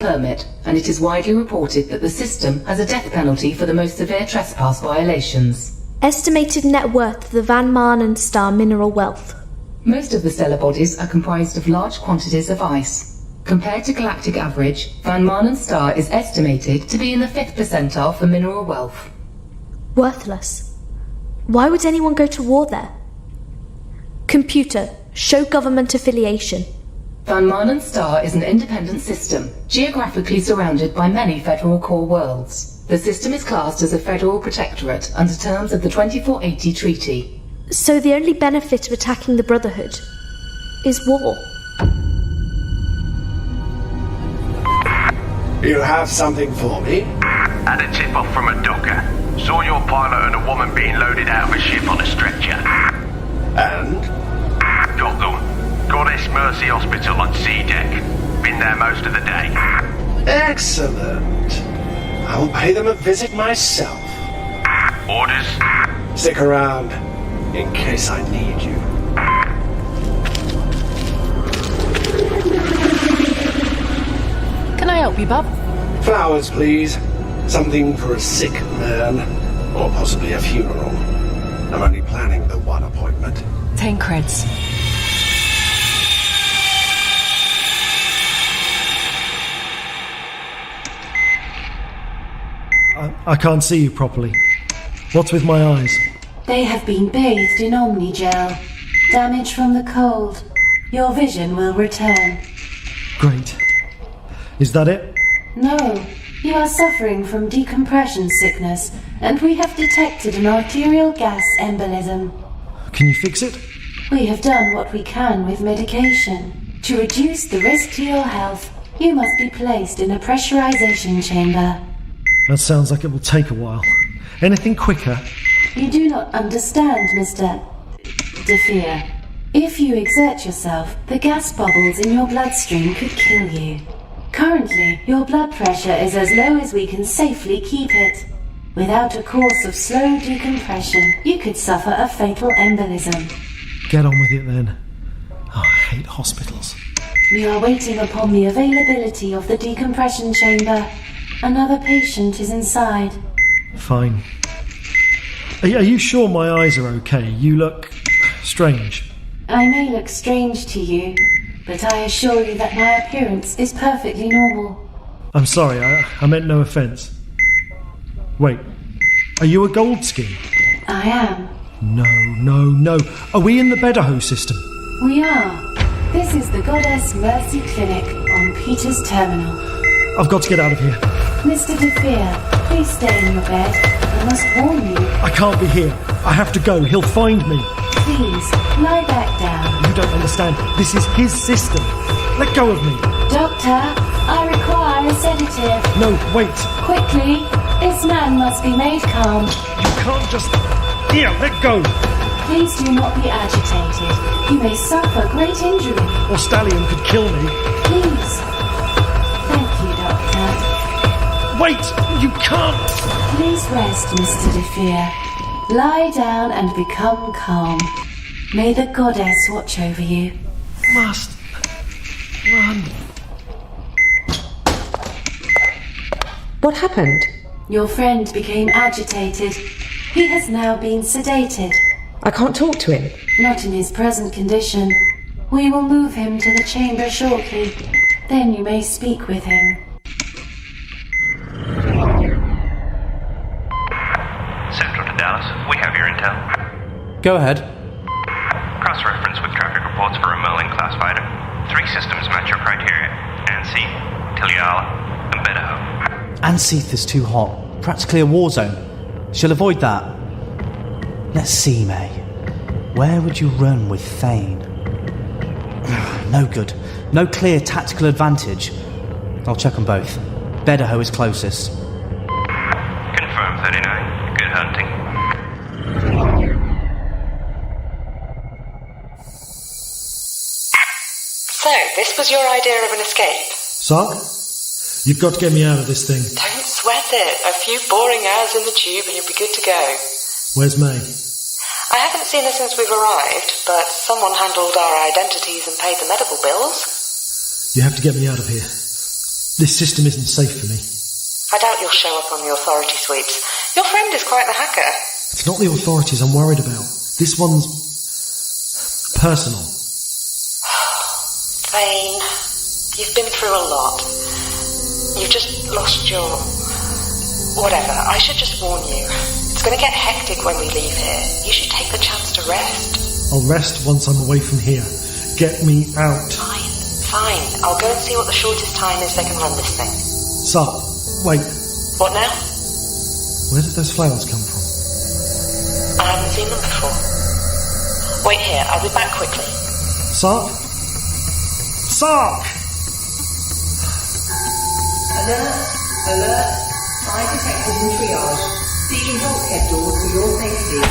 permit, and it is widely reported that the system has a death penalty for the most severe trespass violations. Estimated net worth of the Van Manen star mineral wealth. Most of the stellar bodies are comprised of large quantities of ice. Compared to galactic average, Van Manen star is estimated to be in the 5th percentile for mineral wealth. Worthless. Why would anyone go to war there? Computer, show government affiliation. Van Manen star is an independent system, geographically surrounded by many federal core worlds. The system is classed as a federal protectorate under terms of the 2480 Treaty. So the only benefit of attacking the Brotherhood is war. You have something for me? Had a tip-off from a docker. Saw your pilot and a woman being loaded out of a ship on a stretcher. And? Got them. Goddess Mercy Hospital on C deck. Been there most of the day. Excellent. I will pay them a visit myself. Orders? Stick around, in case I need you. Can I help you, bub? Flowers, please. Something for a sick man. Or possibly a funeral. I'm only planning the one appointment. 10 creds. I can't see you properly. What's with my eyes? They have been bathed in Omnigel. Damage from the cold. Your vision will return. Great. Is that it? No, you are suffering from decompression sickness, and we have detected an arterial gas embolism. Can you fix it? We have done what we can with medication. To reduce the risk to your health, you must be placed in a pressurization chamber. That sounds like it will take a while. Anything quicker? You do not understand, Mr. DeFeer. If you exert yourself, the gas bubbles in your bloodstream could kill you. Currently, your blood pressure is as low as we can safely keep it. Without a course of slow decompression, you could suffer a fatal embolism. Get on with it then. Oh, I hate hospitals. We are waiting upon the availability of the decompression chamber. Another patient is inside. Fine. Are you sure my eyes are okay? You look strange. I may look strange to you, but I assure you that my appearance is perfectly normal. I'm sorry, I meant no offence. Wait, are you a gold skin? I am. No. Are we in the Bedaho system? We are. This is the Goddess Mercy Clinic on Peter's Terminal. I've got to get out of here. Mr. DeFeer, please stay in your bed. I must warn you. I can't be here. I have to go. He'll find me. Please, lie back down. You don't understand. This is his system. Let go of me. Doctor, I require a sedative. No, wait. Quickly, this man must be made calm. You can't just... Here, let go. Please do not be agitated. You may suffer great injury. Or Stallion could kill me. Please. Thank you, Doctor. Wait, you can't. Please rest, Mr. DeFeer. Lie down and become calm. May the goddess watch over you. Must run. What happened? Your friend became agitated. He has now been sedated. I can't talk to him. Not in his present condition. We will move him to the chamber shortly. Then you may speak with him. Central to Dallas, we have your intel. Go ahead. Cross-reference with traffic reports for a Merlin class fighter. 3 systems match your criteria. Ansi, Tiliala, and Bedaho. Anseath is too hot. Practically a war zone. She'll avoid that. Let's see, May. Where would you run with Thane? No good. No clear tactical advantage. I'll check on both. Bedaho is closest. Confirm 39. Good hunting. So, this was your idea of an escape? Sark? You've got to get me out of this thing. Don't sweat it. A few boring hours in the tube and you'll be good to go. Where's May? I haven't seen her since we've arrived, but someone handled our identities and paid the medical bills. You have to get me out of here. This system isn't safe for me. I doubt you'll show up on the authority sweeps. Your friend is quite the hacker. It's not the authorities I'm worried about. This one's personal. Thane, you've been through a lot. You've just lost your... whatever. I should just warn you. It's going to get hectic when we leave here. You should take the chance to rest. I'll rest once I'm away from here. Get me out. Fine. I'll go and see what the shortest time is they can run this thing. Sark, wait. What now? Where did those flowers come from? I haven't seen them before. Wait here. I'll be back quickly. Sark? Sark! Alert. Fire detected in triage. Sealing bulkhead doors for your safety.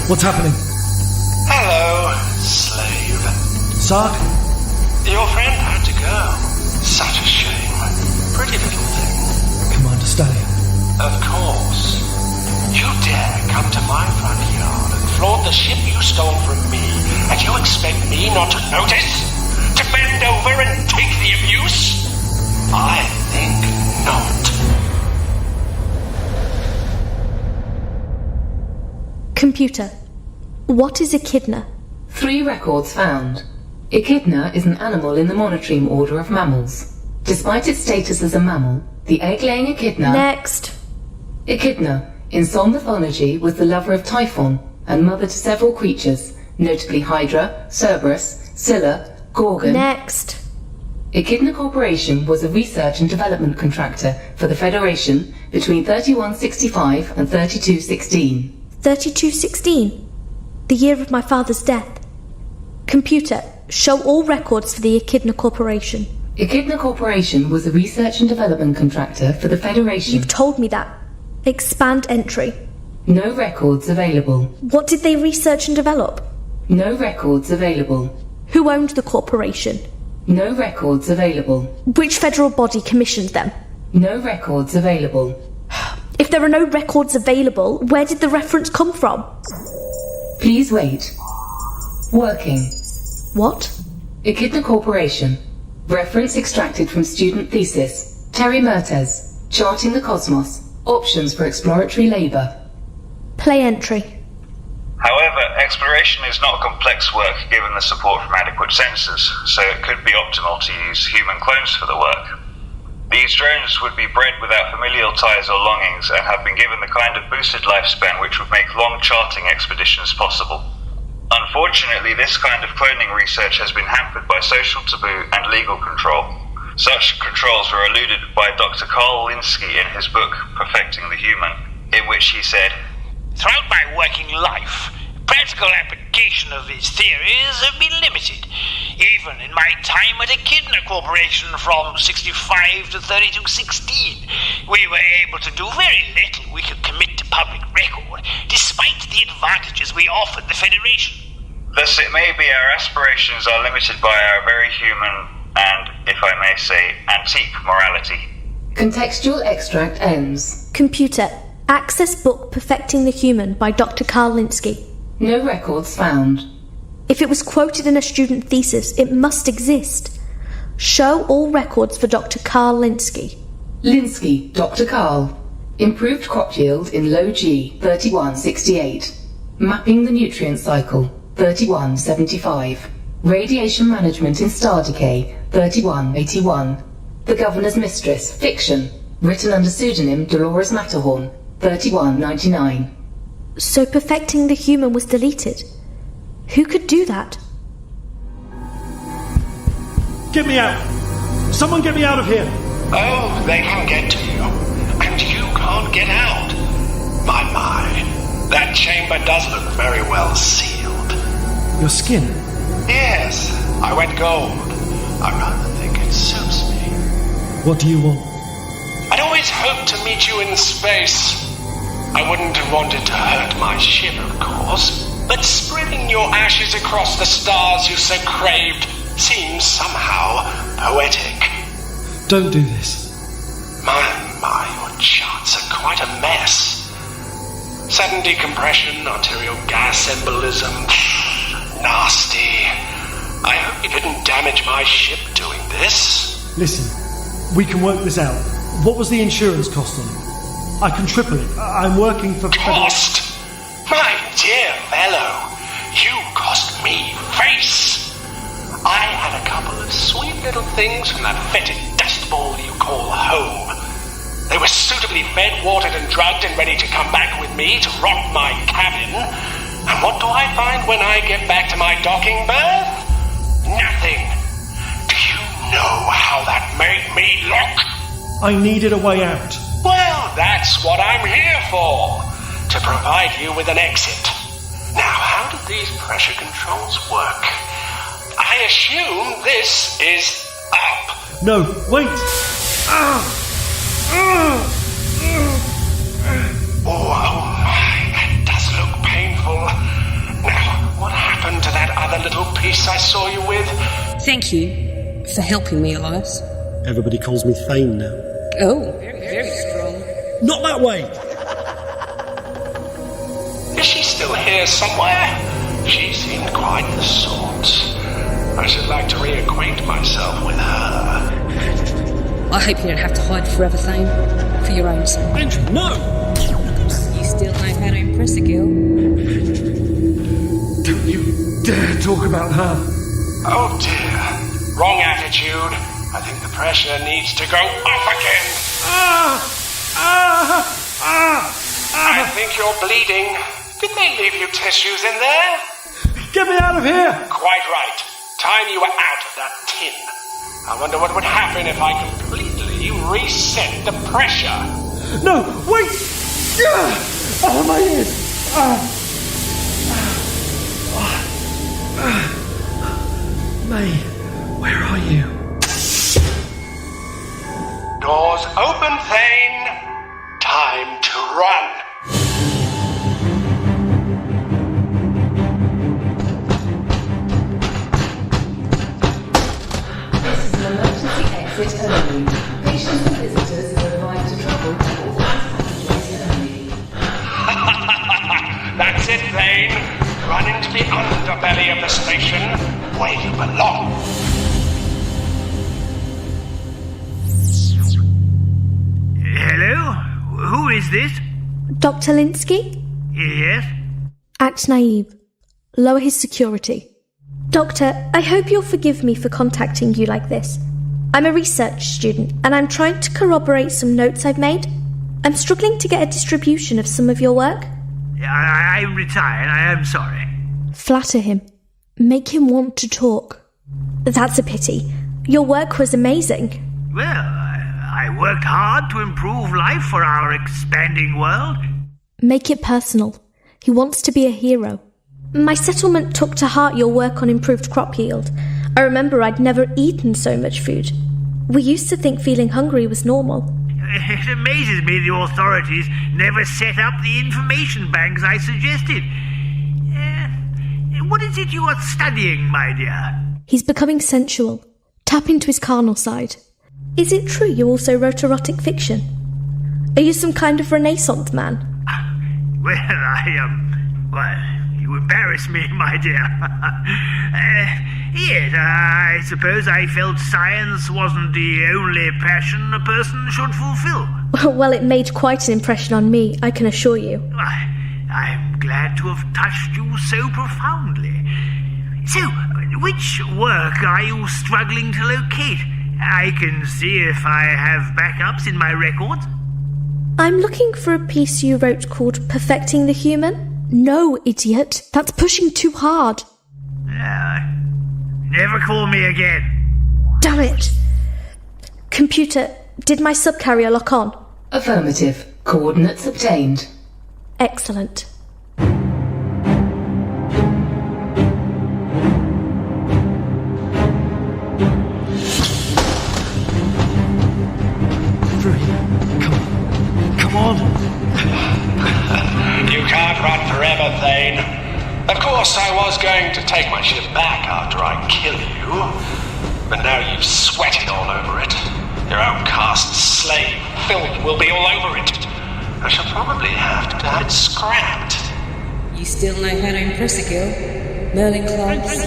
What's happening? Hello, slave. Sark? Your friend had to go. Such a shame. Pretty little thing. Commander Stallion. Of course. You dare come to my front yard and flaunt the ship you stole from me, and you expect me not to notice? To bend over and take the abuse? I think not. Computer, what is echidna? 3 records found. Echidna is an animal in the monotremes order of mammals. Despite its status as a mammal, the egg-laying echidna... Next. Echidna, in Sol mythology, was the lover of Typhon and mother to several creatures, notably Hydra, Cerberus, Scylla, Gorgon... Next. Echidna Corporation was a research and development contractor for the Federation between 3165 and 3216. 3216, the year of my father's death. Computer, show all records for the Echidna Corporation. Echidna Corporation was a research and development contractor for the Federation. You've told me that. Expand entry. No records available. What did they research and develop? No records available. Who owned the corporation? No records available. Which federal body commissioned them? No records available. If there are no records available, where did the reference come from? Please wait. Working. What? Echidna Corporation. Reference extracted from student thesis. Terry Mertes. Charting the Cosmos. Options for exploratory labour. Play entry. However, exploration is not complex work given the support from adequate sensors, so it could be optimal to use human clones for the work. These drones would be bred without familial ties or longings and have been given the kind of boosted lifespan which would make long charting expeditions possible. Unfortunately, this kind of cloning research has been hampered by social taboo and legal control. Such controls were alluded by Dr. Carl Linsky in his book, Perfecting the Human, in which he said, "Throughout my working life, practical application of these theories have been limited. Even in my time at Echidna Corporation from 65 to 3216, we were able to do very little we could commit to public record, despite the advantages we offered the Federation. Thus it may be our aspirations are limited by our very human and, if I may say, antique morality." Contextual extract ends. Computer, access book Perfecting the Human by Dr. Carl Linsky. No records found. If it was quoted in a student thesis, it must exist. Show all records for Dr. Carl Linsky. Linsky, Dr. Carl. Improved crop yield in low G, 3168. Mapping the nutrient cycle, 3175. Radiation management in star decay, 3181. The Governor's Mistress, fiction. Written under pseudonym Dolores Matterhorn, 3199. So Perfecting the Human was deleted. Who could do that? Get me out! Someone get me out of here! Oh, they can get to you. And you can't get out. My. That chamber does look very well sealed. Your skin? Yes, I went gold. I rather think it suits me. What do you want? I'd always hoped to meet you in space. I wouldn't have wanted to hurt my ship, of course, but spreading your ashes across the stars you so craved seems somehow poetic. Don't do this. My, your charts are quite a mess. Sudden decompression, arterial gas embolism, nasty. I hope you didn't damage my ship doing this. Listen, we can work this out. What was the insurance cost on it? I can triple it. I'm working for... Cost? My dear fellow, you cost me face. I had a couple of sweet little things from that fetid dust ball you call home. They were suitably fed, watered and drugged and ready to come back with me to rock my cabin. And what do I find when I get back to my docking berth? Nothing. Do you know how that made me look? I needed a way out. Well, that's what I'm here for. To provide you with an exit. Now, how do these pressure controls work? I assume this is up. No, wait! Oh my, that does look painful. Now, what happened to that other little piece I saw you with? Thank you for helping me, Elias. Everybody calls me Thane now. Oh, very strong. Not that way! Is she still here somewhere? She seemed quite the sort. I should like to reacquaint myself with her. I hope you don't have to hide forever, Thane. For your own sake. Andrew, no! You still know how to impress a girl. Don't you dare talk about her. Oh dear. Wrong attitude. I think the pressure needs to go up again. I think you're bleeding. Did they leave you tissues in there? Get me out of here! Quite right. Time you were out of that tin. I wonder what would happen if I completely reset the pressure. No, wait! Oh, my ears! May, where are you? Doors open, Thane. Time to run. This is an emergency exit only. Patients and visitors are advised to travel to authorized passageways only. That's it, Lane. Run into the underbelly of the station where you belong. Hello? Who is this? Dr. Linsky? Yes? Act naive. Lower his security. Doctor, I hope you'll forgive me for contacting you like this. I'm a research student, and I'm trying to corroborate some notes I've made. I'm struggling to get a distribution of some of your work. I'm retired, I am sorry. Flatter him. Make him want to talk. That's a pity. Your work was amazing. Well, I worked hard to improve life for our expanding world. Make it personal. He wants to be a hero. My settlement took to heart your work on improved crop yield. I remember I'd never eaten so much food. We used to think feeling hungry was normal. It amazes me the authorities never set up the information banks I suggested. What is it you are studying, my dear? He's becoming sensual. Tap into his carnal side. Is it true you also wrote erotic fiction? Are you some kind of Renaissance man? Well, you embarrass me, my dear. Yes, I suppose I felt science wasn't the only passion a person should fulfill. Well, it made quite an impression on me, I can assure you. I'm glad to have touched you so profoundly. So, which work are you struggling to locate? I can see if I have backups in my records. I'm looking for a piece you wrote called Perfecting the Human. No, idiot. That's pushing too hard. Never call me again. Damn it. Computer, did my subcarrier lock on? Affirmative. Coordinates obtained. Excellent. Come on. You can't run forever, Thane. Of course, I was going to take my ship back after I kill you, but now you've sweated all over it. Your outcast slave, filth, will be all over it. I shall probably have to have it scrapped. You still know how to impress a girl. Merlin class.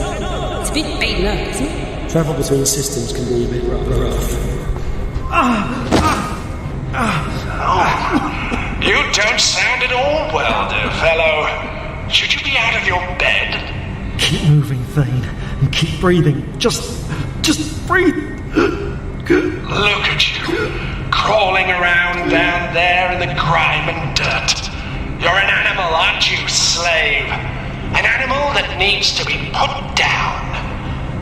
It's a bit beaten up, isn't it? Travel between systems can be a bit rough. You don't sound at all well, dear fellow. Should you be out of your bed? Keep moving, Thane, and keep breathing. Just breathe. Look at you, crawling around down there in the grime and dirt. You're an animal, aren't you, slave? An animal that needs to be put down.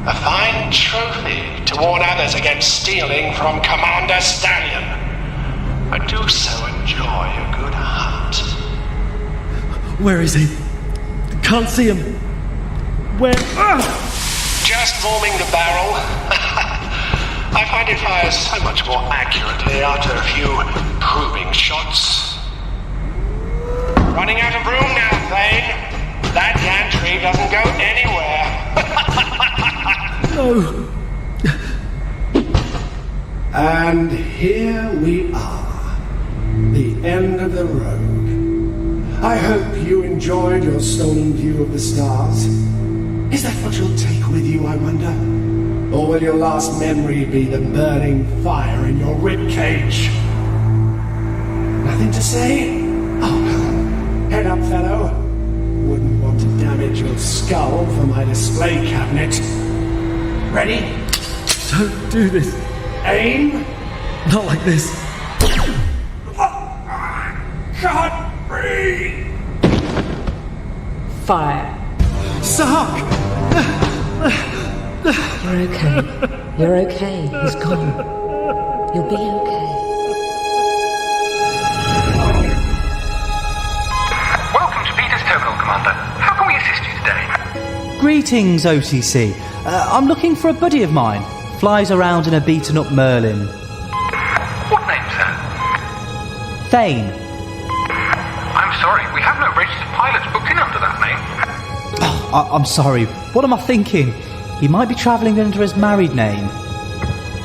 A fine trophy to warn others against stealing from Commander Stallion. I do so enjoy a good hunt. Where is he? Can't see him. Where? Just warming the barrel. I find it fires so much more accurately after a few proving shots. Running out of room now, Thane. That gantry doesn't go anywhere. No. And here we are. The end of the road. I hope you enjoyed your stolen view of the stars. Is that what you'll take with you, I wonder? Or will your last memory be the burning fire in your ribcage? Nothing to say? Oh, well, head up, fellow. Wouldn't want to damage your skull for my display cabinet. Ready? Don't do this. Aim. Not like this. Can't breathe. Fire. Sark! You're okay. You're okay. He's gone. You'll be okay. Welcome to Peter's Terminal, Commander. How can we assist you today? Greetings, OTC. I'm looking for a buddy of mine. Flies around in a beaten-up Merlin. What name, sir? Thane. I'm sorry, we have no registered pilots booked in under that name. Oh, I'm sorry. What am I thinking? He might be travelling under his married name.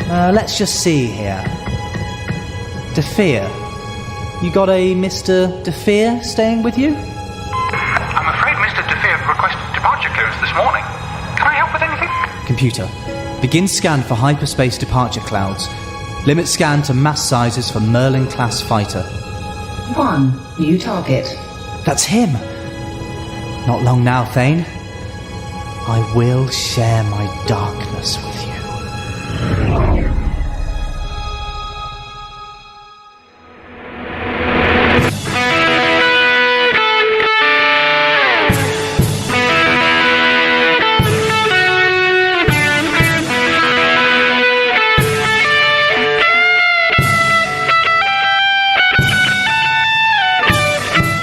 Let's just see here. DeFeer. You got a Mr. DeFeer staying with you? I'm afraid Mr. DeFeer requested departure clearance this morning. Can I help with anything? Computer. Begin scan for hyperspace departure clouds. Limit scan to mass sizes for Merlin-class fighter. 1. New target. That's him. Not long now, Thane. I will share my darkness with you.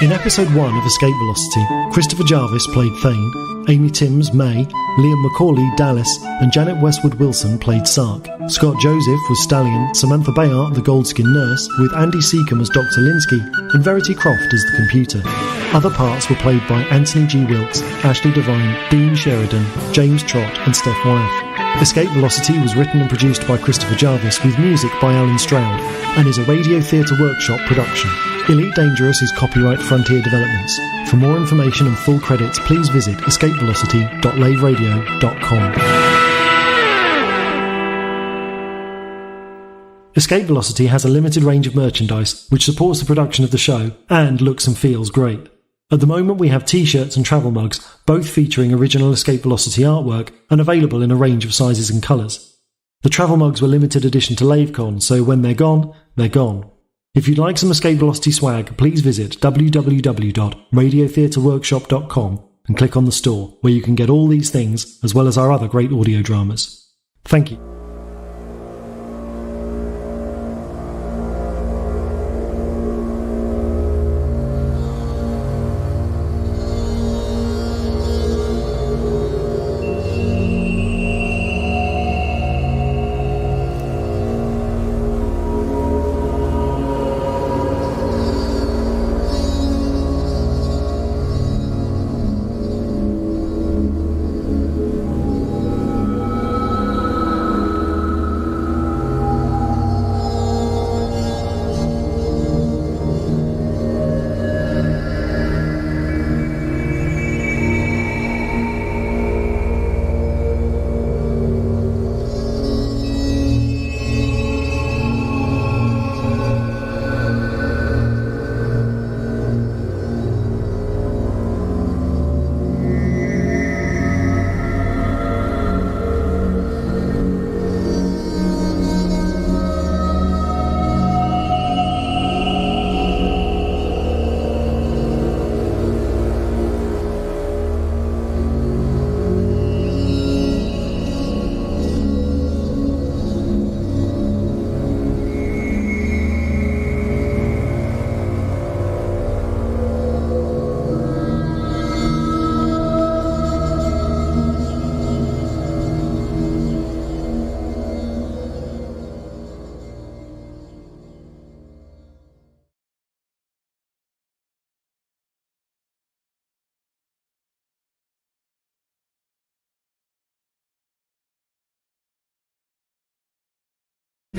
In episode 1 of Escape Velocity, Christopher Jarvis played Thane, Amy Timms, May, Liam McCauley, Dallas, and Janet Westwood Wilson played Sark. Scott Joseph was Stallion, Samantha Bayard the Goldskin Nurse, with Andy Seacombe as Dr. Linsky, and Verity Croft as the computer. Other parts were played by Anthony G. Wilkes, Ashley Devine, Dean Sheridan, James Trott, and Steph Wyeth. Escape Velocity was written and produced by Christopher Jarvis with music by Alan Stroud, and is a Radio Theatre Workshop production. Elite Dangerous is copyright Frontier Developments. For more information and full credits, please visit escapevelocity.laveradio.com. Escape Velocity has a limited range of merchandise, which supports the production of the show, and looks and feels great. At the moment we have t-shirts and travel mugs, both featuring original Escape Velocity artwork, and available in a range of sizes and colours. The travel mugs were limited edition to LaveCon, so when they're gone, they're gone. If you'd like some Escape Velocity swag, please visit www.radiotheatreworkshop.com and click on the store, where you can get all these things, as well as our other great audio dramas. Thank you.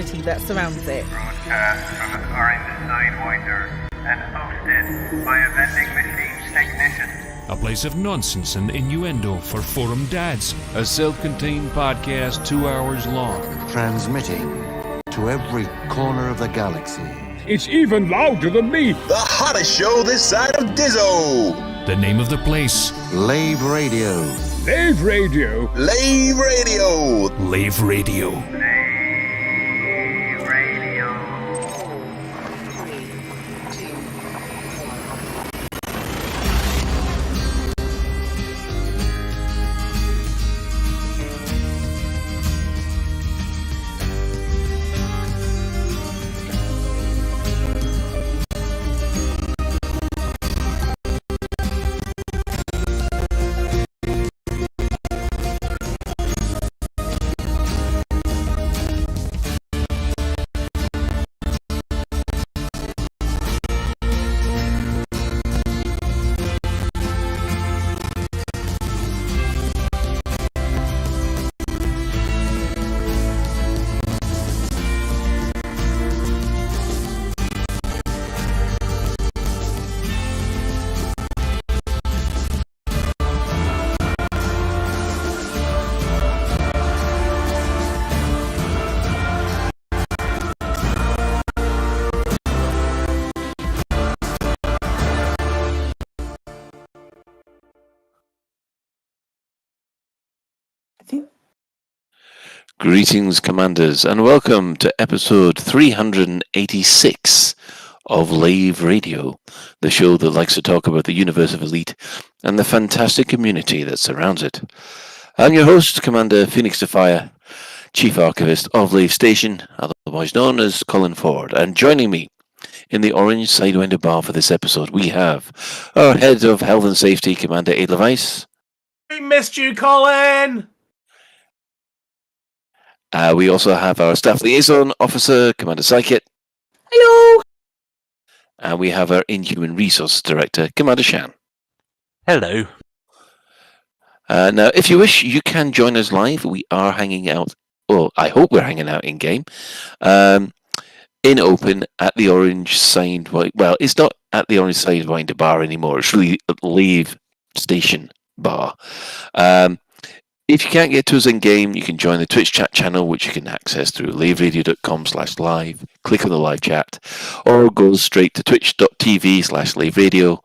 that surrounds it. Broadcast from a Orange Sidewinder and hosted by a vending machine technician. A place of nonsense and innuendo for forum dads. A self-contained podcast 2 hours long. Transmitting to every corner of the galaxy. It's even louder than me. The hottest show this side of Dizzo. The name of the place. Lave Radio. Lave Radio. Lave Radio. Lave Radio. Greetings, Commanders, and welcome to episode 386 of Lave Radio, the show that likes to talk about the universe of Elite and the fantastic community that surrounds it. I'm your host, Commander Phoenix Defire, Chief Archivist of Lave Station, otherwise known as Colin Ford, and joining me in the Orange Sidewinder bar for this episode, we have our Head of Health and Safety, Commander Edelweiss. We missed you, Colin! We also have our Staff Liaison Officer, Commander Psychit. Hello! And we have our Inhuman Resource Director, Commander Shan. Hello. Now, if you wish, you can join us live. We are hanging out, well, I hope we're hanging out in-game, in open at the Orange Sidewinder. Well, it's not at the Orange Sidewinder bar anymore. It's really at Lave Station bar. If you can't get to us in-game, you can join the Twitch chat channel, which you can access through laveradio.com/live. Click on the live chat, or go straight to twitch.tv/laveradio,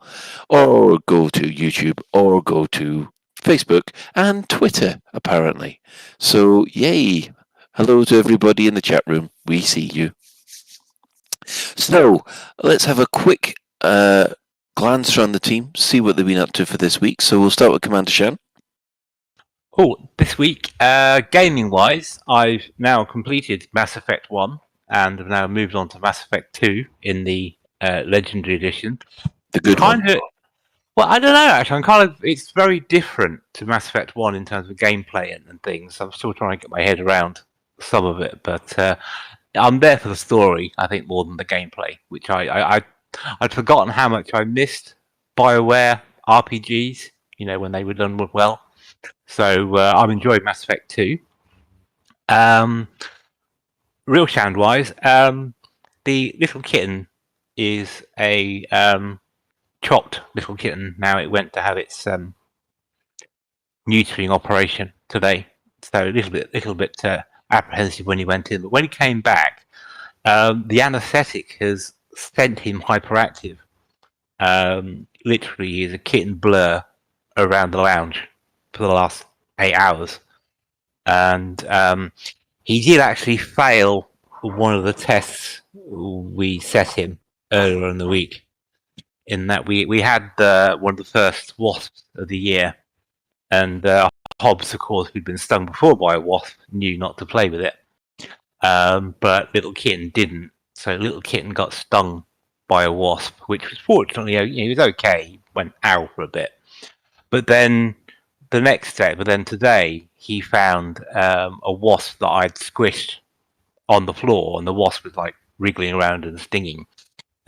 or go to YouTube, or go to Facebook and Twitter, apparently. So, yay! Hello to everybody in the chat room. We see you. So, let's have a quick glance around the team, see what they've been up to for this week. So, we'll start with Commander Shan. Oh, this week, gaming-wise, I've now completed Mass Effect 1 and have now moved on to Mass Effect 2 in the Legendary Edition. The good one? Well, I don't know, actually. It's very different to Mass Effect 1 in terms of gameplay and things. I'm still trying to get my head around some of it, but I'm there for the story, I think, more than the gameplay, which I'd forgotten how much I missed BioWare RPGs, when they were done well. So I'm enjoying Mass Effect 2. Real sound-wise, the little kitten is a chopped little kitten. Now it went to have its neutering operation today, so a little bit apprehensive when he went in. But when he came back, the anaesthetic has sent him hyperactive. Literally, he's a kitten blur around the lounge for the last 8 hours, and he did actually fail one of the tests we set him earlier in the week, in that we had one of the first wasps of the year, and Hobbs, of course, who'd been stung before by a wasp, knew not to play with it, but Little Kitten didn't. So Little Kitten got stung by a wasp, which was fortunately, he was okay. He went out for a bit, but then the next day, today, he found a wasp that I'd squished on the floor, and the wasp was like wriggling around and stinging.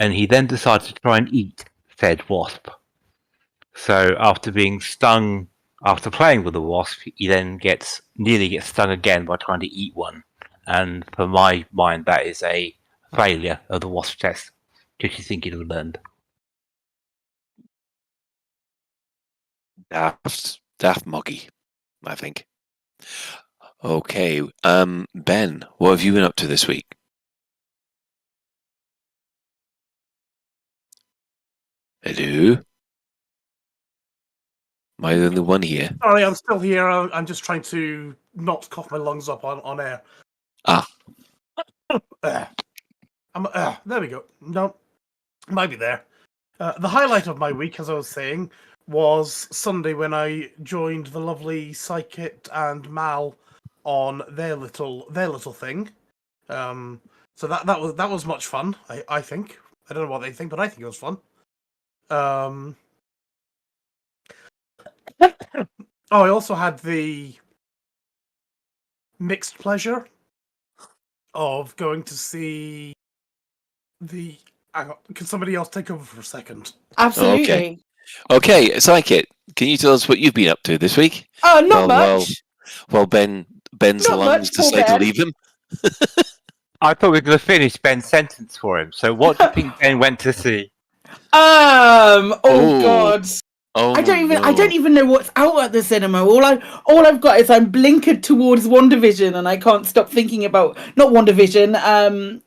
And he then decided to try and eat said wasp. So after being stung, after playing with the wasp, he then nearly gets stung again by trying to eat one. And for my mind, that is a failure of the WASP test. Because you think you'd have learned. Daft Moggy, I think. Okay, Ben, what have you been up to this week? Hello? Am I the only one here? Sorry, I'm still here. I'm just trying to not cough my lungs up on air. Ah. There we go. No, might be there. The highlight of my week, as I was saying, was Sunday when I joined the lovely Psychit and Mal on their little thing. So that was much fun. I think. I don't know what they think, but I think it was fun. I also had the mixed pleasure of going to see the. Hang on, can somebody else take over for a second? Absolutely. Okay, Psychit, can you tell us what you've been up to this week? Oh, not much. Well, Ben's Not lungs much, poor decide to Ben. leave him. I thought we were going to finish Ben's sentence for him. So what do you think Ben went to see? Oh God. Oh, I don't even know what's out at the cinema. All I've got is I'm blinkered towards WandaVision, and I can't stop thinking about not WandaVision,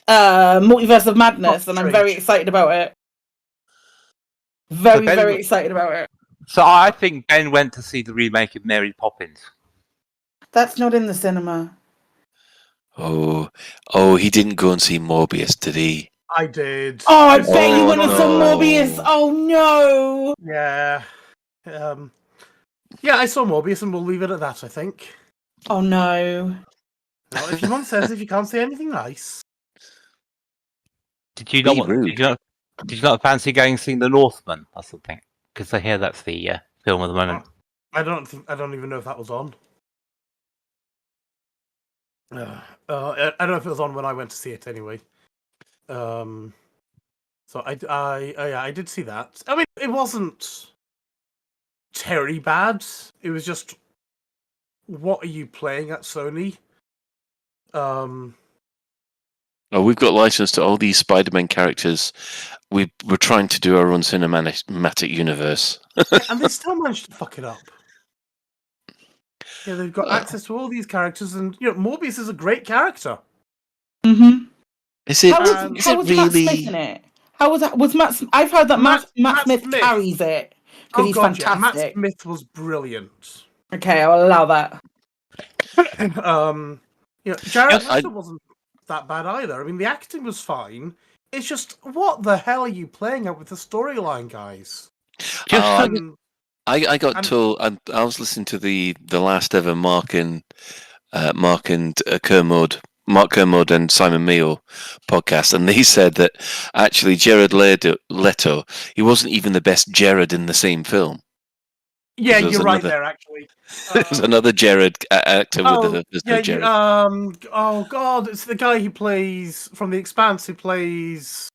Multiverse of Madness, and I'm very excited about it. Very excited about it. So I think Ben went to see the remake of Mary Poppins. That's not in the cinema. Oh, he didn't go and see Morbius, did he? I did. Oh, I bet you went and saw Morbius. Oh no. Yeah. Yeah, I saw Morbius, and we'll leave it at that, I think. Oh no. Now, if your mum says if you can't say anything nice. Did you not fancy going and seeing The Northman or something? Because I hear that's the film at the moment. I don't even know if that was on. I don't know if it was on when I went to see it anyway. So I did see that. I mean, it wasn't terribly bad. It was just, what are you playing at Sony? We've got license to all these Spider-Man characters. We're trying to do our own cinematic universe. And they still managed to fuck it up. Yeah, they've got access to all these characters, and Morbius is a great character. Mm-hmm. Is it? How was Matt really? Smith in it? How was that? Was Matt? I've heard that Matt Smith carries it because he's fantastic. Yeah, Matt Smith was brilliant. Okay, I'll allow that. Jared Leto wasn't that bad either. I mean, the acting was fine. It's just, what the hell are you playing at with the storyline, guys? I got told. I was listening to the last ever Mark and Kermode and Simon Meal podcast, and they said that actually Jared Leto, he wasn't even the best Jared in the same film. Yeah, you're right there. Actually, there's another Jared actor with no Jared. Oh God, it's the guy who plays from The Expanse. Who plays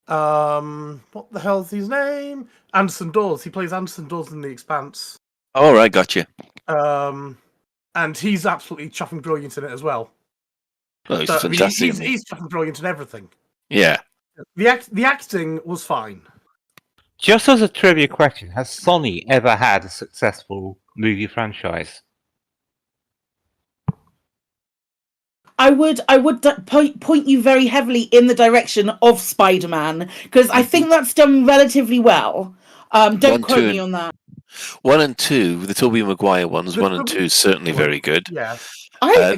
what the hell's his name? Anderson Dawes. He plays Anderson Dawes in The Expanse. All right, gotcha. And he's absolutely chuffing brilliant in it as well. Oh, he's fantastic. He's chuffing brilliant in everything. Yeah. The acting was fine. Just as a trivia question, has Sony ever had a successful movie franchise? I would point you very heavily in the direction of Spider-Man, because I think that's done relatively well. Don't quote me on that. 1 and 2, the Tobey Maguire ones, 1 and 2 is certainly very good. Yeah. I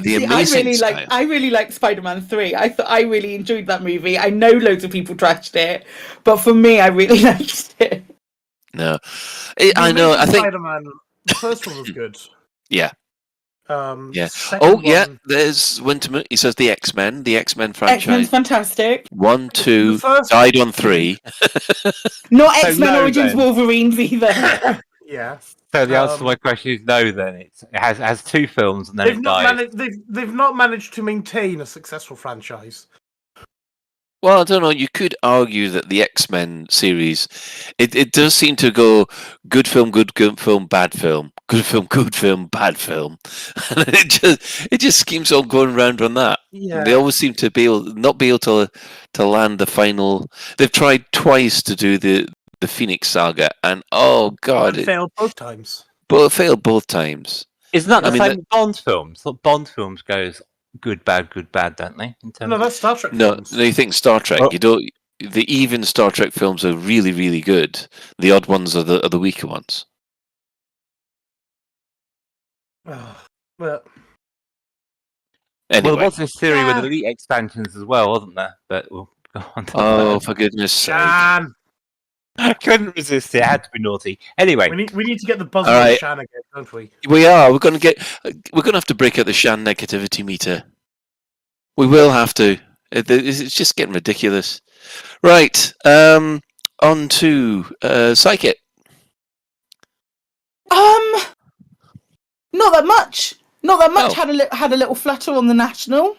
really like Spider-Man 3. I really enjoyed that movie. I know loads of people trashed it, but for me, I really liked it. No, I know. I think Spider-Man. The first one was good. Yeah. Yeah. There's Winterman. He says the X-Men franchise. X-Men's fantastic. 1, 2, died on 3. Not X-Men Origins Wolverines either. Yeah. So the answer to my question is no. Then it has 2 films and then it died. They've not managed to maintain a successful franchise. Well, I don't know. You could argue that the X-Men series, it does seem to go good film, good film, bad film, good film, bad film, and it just keeps on going round on that. Yeah. They always seem to not be able to land the final. They've tried twice to do the Phoenix Saga, and oh god, It failed both times. But it failed both times. Isn't that the same with Bond films? Bond films goes good, bad, don't they? No, that's Star Trek films. No, you think Star Trek. You don't. The even Star Trek films are really, really good. The odd ones are the weaker ones. But anyway. Well, there was this theory with Elite expansions as well, wasn't there? But we'll go on to Oh, that. for goodness sake. Shan! Couldn't resist it. It had to be naughty. Anyway. We need to get the buzz All of right. Shan again, don't we? We are. We're going to have to break out the Shan negativity meter. We will have to. It's just getting ridiculous. Right. On to Psychic. Not that much. Not that much. Oh. Had a little flutter on the national,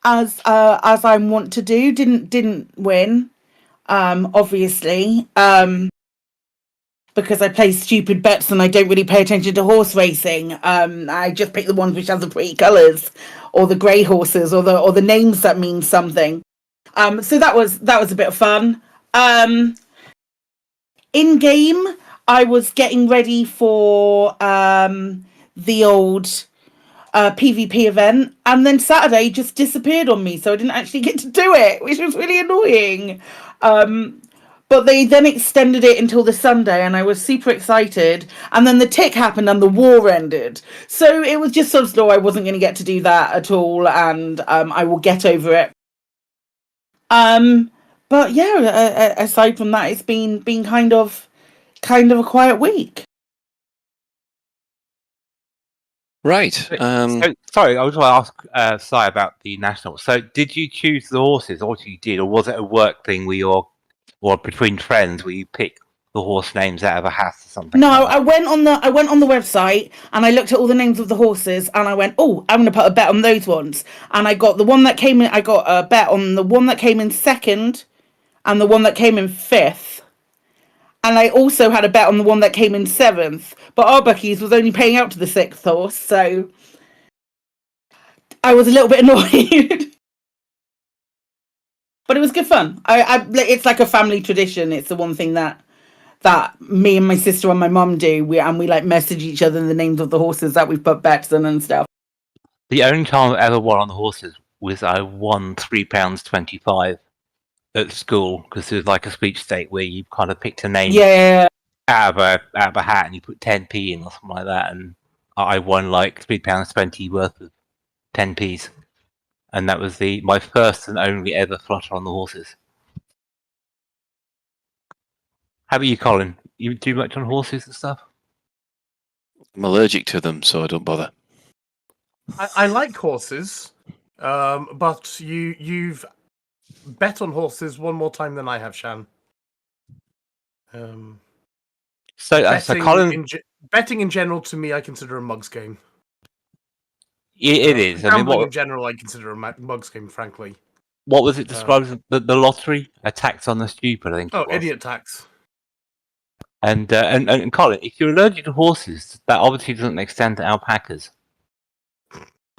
as I want to do. Didn't win, obviously, because I play stupid bets and I don't really pay attention to horse racing. I just pick the ones which have the pretty colours, or the grey horses, or the names that mean something. So that was a bit of fun. In game, I was getting ready for the old PvP event, and then Saturday just disappeared on me, so I didn't actually get to do it, which was really annoying. But they then extended it until the Sunday, and I was super excited. And then the tick happened and the war ended. So it was just so slow I wasn't going to get to do that at all, and I will get over it. But yeah, aside from that, it's been kind of a quiet week. Right. So, sorry, I was going to ask Si about the national. So, did you choose the horses, or what you did, or was it a work thing where or between friends where you pick the horse names out of a hat or something? No, I went on the website and I looked at all the names of the horses and I went, oh, I'm going to put a bet on those ones. And I got the one that came in. I got a bet on the one that came in second, and the one that came in fifth. And I also had a bet on the one that came in seventh. But Arbucky's was only paying out to the sixth horse, so I was a little bit annoyed. But it was good fun. It's like a family tradition. It's the one thing that me and my sister and my mum do. We like message each other the names of the horses that we've put bets on and stuff. The only time I ever won on the horses was I won £3.25 at school, because there was like a sweepstake where you kind of picked a name out of a hat and you put 10p in or something like that, and I won like £3.20 worth of 10p's, and that was my first and only ever flutter on the horses. How about you, Colin? You do much on horses and stuff? I'm allergic to them, so I don't bother. I like horses, but you've bet on horses one more time than I have, Shan. So Colin, betting in general, to me, I consider a mugs game. It is. I mean, in general, I consider a mugs game, frankly. What was it described as? The lottery? A tax on the stupid, I think. Oh, idiot tax. And Colin, if you're allergic to horses, that obviously doesn't extend to alpacas.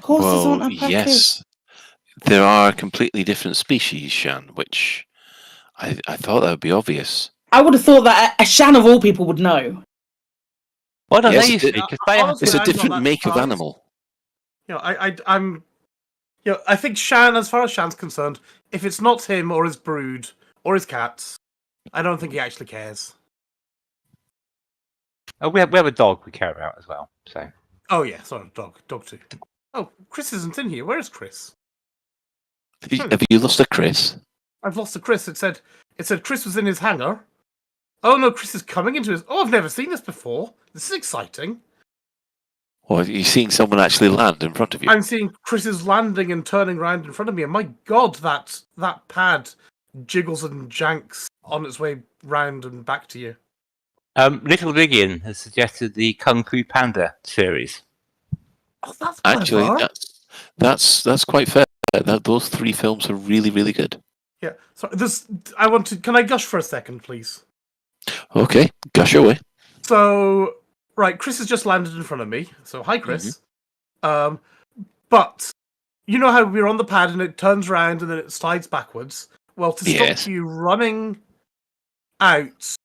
Horses aren't alpacas. Yes. There are completely different species, Shan, which I thought that would be obvious. I would have thought that a Shan of all people would know. Well, no, yes, they used to, because it's a different make of animal. You know, I'm. You know, I think Shan, as far as Shan's concerned, if it's not him or his brood or his cats, I don't think he actually cares. Oh, we have a dog we care about as well. So. Oh yeah, sorry, dog too. Oh, Chris isn't in here. Where is Chris? Have you lost a Chris? I've lost a Chris. It said Chris was in his hangar. Oh no, Chris is coming into his. Oh, I've never seen this before. This is exciting. Or are you seeing someone actually land in front of you? I'm seeing Chris is landing and turning around in front of me, and my God, that pad jiggles and janks on its way round and back to you. Little Vigian has suggested the Kung Fu Panda series. Oh, that's actually that's quite fair. Those three films are really, really good. Yeah. So I want to. Can I gush for a second, please? Okay, gush away. So, right, Chris has just landed in front of me. So, hi, Chris. But you know how we're on the pad and it turns around and then it slides backwards. Well, to stop you running out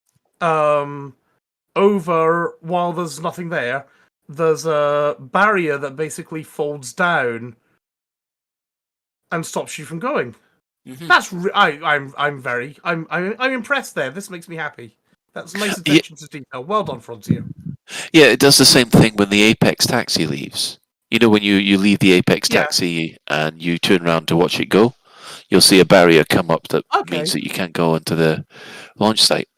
over while there's nothing there, there's a barrier that basically folds down and stops you from going. That's I'm impressed there. This makes me happy. That's nice attention to detail. Well done, Frontier. Yeah, it does the same thing when the Apex taxi leaves. You know, when you leave the Apex taxi and you turn around to watch it go, you'll see a barrier come up that means that you can't go into the launch site.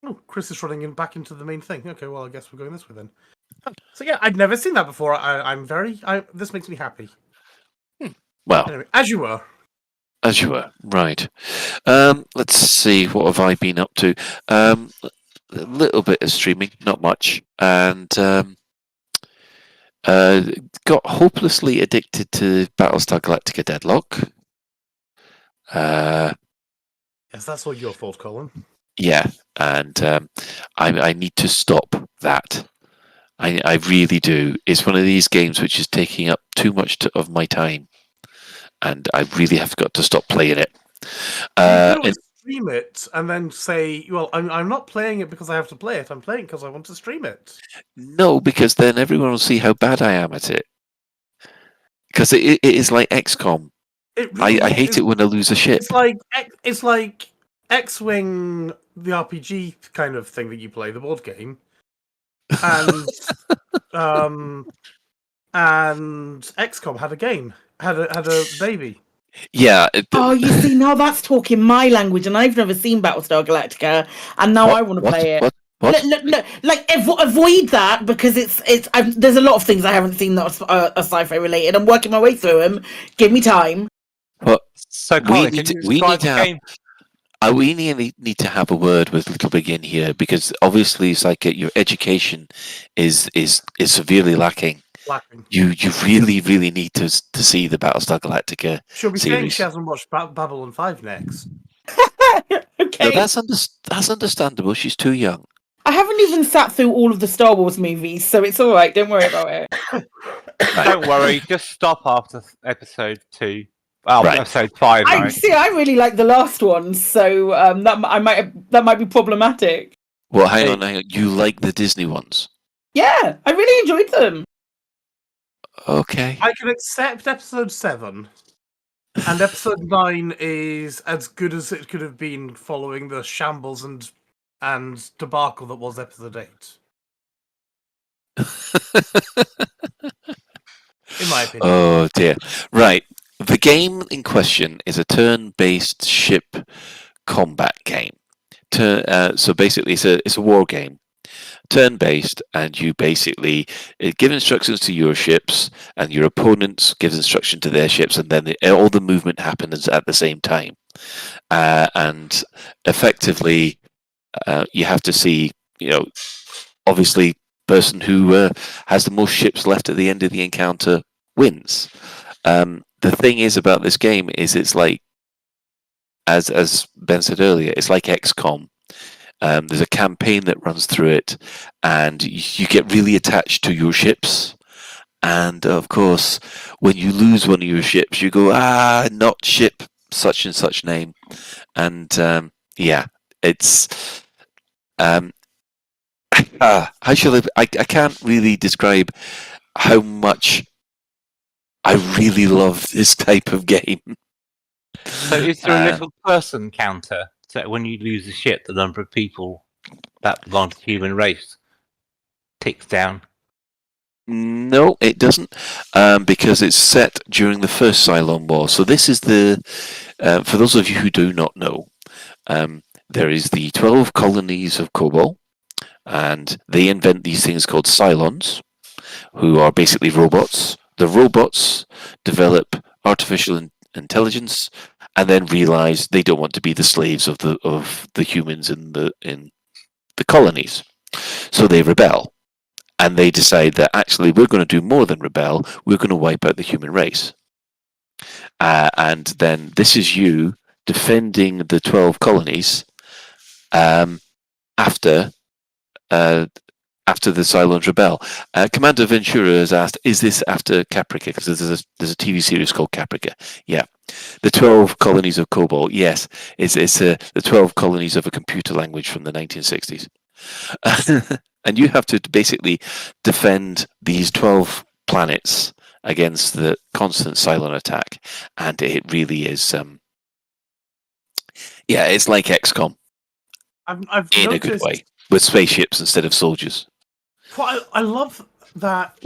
Oh, Chris is running back into the main thing. Okay, well, I guess we're going this way then. So yeah, I'd never seen that before. This makes me happy. Well, anyway, as you were. As you were, right. Let's see, what have I been up to? A little bit of streaming, not much, and got hopelessly addicted to Battlestar Galactica Deadlock. Yes, that's all your fault, Colin. Yeah, and I need to stop that. I really do. It's one of these games which is taking up too much of my time, and I really have got to stop playing it. You can stream it and then say, "Well, I'm not playing it because I have to play it. I'm playing it because I want to stream it." No, because then everyone will see how bad I am at it. Because it is like XCOM. I hate it when I lose a ship. It's like X-Wing, the RPG kind of thing that you play, the board game, and and XCOM had a baby. Yeah. You see, now that's talking my language, and I've never seen Battlestar Galactica, and now I want to play it. What? No, like avoid that, because there's a lot of things I haven't seen that are sci-fi related. I'm working my way through them. Give me time. Well, so we need to have a word with Little Big in here, because obviously it's like your education is severely lacking. You really, really need to see the Battlestar Galactica She'll be series. saying she hasn't watched Babylon 5 next. Okay. No, that's understandable. She's too young. I haven't even sat through all of the Star Wars movies, so it's all right. Don't worry about it. Don't worry. Just stop after episode 2. Episode 5. I really like the last one, so that might be problematic. Well, hang on. You like the Disney ones? Yeah, I really enjoyed them. Okay. I can accept episode 7, and episode 9 is as good as it could have been following the shambles and debacle that was episode 8. In my opinion. Oh dear. Right. The game in question is a turn-based ship combat game. So basically, it's a war game, turn-based, and you basically give instructions to your ships, and your opponents give instruction to their ships, and then all the movement happens at the same time. And effectively, you have to see, obviously, person who has the most ships left at the end of the encounter wins. The thing is about this game is it's like, as Ben said earlier, it's like XCOM. There's a campaign that runs through it, and you get really attached to your ships. And of course, when you lose one of your ships, you go, not ship such and such name. And it's how shall I can't really describe how much I really love this type of game. So is there a little person counter? So when you lose a ship, the number of people that belong to the human race ticks down? No, it doesn't, because it's set during the first Cylon War. So this is for those of you who do not know, there is the 12 colonies of Kobol, and they invent these things called Cylons, who are basically robots. The robots develop artificial intelligence, and then realize they don't want to be the slaves of the humans in the colonies, so they rebel, and they decide that actually we're going to do more than rebel. We're going to wipe out the human race, and then this is you defending the 12 colonies after the Cylons rebel. Commander Ventura has asked, is this after Caprica? Because there's a TV series called Caprica. Yeah. The 12 colonies of Cobalt. Yes. It's the 12 colonies of a computer language from the 1960s. And you have to basically defend these 12 planets against the constant Cylon attack. And it really is... it's like XCOM. I've in noticed, a good way, with spaceships instead of soldiers. Well, I love that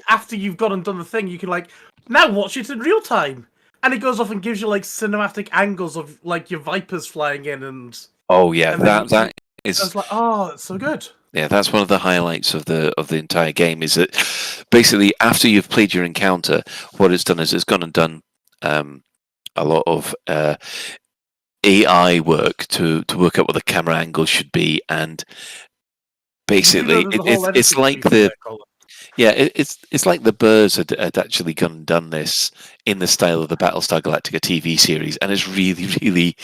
after you've gone and done the thing, you can now watch it in real time, and it goes off and gives you cinematic angles of your Vipers flying in and. Oh yeah, and that is. I was like, oh, that's so good. Yeah, that's one of the highlights of the entire game. Is that basically after you've played your encounter, what it's done is it's gone and done a lot of AI work to work out what the camera angle should be, and basically it's like it's like the Burrs had actually gone and done this in the style of the Battlestar Galactica TV series, and it's really, really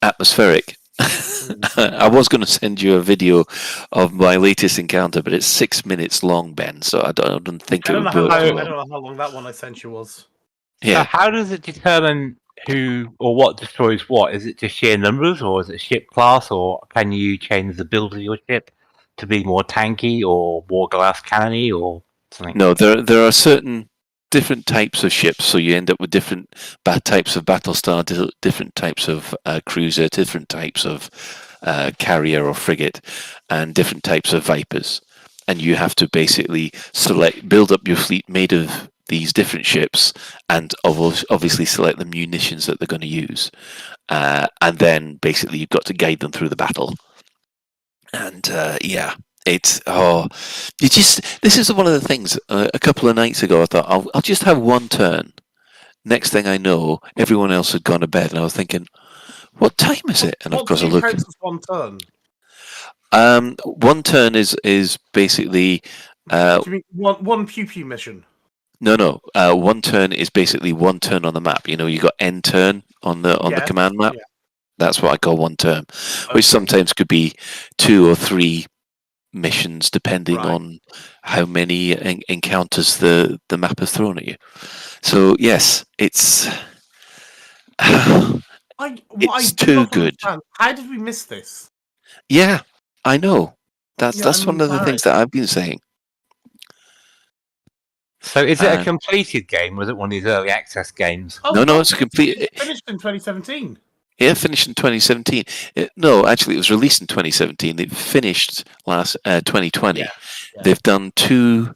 atmospheric. I was going to send you a video of my latest encounter, but it's 6 minutes long, Ben, so I don't think it would work. I don't know how long that one I sent you was. Yeah. So how does it determine who or what destroys what? Is it just sheer numbers, or is it ship class, or can you change the build of your ship to be more tanky or more glass cannony or something? No, there are certain different types of ships, so you end up with different types of Battlestar, different types of cruiser, different types of carrier or frigate, and different types of Vipers. And you have to basically build up your fleet made of these different ships, and obviously select the munitions that they're going to use, and then basically you've got to guide them through the battle. And this is one of the things. A couple of nights ago, I thought I'll just have one turn. Next thing I know, everyone else had gone to bed, and I was thinking, "What time is it?" And of course, I look. One turn. One turn is basically. Do you mean one pew pew mission? No. One turn is basically one turn on the map. You know, you got end turn on the command map. Yeah. That's what I call one turn, which sometimes could be 2 or 3 missions, depending on how many encounters the map has thrown at you. So yes, it's too good. How did we miss this? Yeah, I know. That's one of the things that I've been saying. So is it a completed game? Was it one of these early access games? No, it's a complete. It finished in 2017. Yeah, it finished in 2017. No, actually, it was released in 2017. It finished last 2020. Yeah. They've done 2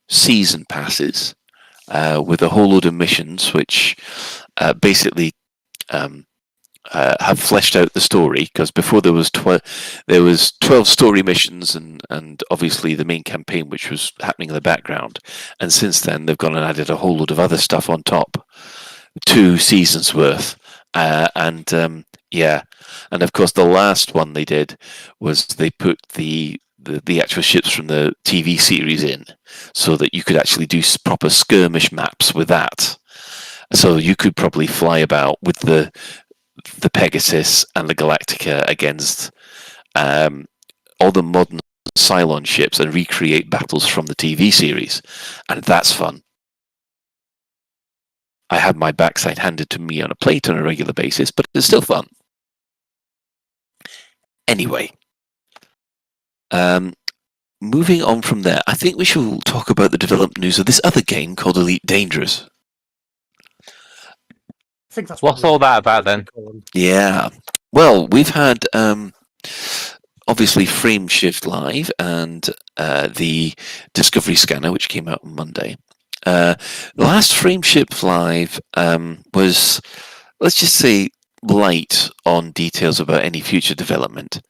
season passes with a whole load of missions, which basically have fleshed out the story. Because before there was 12 story missions, and obviously the main campaign, which was happening in the background. And since then, they've gone and added a whole load of other stuff on top, 2 seasons worth. And of course the last one they did was they put the actual ships from the TV series in, so that you could actually do proper skirmish maps with that. So you could probably fly about with the Pegasus and the Galactica against all the modern Cylon ships and recreate battles from the TV series, and that's fun. I had my backside handed to me on a plate on a regular basis, but it's still fun. Anyway, moving on from there, I think we should talk about the development news of this other game called Elite Dangerous. I think that's what's all that about then? Yeah, well, we've had obviously Frameshift Live and the Discovery Scanner, which came out on Monday. Last Frameshift Live was, let's just say, light on details about any future development.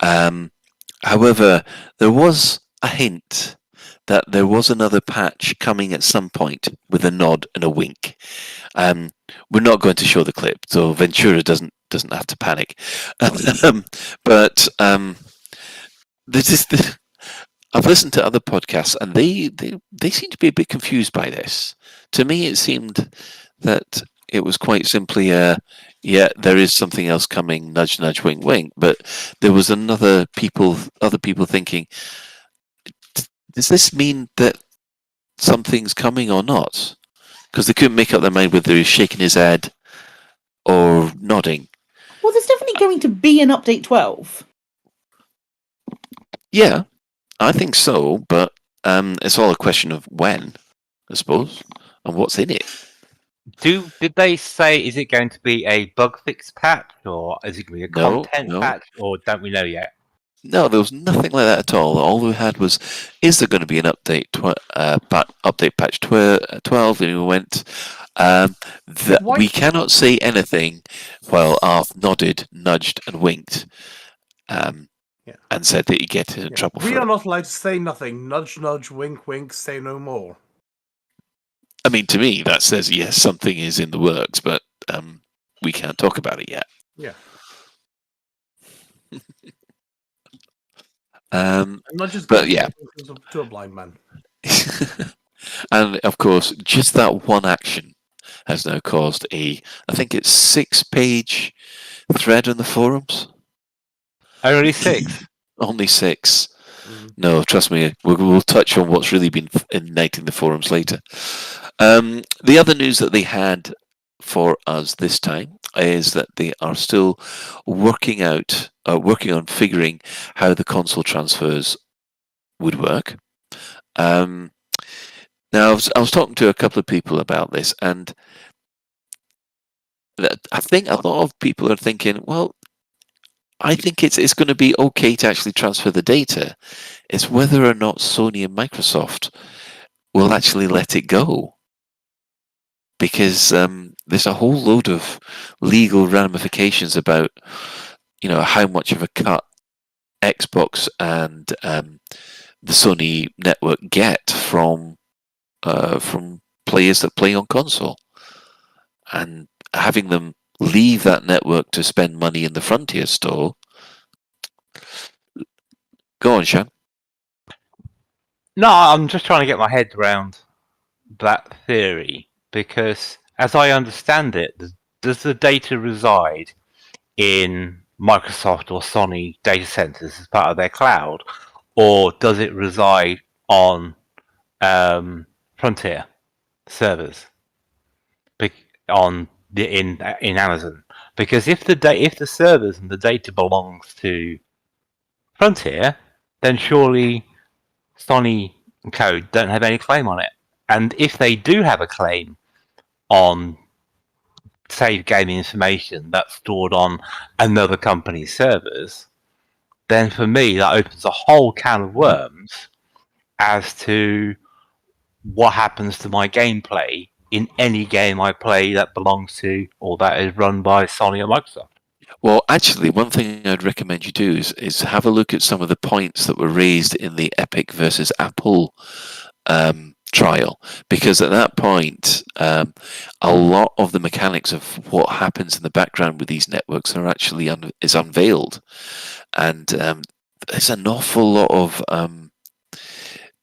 However, there was a hint that there was another patch coming at some point, with a nod and a wink. We're not going to show the clip, so Ventura doesn't have to panic. But I've listened to other podcasts, and they seem to be a bit confused by this. To me, it seemed that It was quite simply, yeah, there is something else coming. Nudge, nudge, wink, wink. But there was other people thinking, does this mean that something's coming or not? Because they couldn't make up their mind whether he was shaking his head or nodding. Well, there's definitely going to be an update 12. Yeah, I think so, but it's all a question of when, I suppose, and what's in it. Did they say, is it going to be a bug fix patch, or is it going to be a content patch, or don't we know yet? No, there was nothing like that at all. All we had was, is there going to be an update, update patch 12? And we went, we cannot say anything while Arth nodded, nudged, and winked, and said that you get in trouble for We it. are not allowed to say nothing. Nudge, nudge, wink, wink, say no more. I mean, to me, that says, yes, something is in the works, but we can't talk about it yet. Yeah. But yeah. To a blind man. And of course, just that one action has now caused I think it's 6-page thread on the forums. Only 6? Only 6. No, trust me, we'll touch on what's really been igniting the forums later. The other news that they had for us this time is that they are still working on figuring how the console transfers would work. Now, I was talking to a couple of people about this, and I think a lot of people are thinking, well, I think it's going to be okay to actually transfer the data. It's whether or not Sony and Microsoft will actually let it go. Because there's a whole load of legal ramifications about, how much of a cut Xbox and the Sony network get from players that play on console, and having them leave that network to spend money in the Frontier store. Go on, Shan. No, I'm just trying to get my head around that theory, because as I understand it, does the data reside in Microsoft or Sony data centers as part of their cloud, or does it reside on Frontier servers in Amazon? Because if the servers and the data belongs to Frontier, then surely Sony and Co don't have any claim on it. And if they do have a claim on save gaming information that's stored on another company's servers, then for me that opens a whole can of worms as to what happens to my gameplay in any game I play that belongs to or that is run by Sony or Microsoft. Well, actually, one thing I'd recommend you do is have a look at some of the points that were raised in the Epic versus Apple trial, because at that point, a lot of the mechanics of what happens in the background with these networks are actually is unveiled, and there's an awful lot of.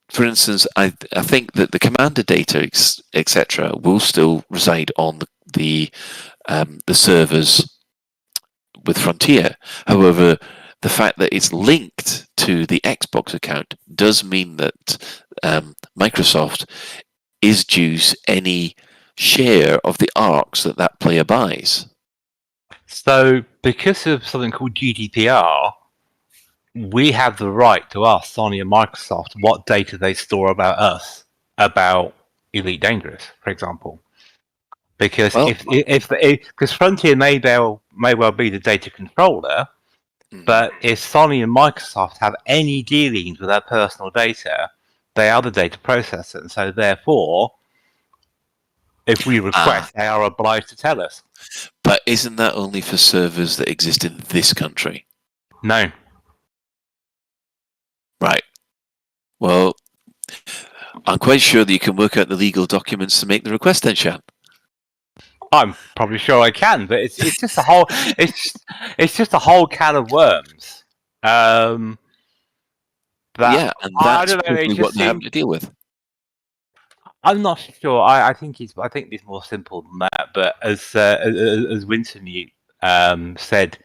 For instance, I think that the commander data, etc., will still reside on the servers with Frontier. However, the fact that it's linked to the Xbox account does mean that Microsoft is due any share of the ARCs that player buys. So, because of something called GDPR, we have the right to ask Sony and Microsoft what data they store about us, about Elite Dangerous, for example. Because because Frontier may well be the data controller, but if Sony and Microsoft have any dealings with our personal data, they are the data processor, and so therefore, if we request, they are obliged to tell us. But isn't that only for servers that exist in this country? No. Right. Well, I'm quite sure that you can work out the legal documents to make the request then, Shan. I'm probably sure I can, but it's just a whole it's just a whole can of worms. And that's probably what they have to deal with. I'm not sure. I think it's more simple than that. But as Winston said,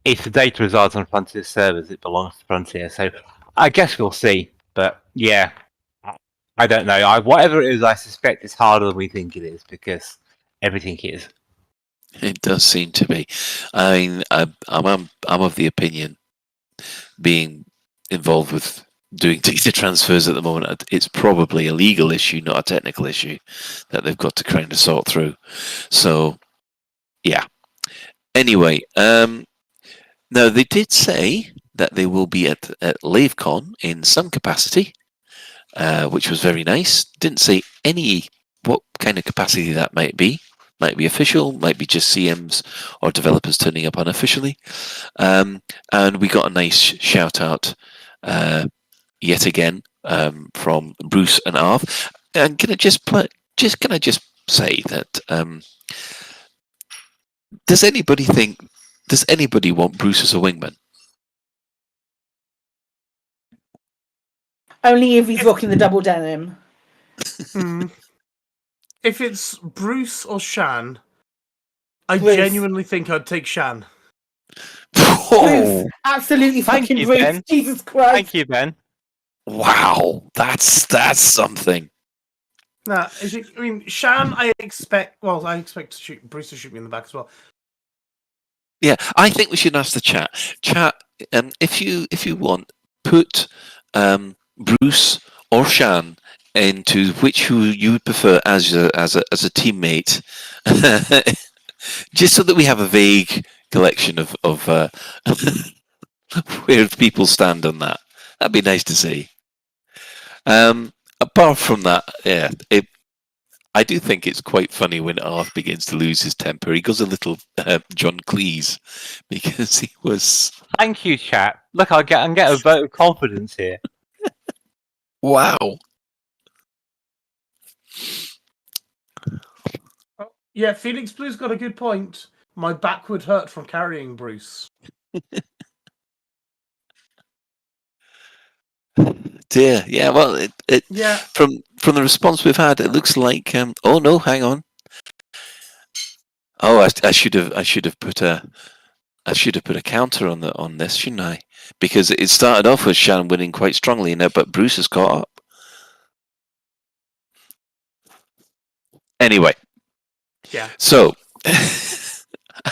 if the data resides on Frontier servers, it belongs to Frontier. So I guess we'll see. But yeah, I don't know. Whatever it is, I suspect it's harder than we think it is because everything is. It does seem to be. I mean, I'm of the opinion, being involved with doing data transfers at the moment, it's probably a legal issue, not a technical issue, that they've got to kind of sort through. So, yeah. Anyway, now they did say that they will be at LaveCon in some capacity, which was very nice. Didn't say what kind of capacity that might be. Might be official, might be just CMs or developers turning up unofficially. And we got a nice shout out yet again from Bruce and Arv. And can I just say that does anybody want Bruce as a wingman? Only if he's rocking the double denim. If it's Bruce or Shan, I genuinely think I'd take Shan. Bruce, absolutely fucking you, Bruce. Ben. Jesus Christ. Thank you, Ben. Wow, that's something. Nah, I mean, Shan, I expect Bruce to shoot me in the back as well. Yeah, I think we should ask the chat. Chat, if you want, put Bruce or Shan into who you would prefer as a teammate, just so that we have a vague collection of where people stand on that. That'd be nice to see. Apart from that, yeah, I do think it's quite funny when Arth begins to lose his temper. He goes a little John Cleese because he was. Thank you, chat. Look, I'm getting a vote of confidence here. Wow. Oh, yeah, Phoenix Blue's got a good point. My back would hurt from carrying Bruce. Dear, yeah. Well, yeah. From the response we've had, it looks like. Oh no, hang on. Oh, I should have put a counter on this, shouldn't I? Because it started off with Shan winning quite strongly now, but Bruce has caught up. Anyway. Yeah. So,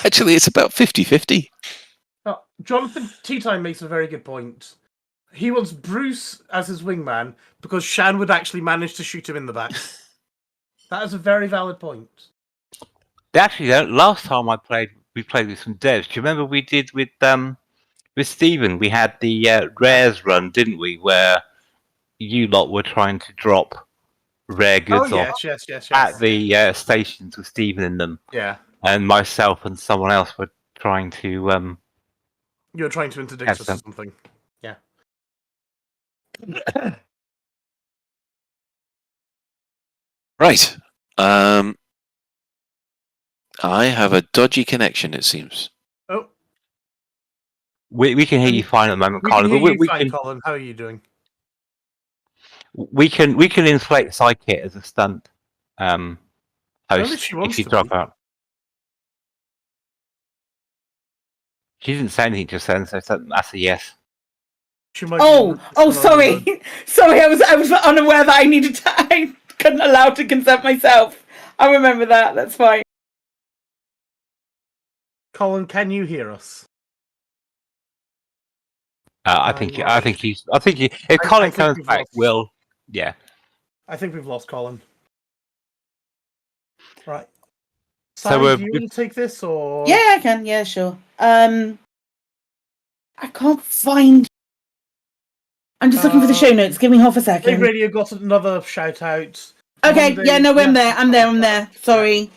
actually, it's about 50-50. Oh, Jonathan Teatime makes a very good point. He wants Bruce as his wingman because Shan would actually manage to shoot him in the back. That is a very valid point. Actually, last time we played with some devs. Do you remember we did with Stephen? We had the rares run, didn't we? Where you lot were trying to drop rare goods off yes. at the stations with Stephen in them. Yeah. And myself and someone else were trying to. You were trying to interdict us or something. Yeah. Right. I have a dodgy connection, it seems. Oh. We can hear you fine at the moment, Colin. Colin. How are you doing? We can inflate Psykit as a stunt host if you drop out. She didn't say anything just then, so that's a yes. Sorry. Sorry, I was unaware that I couldn't allow to consent myself. I remember that. That's fine. Colin, can you hear us? I think if Colin comes back, yeah. I think we've lost Colin. Right. So do you want to take this or? Yeah, I can. Yeah, sure. I can't find. I'm just looking for the show notes. Give me half a second. Lave Radio got another shout out. Okay, Monday, I'm there. I'm there. Sorry.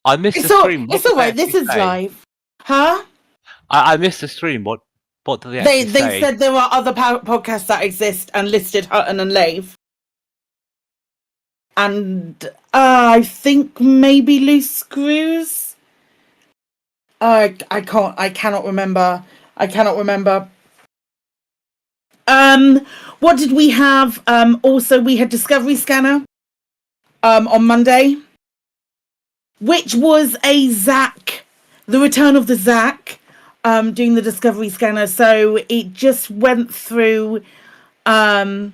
I missed the stream. It's all right. This is live. Huh? I missed the stream. What do they actually say? They said there are other podcasts that exist and listed Hutton and Lave. And I think maybe Loose Screws. I cannot remember. What did we have? Also, we had Discovery Scanner on Monday, which was a Zack, the return of the Zack, doing the Discovery Scanner. So it just went through the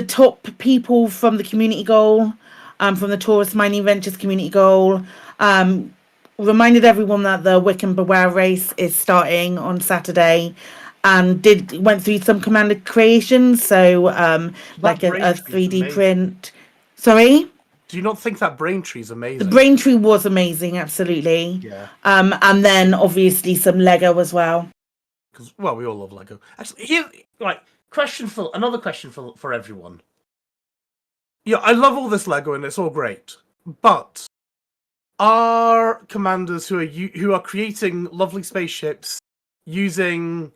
top people from the community goal, from the Taurus Mining Ventures community goal. Reminded everyone that the Wiccan Beware race is starting on Saturday, and went through some commander creations. So like a 3D print. Sorry? Do you not think that Braintree is amazing? The Braintree was amazing, absolutely. Yeah. And then obviously some Lego as well. Because we all love Lego. Actually, another question for everyone. Yeah, I love all this Lego and it's all great, but are commanders who are creating lovely spaceships using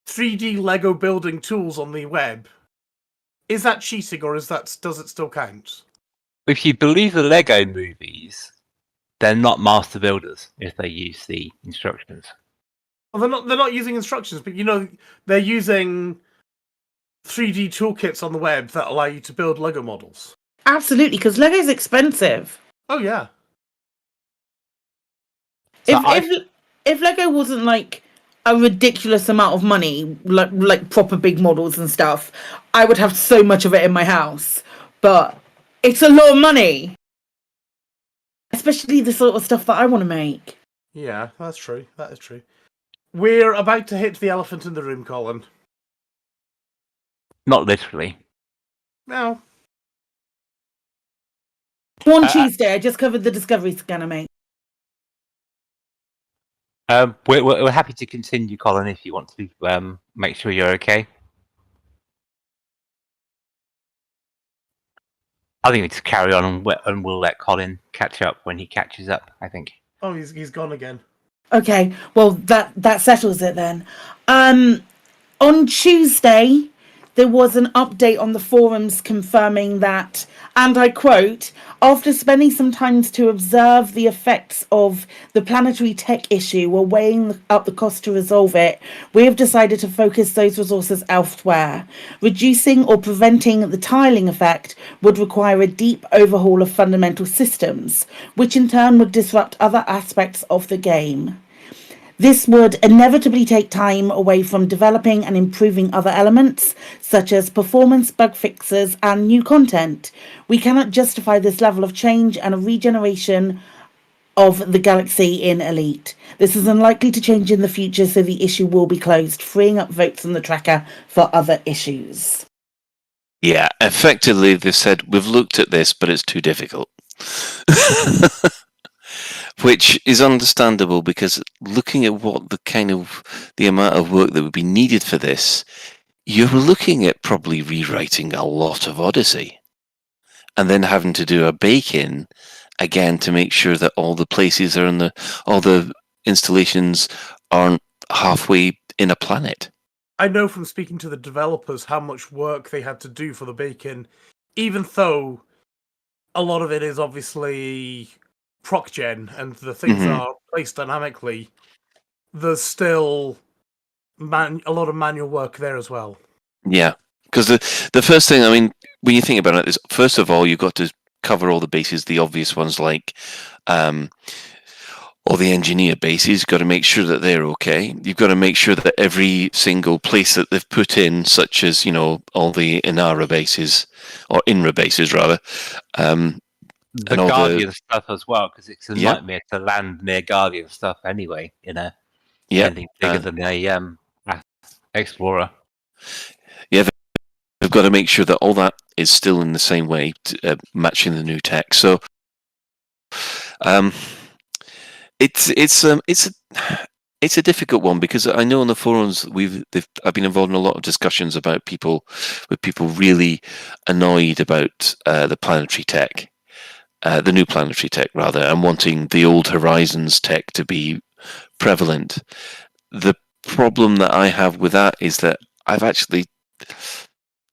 3D Lego building tools on the web, is that cheating or does it still count? If you believe the Lego movies, they're not master builders if they use the instructions. Well, they're not using instructions, but they're using 3D toolkits on the web that allow you to build Lego models. Absolutely, because Lego's expensive. Oh yeah. If Lego wasn't like a ridiculous amount of money, like proper big models and stuff, I would have so much of it in my house. But it's a lot of money, especially the sort of stuff that I want to make. Yeah, that's true. That is true. We're about to hit the elephant in the room, Colin. Not literally. No. On Tuesday, I just covered the Discovery Scanner, mate. We're happy to continue, Colin, if you want to make sure you're okay. I think we just carry on and we'll let Colin catch up when he catches up, I think. Oh, he's gone again. Okay, well, that settles it then. On Tuesday, there was an update on the forums confirming that, and I quote, after spending some time to observe the effects of the planetary tech issue while weighing up the cost to resolve it, we have decided to focus those resources elsewhere. Reducing or preventing the tiling effect would require a deep overhaul of fundamental systems, which in turn would disrupt other aspects of the game. This would inevitably take time away from developing and improving other elements, such as performance, bug fixes, and new content. We cannot justify this level of change and a regeneration of the galaxy in Elite. This is unlikely to change in the future, so the issue will be closed, freeing up votes on the tracker for other issues. Yeah, effectively they said, we've looked at this, but it's too difficult. Which is understandable, because looking at what the amount of work that would be needed for this, you're looking at probably rewriting a lot of Odyssey and then having to do a bake-in again to make sure that all the places are all the installations aren't halfway in a planet. I know from speaking to the developers how much work they had to do for the bake-in, even though a lot of it is obviously proc gen and the things are placed dynamically. There's still a lot of manual work there as well. Yeah, because the first thing, I mean, when you think about it, is first of all you've got to cover all the bases, the obvious ones like all the engineer bases. You've got to make sure that they're okay. You've got to make sure that every single place that they've put in, such as all the Inara bases or Inra bases rather. The Guardian stuff as well, because it's a nightmare to land near Guardian stuff anyway, anything bigger than a Explorer. Yeah, they've got to make sure that all that is still in the same way, matching the new tech. So, it's a difficult one, because I know on the forums I've been involved in a lot of discussions about people really annoyed about the planetary tech. The new planetary tech, rather, and wanting the old Horizons tech to be prevalent. The problem that I have with that is that I've actually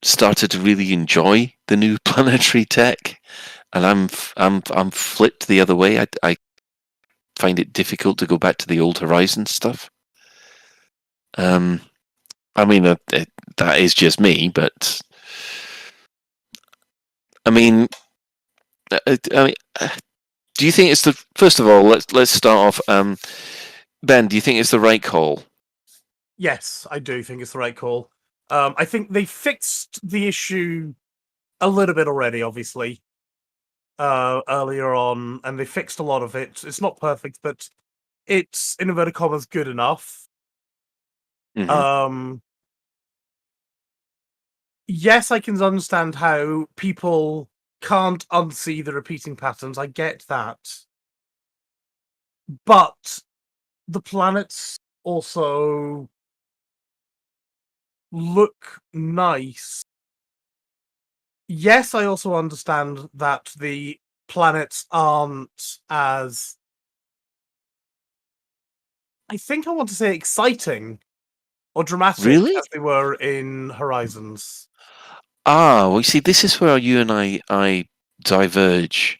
started to really enjoy the new planetary tech, and I'm flipped the other way. I find it difficult to go back to the old Horizons stuff. I mean, that is just me, but I mean, do you think it's the first of all? Let's start off. Ben, do you think it's the right call? Yes, I do think it's the right call. I think they fixed the issue a little bit already, obviously, earlier on, and they fixed a lot of it. It's not perfect, but it's, in inverted commas, good enough. Mm-hmm. Yes, I can understand how people can't unsee the repeating patterns. I get that. But the planets also look nice. Yes, I also understand that the planets aren't as, I think I want to say, exciting or dramatic Really? as they were in Horizons. Well, you see, this is where you and I diverge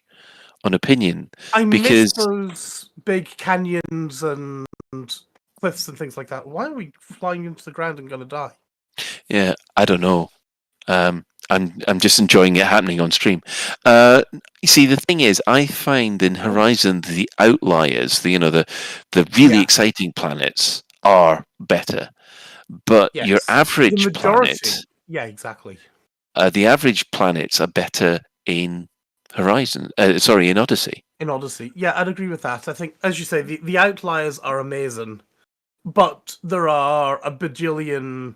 on opinion. I miss because those big canyons and cliffs and things like that. Why are we flying into the ground and going to die? Yeah, I don't know. I'm just enjoying it happening on stream. You see, the thing is, I find in Horizon the outliers, the really exciting planets are better, but your Yes. average The majority. planet, Yeah, exactly. the average planets are better in Horizon. In Odyssey. In Odyssey, yeah, I'd agree with that. I think, as you say, the outliers are amazing, but there are a bajillion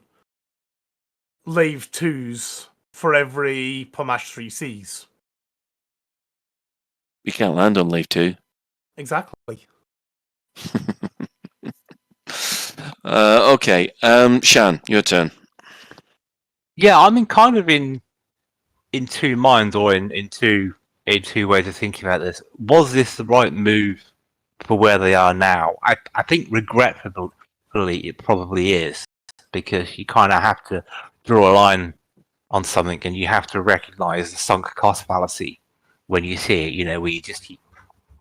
Lave 2s for every Pomash 3Cs. You can't land on Lave 2. Exactly. Okay, Shan, your turn. Yeah, I'm in two minds, or in two ways of thinking about this. Was this the right move for where they are now? I think regretfully it probably is, because you kind of have to draw a line on something, and you have to recognise the sunk cost fallacy when you see it. Where you just keep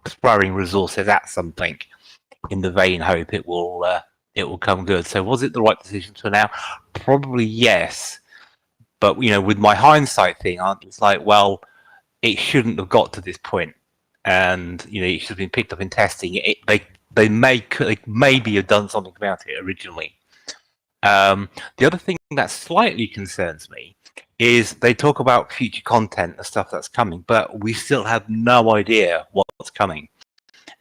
throwing resources at something in the vain hope it will come good. So was it the right decision for now? Probably yes. But with my hindsight thing, it's like, well, it shouldn't have got to this point, and it should have been picked up in testing. They maybe have done something about it originally. The other thing that slightly concerns me is they talk about future content and stuff that's coming, but we still have no idea what's coming.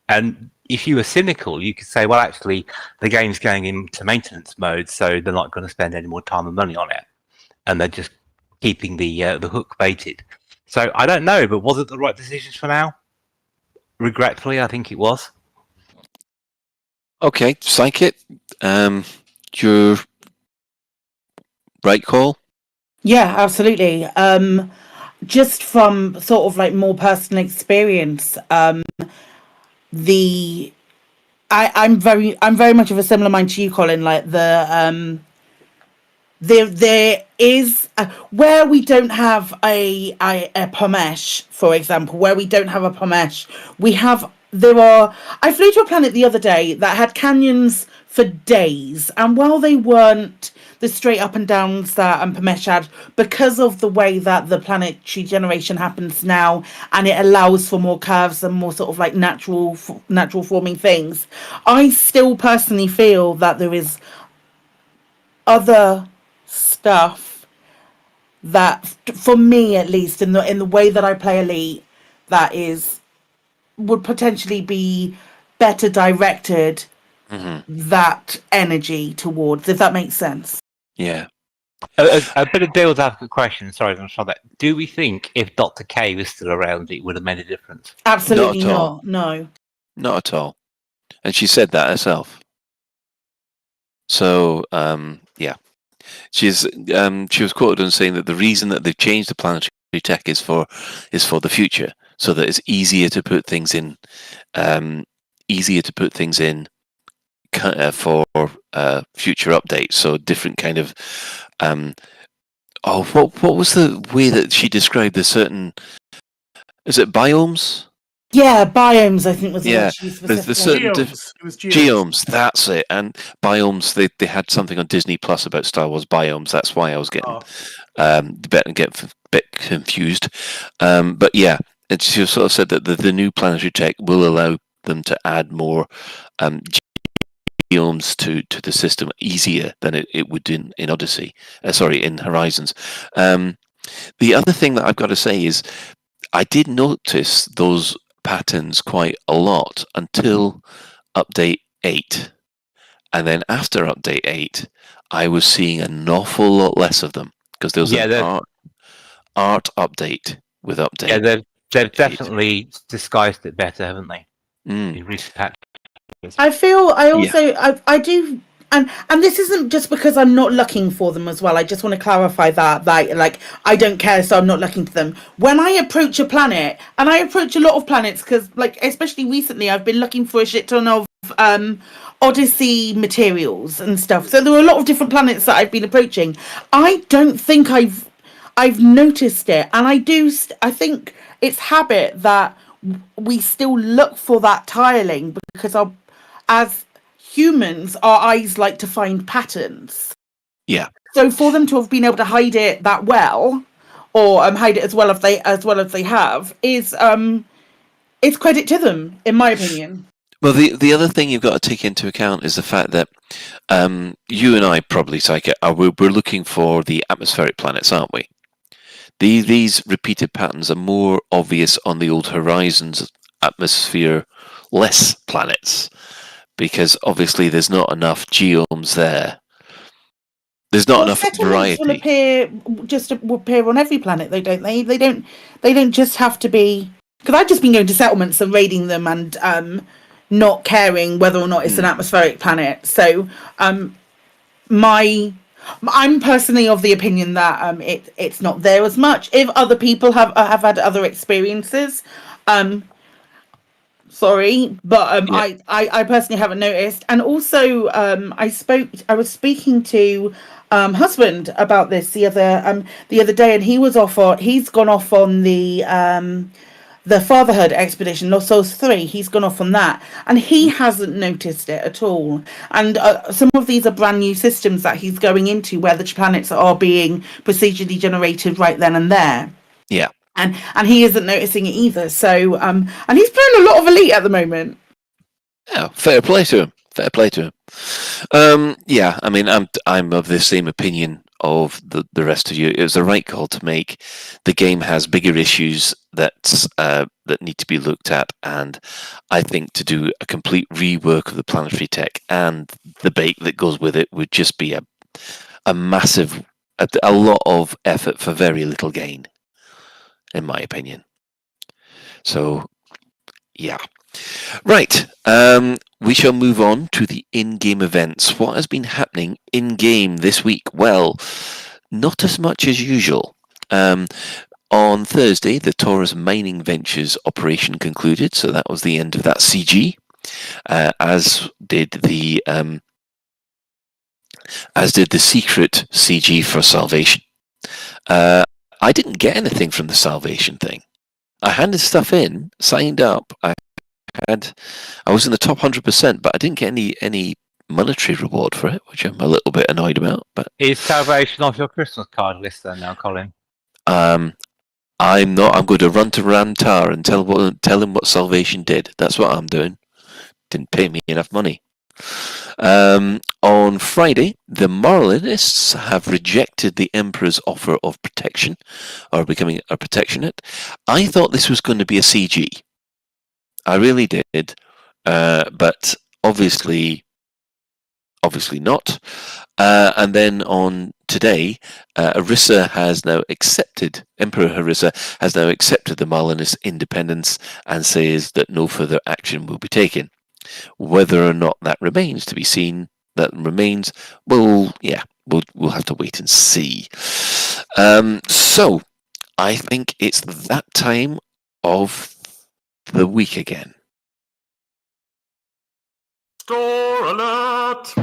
And if you were cynical, you could say, well, actually, the game's going into maintenance mode, so they're not going to spend any more time and money on it, and they're just keeping the hook baited. So I don't know, but was it the right decision for now? Regretfully, I think it was. Okay, Psychic, your right call? Yeah, absolutely. Just from sort of like more personal experience, I'm very much of a similar mind to you, Colin. Like there is where we don't have a Pomesh, for example, where we don't have a Pomesh, I flew to a planet the other day that had canyons for days, and while they weren't the straight up and downs that Pomesh had, because of the way that the planetary generation happens now, and it allows for more curves and more sort of like natural forming things, I still personally feel that there is other stuff that, for me at least, in the way that I play Elite, that would potentially be better directed that energy towards, if that makes sense. Yeah. A bit of devil's advocate question. Sorry, I'm sorry. Do we think if Dr. K was still around, it would have made a difference? Absolutely not. No. Not at all. And she said that herself. So, yeah. She was quoted on saying that the reason that they've changed the planetary tech is for the future, so that it's easier to put things in, for future updates. So different kind of, what was the way that she described the certain? Is it biomes? Yeah, biomes, I think was the Yeah, word she used there's specifically. certain It was geomes. That's it. And biomes, they had something on Disney Plus about Star Wars biomes. That's why I was getting a bit confused. But yeah, it's you sort of said that the new planetary tech will allow them to add more geomes to the system easier than it would in Odyssey. In Horizons. The other thing that I've got to say is I did notice those patterns quite a lot until update 8. And then after update 8, I was seeing an awful lot less of them because there was an art update with update. Yeah, they've definitely disguised it better, haven't they? In recent patches. I do, and this isn't just because I'm not looking for them as well. I just want to clarify that like I don't care, so I'm not looking for them. When I approach a planet, and I approach a lot of planets because, like, especially recently, I've been looking for a shit ton of Odyssey materials and stuff. So there were a lot of different planets that I've been approaching. I don't think I've noticed it, and I think it's habit that we still look for that tiling because as humans, our eyes like to find patterns. Yeah. So for them to have been able to hide it that well, or hide it as well as they have, is it's credit to them, in my opinion. Well, the other thing you've got to take into account is the fact that you and I probably, Psyche, we're looking for the atmospheric planets, aren't we? These repeated patterns are more obvious on the old Horizons atmosphere-less planets, because obviously there's not enough geomes there. There's not enough variety. Will appear on every planet, though, don't they? They don't just have to be. Because I've just been going to settlements and raiding them and not caring whether or not it's an atmospheric planet. So I'm personally of the opinion that it's not there as much. If other people have had other experiences, sorry, but I personally haven't noticed. And also, I was speaking to husband about this the other day, and he's gone off on the fatherhood expedition, Los Souls 3. He's gone off on that, and he hasn't noticed it at all. And some of these are brand new systems that he's going into, where the planets are being procedurally generated right then and there. Yeah. And he isn't noticing it either. So and he's playing a lot of Elite at the moment. Yeah, fair play to him. Fair play to him. Yeah, I mean, I'm of the same opinion of the rest of you. It was the right call to make. The game has bigger issues that need to be looked at, and I think to do a complete rework of the planetary tech and the bait that goes with it would just be a massive, a lot of effort for very little gain, in my opinion. So, yeah. Right. We shall move on to the in-game events. What has been happening in-game this week? Well, not as much as usual. On Thursday, the Taurus Mining Ventures operation concluded, so that was the end of that CG, as did the secret CG for Salvation. I didn't get anything from the Salvation thing. I handed stuff in, signed up. I was in the top 100%, but I didn't get any monetary reward for it, which I'm a little bit annoyed about. But is Salvation off your Christmas card list then now, Colin? I'm not. I'm going to run to Ramtar and tell him what Salvation did. That's what I'm doing. Didn't pay me enough money. On Friday, the Moralists have rejected the Emperor's offer of protection, or becoming a protectionate. I thought this was going to be a CG. I really did, but obviously not. And then on today, Harissa has now accepted, Emperor Harissa has now accepted the Malinist independence and says that no further action will be taken. Whether or not that remains to be seen, we'll have to wait and see. So, I think it's that time of the week again. Store alert!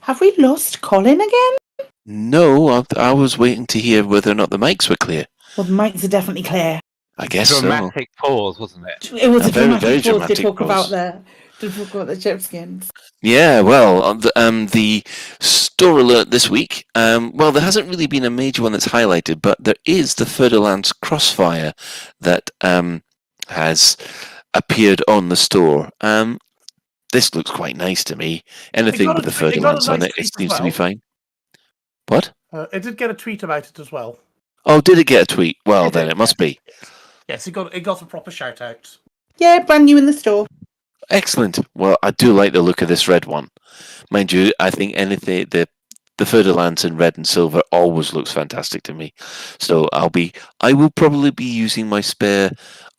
Have we lost Colin again? No, I was waiting to hear whether or not the mics were clear. Well, the mics are definitely clear. I guess so. Dramatic pause, wasn't it? It was a very dramatic pause dramatic to talk pause. about the ship skins. Yeah, well, the store alert this week, well, there hasn't really been a major one that's highlighted, but there is the Fer-de-Lance Crossfire that has appeared on the store. This looks quite nice to me. Anything with the Fer-de-Lance on it seems to be fine. What? It did get a tweet about it as well. Oh, did it get a tweet? Well, then it must be. Yes, it got a proper shout out. Yeah, brand new in the store. Excellent. Well, I do like the look of this red one. Mind you, I think anything the Fer-de-Lance in red and silver always looks fantastic to me. So I will probably be using my spare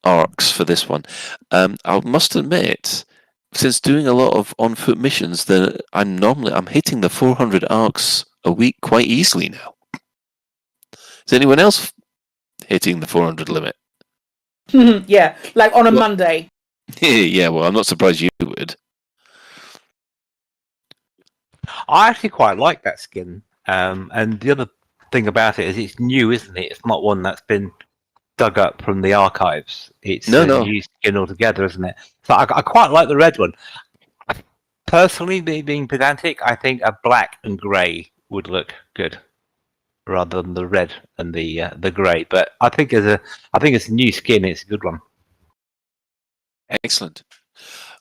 arcs for this one. I must admit, since doing a lot of on-foot missions, that I'm hitting the 400 arcs a week quite easily now. Is anyone else hitting the 400 limit? Yeah, like on a Monday. Yeah, well, I'm not surprised you would. I actually quite like that skin. And the other thing about it is it's new, isn't it? It's not one that's been dug up from the archives. It's a new skin altogether, isn't it? So I quite like the red one. Personally, being pedantic, I think a black and grey would look good rather than the red and the grey. But I think it's a new skin. It's a good one. Excellent.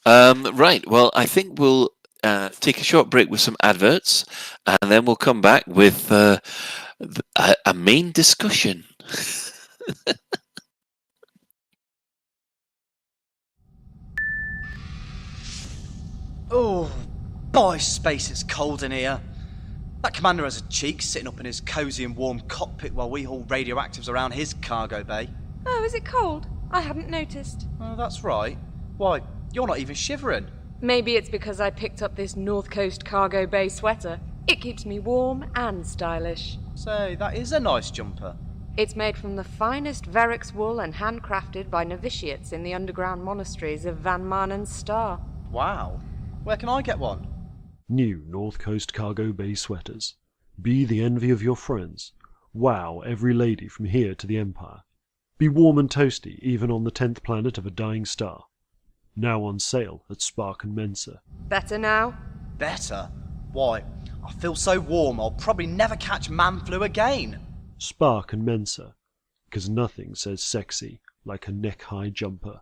Right. Well, I think we'll take a short break with some adverts, and then we'll come back with a main discussion. Oh, by space, it's cold in here. That commander has a cheek sitting up in his cosy and warm cockpit while we haul radioactives around his cargo bay. Oh, is it cold? I hadn't noticed. Oh, that's right. Why, you're not even shivering. Maybe it's because I picked up this North Coast cargo bay sweater. It keeps me warm and stylish. Say, that is a nice jumper. It's made from the finest Verix wool and handcrafted by novitiates in the underground monasteries of Van Maanen's Star. Wow. Where can I get one? New North Coast cargo bay sweaters. Be the envy of your friends. Wow every lady from here to the Empire. Be warm and toasty even on the 10th planet of a dying star. Now on sale at Spark and Mensa. Better now? Better? Why, I feel so warm I'll probably never catch man flu again. Spark and Mensa, 'cause nothing says sexy like a neck-high jumper.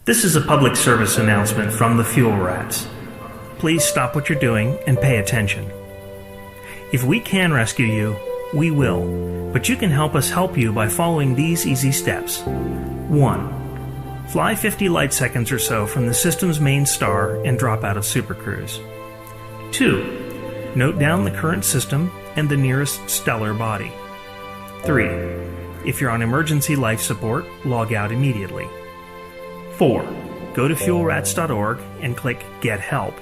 This is a public service announcement from the Fuel Rats. Please stop what you're doing and pay attention. If we can rescue you, we will, but you can help us help you by following these easy steps. 1. Fly 50 light seconds or so from the system's main star and drop out of Supercruise. 2. Note down the current system and the nearest stellar body. 3. If you're on emergency life support, log out immediately. 4. Go to fuelrats.org and click Get Help.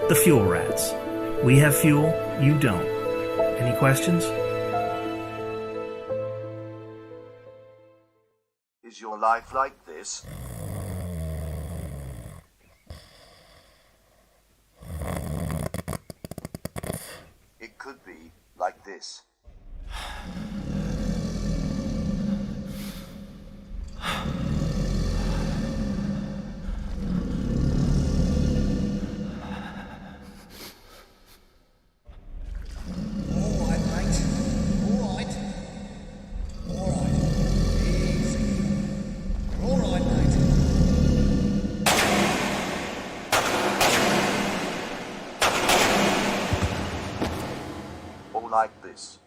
The Fuel Rats. We have fuel, you don't. Any questions? Is your life like this? It could be like this. Like this.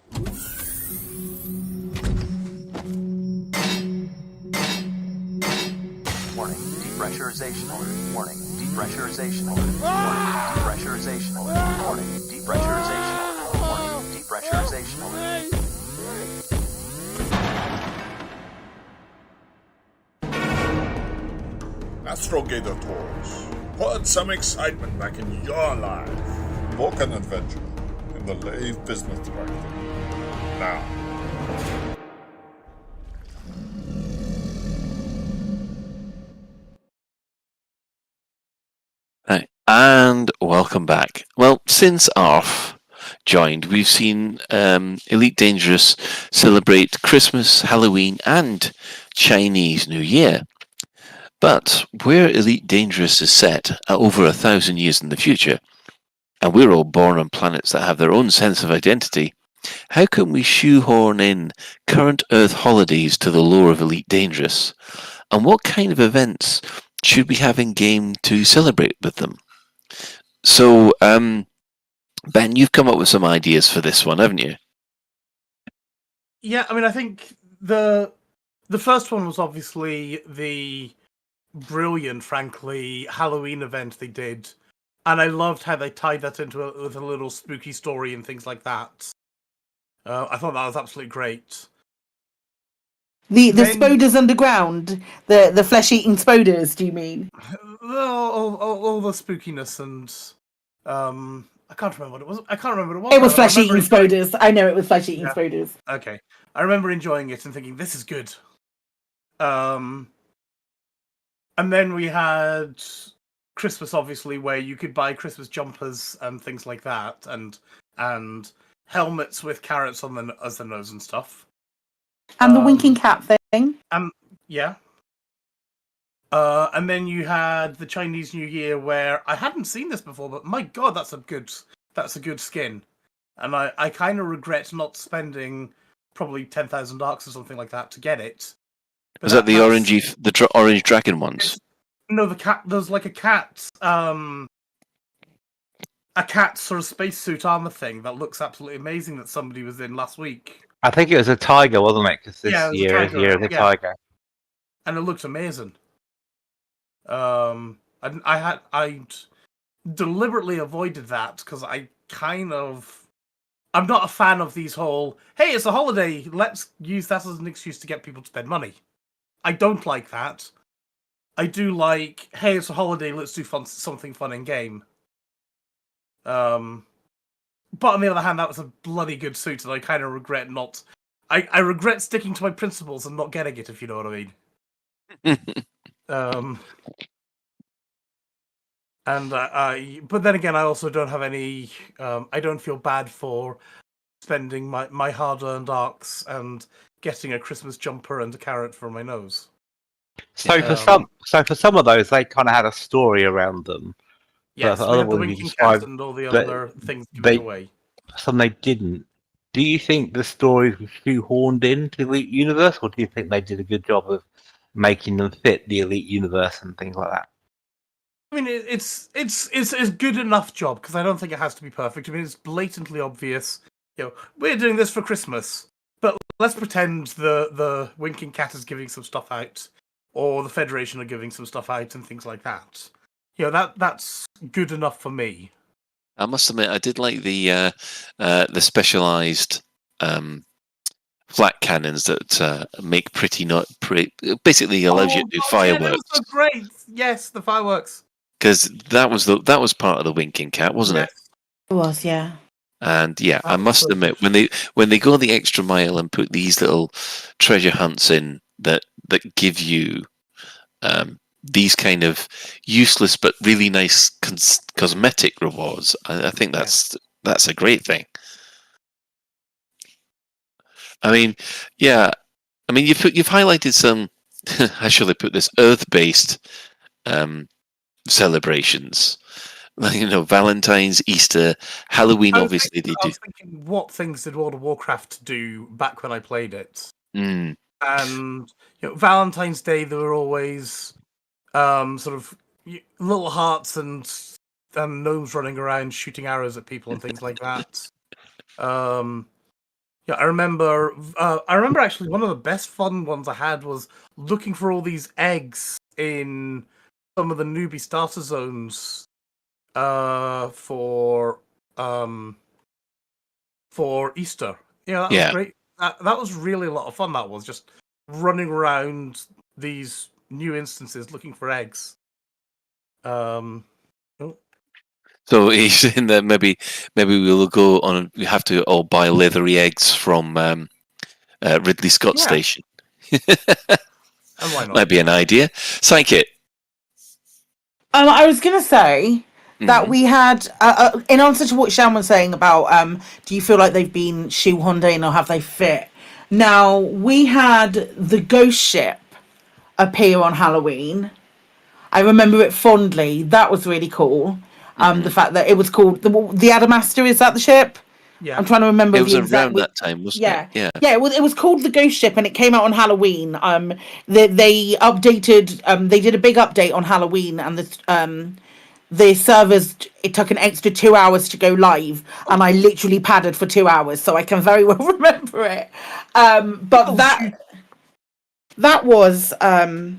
Warning. Depressurization alert. Warning. Depressurization alert. Warning. Depressurization alert. Warning. Depressurization alert. Warning. Depressurization alert. Astrogator Tours. Put some excitement back in your life. Book an adventure in the Lave Business Directory. Now. Hi, and welcome back. Well, since Arf joined, we've seen Elite Dangerous celebrate Christmas, Halloween, and Chinese New Year. But where Elite Dangerous is set at over 1,000 years in the future, and we're all born on planets that have their own sense of identity, how can we shoehorn in current Earth holidays to the lore of Elite Dangerous? And what kind of events should we have in game to celebrate with them? So, Ben, you've come up with some ideas for this one, haven't you? Yeah, I mean, I think the first one was obviously the brilliant, frankly, Halloween event they did, and I loved how they tied that into with a little spooky story and things like that. I thought that was absolutely great. The spoders underground, the flesh eating spoders. Do you mean all the spookiness and I can't remember what it was. I can't remember what it was. It was flesh eating spoders. I know it was flesh eating spoders. Okay, I remember enjoying it and thinking this is good. And then we had Christmas, obviously, where you could buy Christmas jumpers and things like that, and helmets with carrots on as the nose and stuff. And the winking cat thing. Yeah. And then you had the Chinese New Year, where I hadn't seen this before, but my God, that's a good skin, and I kind of regret not spending probably 10,000 arcs or something like that to get it. But Is that the orange dragon ones? No, the cat. There's like a cat sort of spacesuit armor thing that looks absolutely amazing that somebody was in last week. I think it was a tiger, wasn't it? Because this year is year of the tiger, and it looked amazing. I deliberately avoided that because I'm not a fan of these whole, hey, it's a holiday, let's use that as an excuse to get people to spend money. I don't like that. I do like, hey, it's a holiday, let's do something fun in game. But on the other hand, that was a bloody good suit, and I kind of regret not. I regret sticking to my principles and not getting it, if you know what I mean. But then again, I also don't have any. I don't feel bad for spending my hard-earned arcs and getting a Christmas jumper and a carrot for my nose. So for some of those, they kind of had a story around them. Yes, we had the winking cat and all the other things given away. Some they didn't. Do you think the stories were shoehorned into the Elite Universe, or do you think they did a good job of making them fit the Elite Universe and things like that? I mean, it's a good enough job, because I don't think it has to be perfect. I mean, it's blatantly obvious. We're doing this for Christmas, but let's pretend the winking cat is giving some stuff out, or the Federation are giving some stuff out, and things like that. That's good enough for me. I must admit, I did like the specialized flat cannons that make basically allows you to do fireworks. Yeah, that was so great. Yes, the fireworks. Because that was part of the winking cat, wasn't it? It was, yeah. And yeah, I must admit, when they go the extra mile and put these little treasure hunts in that give you these kind of useless but really nice cosmetic rewards, I think that's a great thing. I mean, yeah, I mean you've highlighted some how shall I put this, Earth-based celebrations. Valentine's, Easter, Halloween. Obviously, they do. I was thinking, what things did World of Warcraft do back when I played it? Mm. And Valentine's Day, there were always sort of little hearts and gnomes running around shooting arrows at people and things like that. I remember actually one of the best fun ones I had was looking for all these eggs in some of the newbie starter zones for Easter. Yeah, that was great. That was really a lot of fun. That was just running around these new instances looking for eggs. So he's in there. Maybe we'll go on. We have to all buy leathery eggs from Ridley Scott Station. And why not? Might be an idea. Psychic. I was going to say that we had, in answer to what Shan was saying about, do you feel like they've been shoehorned in or have they fit? Now, we had the ghost ship appear on Halloween. I remember it fondly. That was really cool. The fact that it was called the Adamastor, is that the ship? Yeah. I'm trying to remember. It was around that time, wasn't it? Yeah. Yeah. It was called the Ghost Ship, and it came out on Halloween. They updated. They did a big update on Halloween, and the servers. It took an extra 2 hours to go live, and I literally padded for 2 hours, so I can very well remember it. But that was right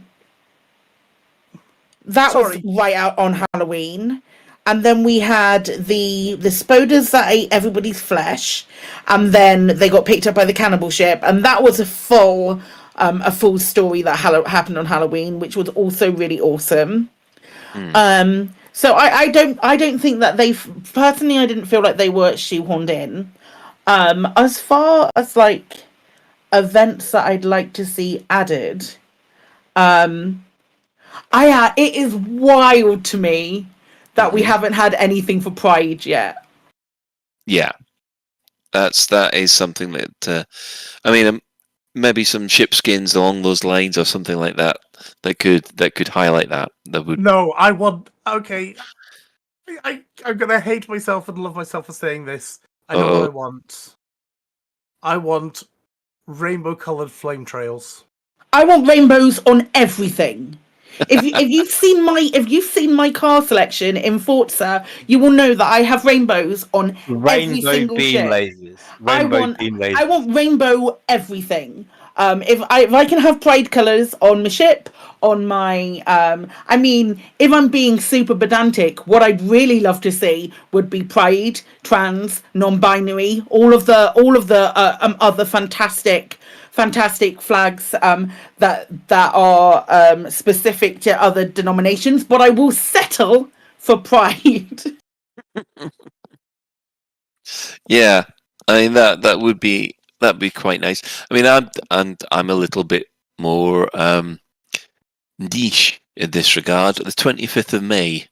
out on Halloween. And then we had the spoders that ate everybody's flesh, and then they got picked up by the cannibal ship, and that was a full story that happened on Halloween, which was also really awesome. So I don't think that they personally, I didn't feel like they were shoehorned in. As far as like events that I'd like to see added, it is wild to me that we haven't had anything for Pride yet. Yeah, that is something that maybe some ship skins along those lines or something like that could highlight that. That would. No, I want. Okay, I'm gonna hate myself and love myself for saying this. I know what I want. I want rainbow-colored flame trails. I want rainbows on everything. If you've seen my car selection in Forza, you will know that I have rainbows on every single ship. I want rainbow everything. If I can have pride colours on my ship, on my if I'm being super pedantic, what I'd really love to see would be pride, trans, non-binary, all of the other fantastic flags that are specific to other denominations, but I will settle for pride. Yeah, I mean that'd be quite nice. I mean, I'm a little bit more niche in this regard. The 25th of May,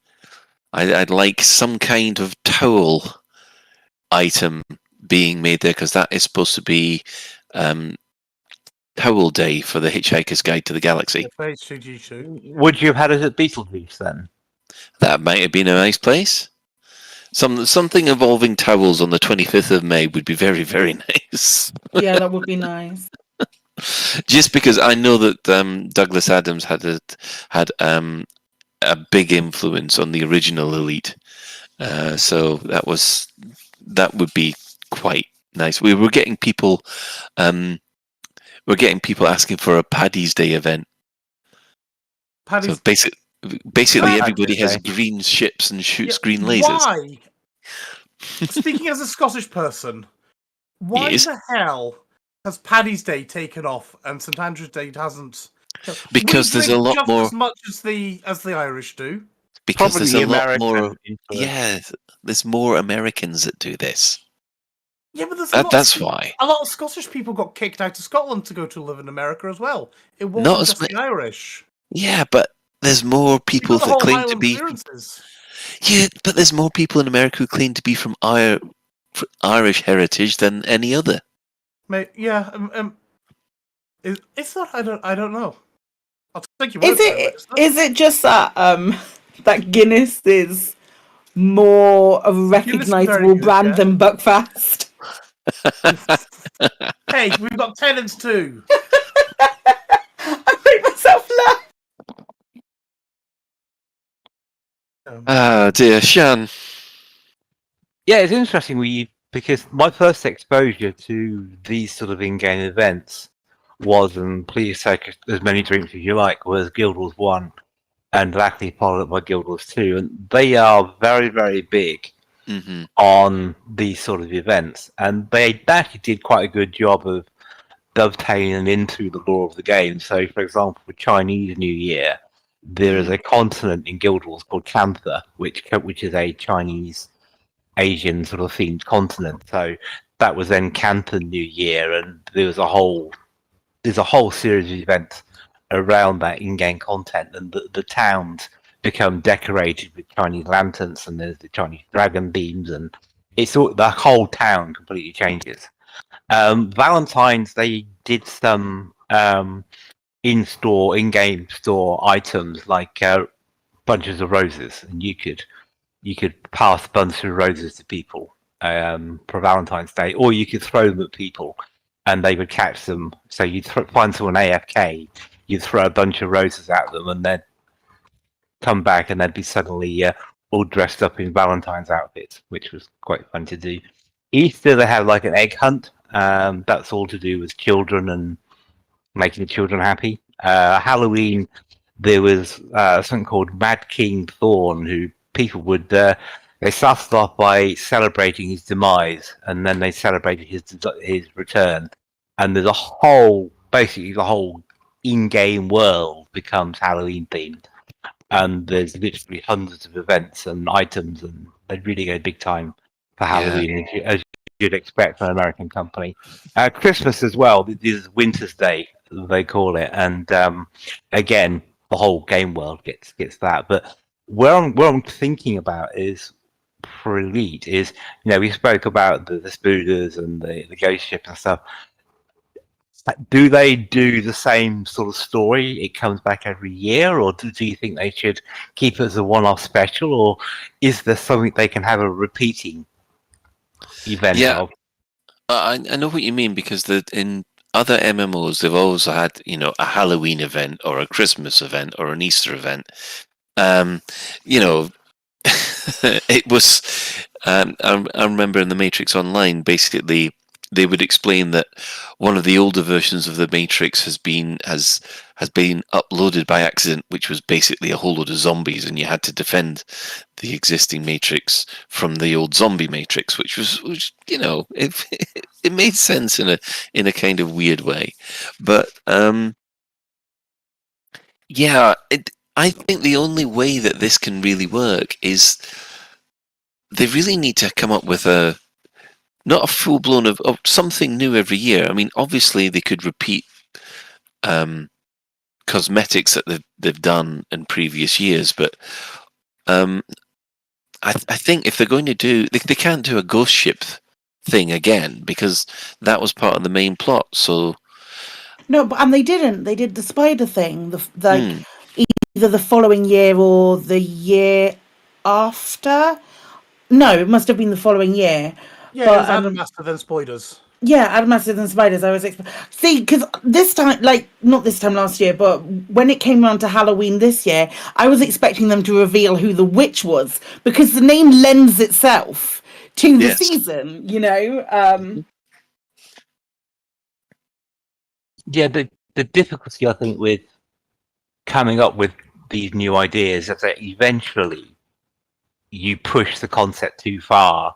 I'd like some kind of towel item being made there, because that is supposed to be Towel Day for the Hitchhiker's Guide to the Galaxy. Would you have had it at Beetlejuice then? That might have been a nice place. Something involving towels on the 25th of May would be very, very nice. Yeah, that would be nice. Just because I know that Douglas Adams had a big influence on the original Elite, so that would be quite nice. We were getting people. We're getting people asking for a Paddy's Day event. So basically, everybody has green ships and shoots green lasers. Why? Speaking as a Scottish person, why the hell has Paddy's Day taken off and St Andrew's Day hasn't? Because there's a lot just more. As much as the Irish do. Because there's a lot more. Yeah, there's more Americans that do this. Yeah, but that's why. A lot of Scottish people got kicked out of Scotland to go to live in America as well. It wasn't just the Irish. Yeah, but there's more people that claim to be. Yeah, but there's more people in America who claim to be from Irish heritage than any other. Yeah, it's not. I don't know. I'll take you. Is it just that that Guinness is more of a recognisable brand than Buckfast? Hey, we've got Tenants too. I made myself laugh. Ah, dear, Shan. Yeah, it's interesting because my first exposure to these sort of in-game events, was, and please take as many drinks as you like, was Guild Wars 1, and latterly followed up by Guild Wars 2. And they are very, very big on these sort of events. And they actually did quite a good job of dovetailing into the lore of the game. So, for example, for Chinese New Year, there is a continent in Guild Wars called Cantha, which is a Chinese Asian sort of themed continent. So that was then Canton New Year, and there's a whole series of events around that in-game content, and the towns become decorated with Chinese lanterns, and there's the Chinese dragon beams, and the whole town completely changes. Valentine's, they did some in-game store items like bunches of roses, and you could pass bunches of roses to people for Valentine's Day, or you could throw them at people and they would catch them. So you'd find someone AFK, you'd throw a bunch of roses at them, and they'd come back and they'd be suddenly all dressed up in Valentine's outfits, which was quite fun to do. Easter, they have like an egg hunt. That's all to do with children and making the children happy. Halloween, there was something called Mad King Thorn, who people would they started off by celebrating his demise, and then they celebrated his return. And there's basically the whole in-game world becomes Halloween themed, and there's literally hundreds of events and items, and they really go big time for Halloween, as you'd expect from an American company. Christmas as well. This is Winter's Day, they call it, and again, the whole game world gets that. But where I'm thinking about is for Elite is, we spoke about the spooders and the ghost ship and stuff. Do they do the same sort of story? It comes back every year, or do you think they should keep it as a one-off special, or is there something they can have a repeating event of? I know what you mean, because in other MMOs they've always had a Halloween event or a Christmas event or an Easter event. It was. I remember in the Matrix Online, basically, they would explain that one of the older versions of the Matrix has been uploaded by accident, which was basically a whole load of zombies, and you had to defend the existing Matrix from the old zombie Matrix, which it made sense in a kind of weird way, but I think the only way that this can really work is they really need to come up with not a full-blown of something new every year. I mean, obviously they could repeat cosmetics that they've done in previous years, but I think if they're going to do, they can't do a ghost ship thing again, because that was part of the main plot. So no, and they didn't. They did the spider thing, either the following year or the year after. No, it must have been the following year. Yeah, it was Adam Master then Spiders. Yeah, Adam Master than Spiders. I was see, because this time, not this time last year, but when it came around to Halloween this year, I was expecting them to reveal who the witch was, because the name lends itself to the season. Yeah, the difficulty, I think, with coming up with these new ideas is that eventually you push the concept too far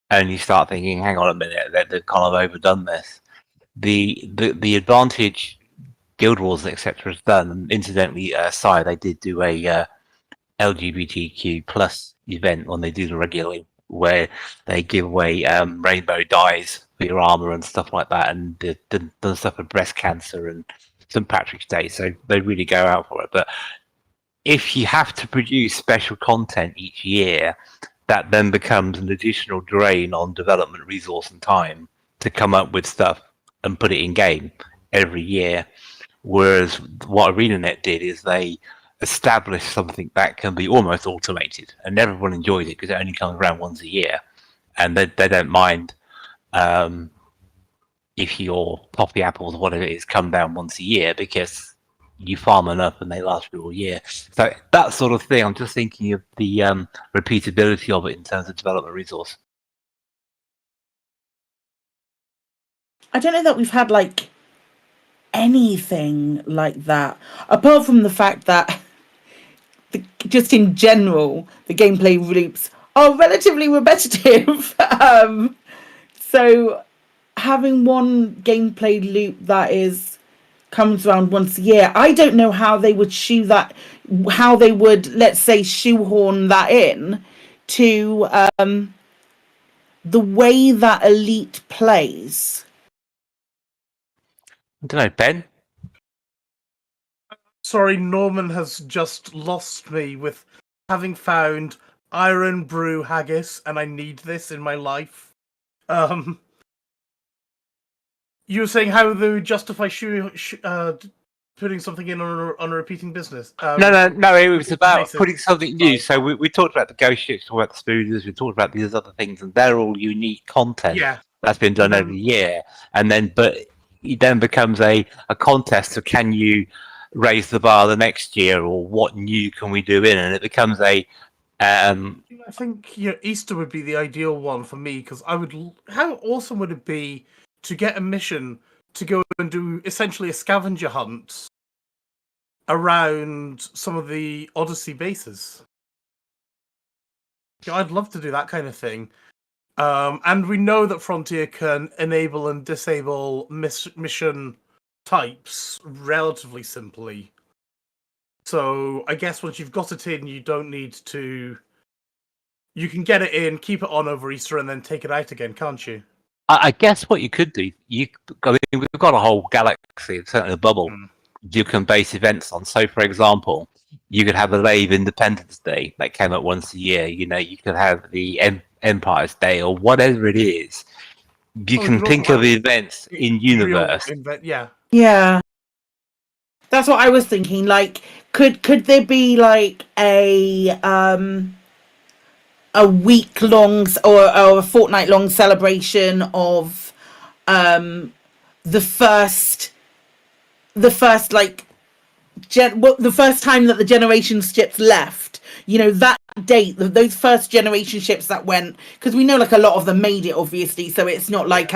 and you start thinking, hang on a minute, they've kind of overdone this. The advantage Guild Wars, etc. has done, and incidentally, they did do a LGBTQ plus event when they do the regularly, where they give away rainbow dyes for your armor and stuff like that, and done stuff for breast cancer and St. Patrick's Day, so they really go out for it. But if you have to produce special content each year, that then becomes an additional drain on development resource and time to come up with stuff and put it in game every year. Whereas what ArenaNet did is they established something that can be almost automated, and everyone enjoys it because it only comes around once a year, and they don't mind if your poppy apples or whatever it is come down once a year, because you farm enough and they last you all year. So that sort of thing, I'm just thinking of the repeatability of it in terms of development resource. I don't know that we've had anything like that, apart from the fact that just in general, the gameplay loops are relatively repetitive. So having one gameplay loop that comes around once a year, I don't know how they would let's say, shoehorn that in to the way that Elite plays. I don't know, Ben? Sorry, Norman has just lost me with having found Iron Brew Haggis, and I need this in my life. You were saying how they would justify putting something in on a repeating business. No. It was about putting something new. So we talked about the ghost ships, talked about the spooners, we talked about these other things, and they're all unique content that's been done every year. And then, but it then becomes a contest of can you raise the bar the next year, or what new can we do in, and it becomes a. I think Easter would be the ideal one for me, because how awesome would it be to get a mission to go and do essentially a scavenger hunt around some of the Odyssey bases. I'd love to do that kind of thing. And we know that Frontier can enable and disable mission types relatively simply. So I guess once you've got it in, you don't need to... You can get it in, keep it on over Easter, and then take it out again, can't you? I guess what you could do, we've got a whole galaxy, certainly a bubble, you can base events on. So, for example, you could have a Lave Independence Day that came up once a year. You could have the Empire's Day, or whatever it is. You can think of events in universe. Yeah. That's what I was thinking. Like, could there be like a week-long or a fortnight-long celebration of the first the first time that the generation ships left, that date, those first generation ships that went, because we know like a lot of them made it, obviously, so it's not like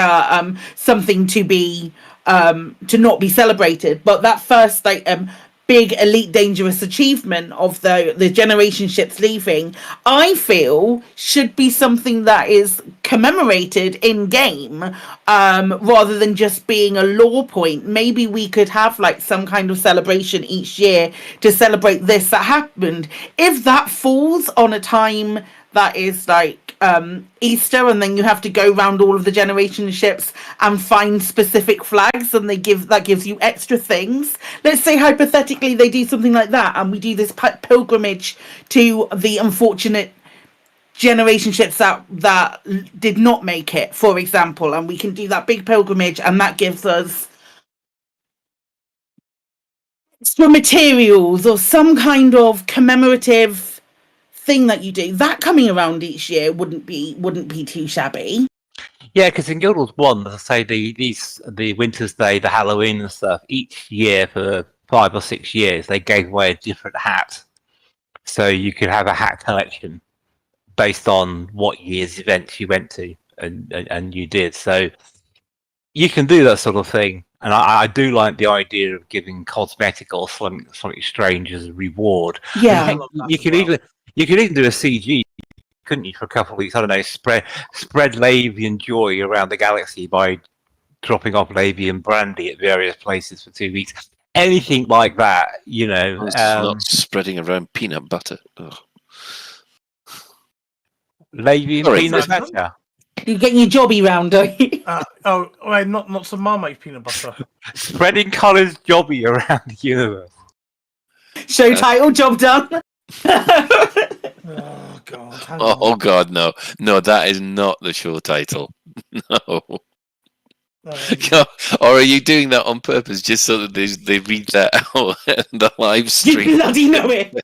something to be to not be celebrated, but that first big elite dangerous achievement of the generation ships leaving, I feel should be something that is commemorated in game, rather than just being a lore point. Maybe we could have like some kind of celebration each year to celebrate this that happened. If that falls on a time that is like Easter, and then you have to go around all of the generation ships and find specific flags, and that gives you extra things. Let's say hypothetically they do something like that, and we do this pilgrimage to the unfortunate generation ships that did not make it, for example, and we can do that big pilgrimage, and that gives us extra materials or some kind of commemorative thing that you do. That coming around each year wouldn't be too shabby. Yeah, because in Guild Wars 1, as I say, the Winter's Day, the Halloween and stuff, each year for 5 or 6 years, they gave away a different hat. So you could have a hat collection based on what year's events you went to and you did. So you can do that sort of thing. And I do like the idea of giving cosmetic or something strange as a reward. Yeah. You could even do a CG, couldn't you, for a couple of weeks? I don't know, spread Lavian joy around the galaxy by dropping off Lavian brandy at various places for 2 weeks. Anything like that, not spreading around peanut butter. Ugh. Lavian peanut butter. You're getting your jobby round, are you? Not some Marmite peanut butter. Spreading Colin's jobby around the universe. Show title, job done. Oh God! Oh God, no! That is not the show title. No. Or are you doing that on purpose, just so that they read that out in the live stream? You bloody know it.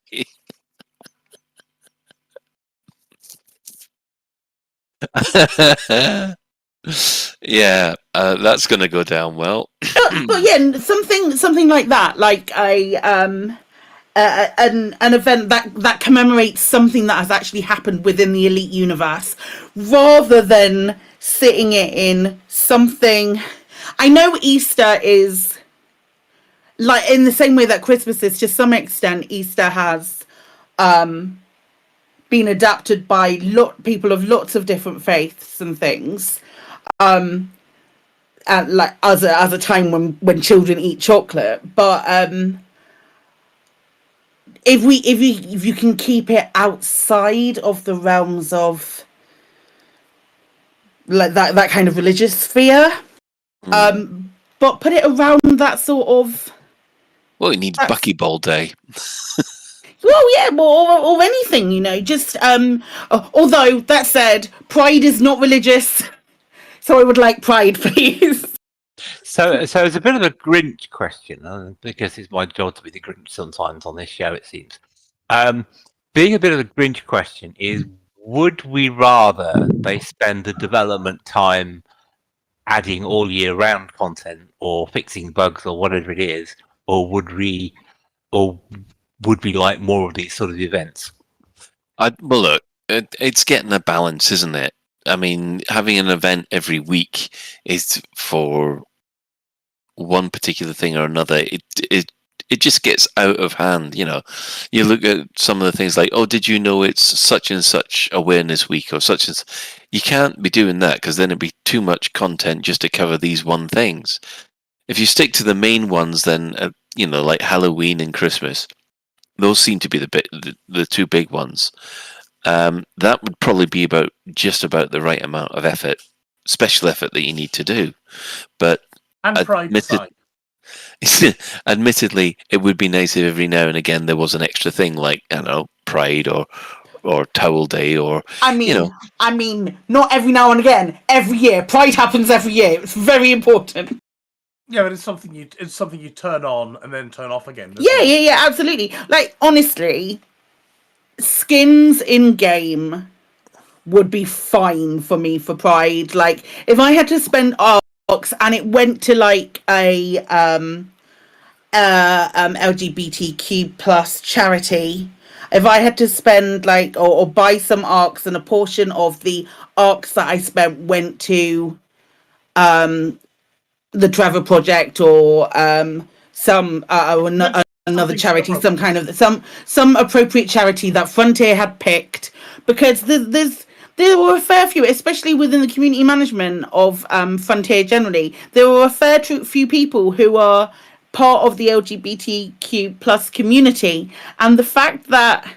Yeah, that's going to go down well. But yeah, something like that, like an event that commemorates something that has actually happened within the Elite universe, rather than sitting it in something. I know Easter is like in the same way that Christmas is, to some extent, Easter has been adapted by people of lots of different faiths and things. And like as a time when children eat chocolate, but if you can keep it outside of the realms of like that kind of religious sphere, but put it around that sort of. Well, it needs Buckyball Day. Well, yeah, or anything, you know. Just although that said, Pride is not religious, so I would like Pride, please. So it's a bit of a Grinch question, because it's my job to be the Grinch sometimes on this show, it seems. Being a bit of a Grinch question is, would we rather they spend the development time adding all year round content or fixing bugs or whatever it is, or would we like more of these sort of events? Well, look, it's getting a balance, isn't it? I mean, having an event every week is for one particular thing or another. It just gets out of hand, you know. You look at some of the things like, oh, did you know it's such and such awareness week or such as. You can't be doing that because then it'd be too much content just to cover these one things. If you stick to the main ones, then you know, like Halloween and Christmas, those seem to be the two big ones. That would probably be just about the right amount of effort, special effort that you need to do. But admittedly, it would be nice if every now and again there was an extra thing like, I don't know, Pride or Towel Day or. I mean, you know. I mean, not every now and again. Every year, Pride happens every year. It's very important. Yeah, but it's something you turn on and then turn off again. Yeah, absolutely. Like, honestly, skins in game would be fine for me for Pride. Like, if I had to spend arcs and it went to like a LGBTQ plus charity, if I had to spend like or buy some arcs and a portion of the arcs that I spent went to the Trevor Project or some another charity, some kind of some appropriate charity that Frontier had picked, because there were a fair few, especially within the community management of Frontier generally, there were a fair few people who are part of the LGBTQ plus community, and the fact that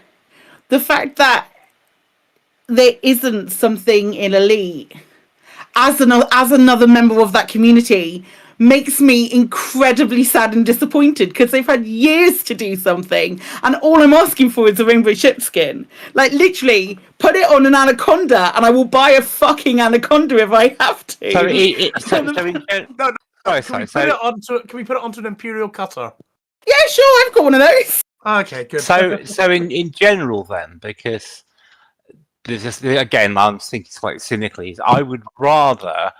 there isn't something in Elite as another member of that community makes me incredibly sad and disappointed, because they've had years to do something and all I'm asking for is a rainbow ship skin. Like, literally, put it on an anaconda and I will buy a fucking anaconda if I have to. Can we put it onto an Imperial cutter? Yeah, sure, I've got one of those. Okay, good. So in general then, because there's just, again, I'm thinking quite cynically, I would rather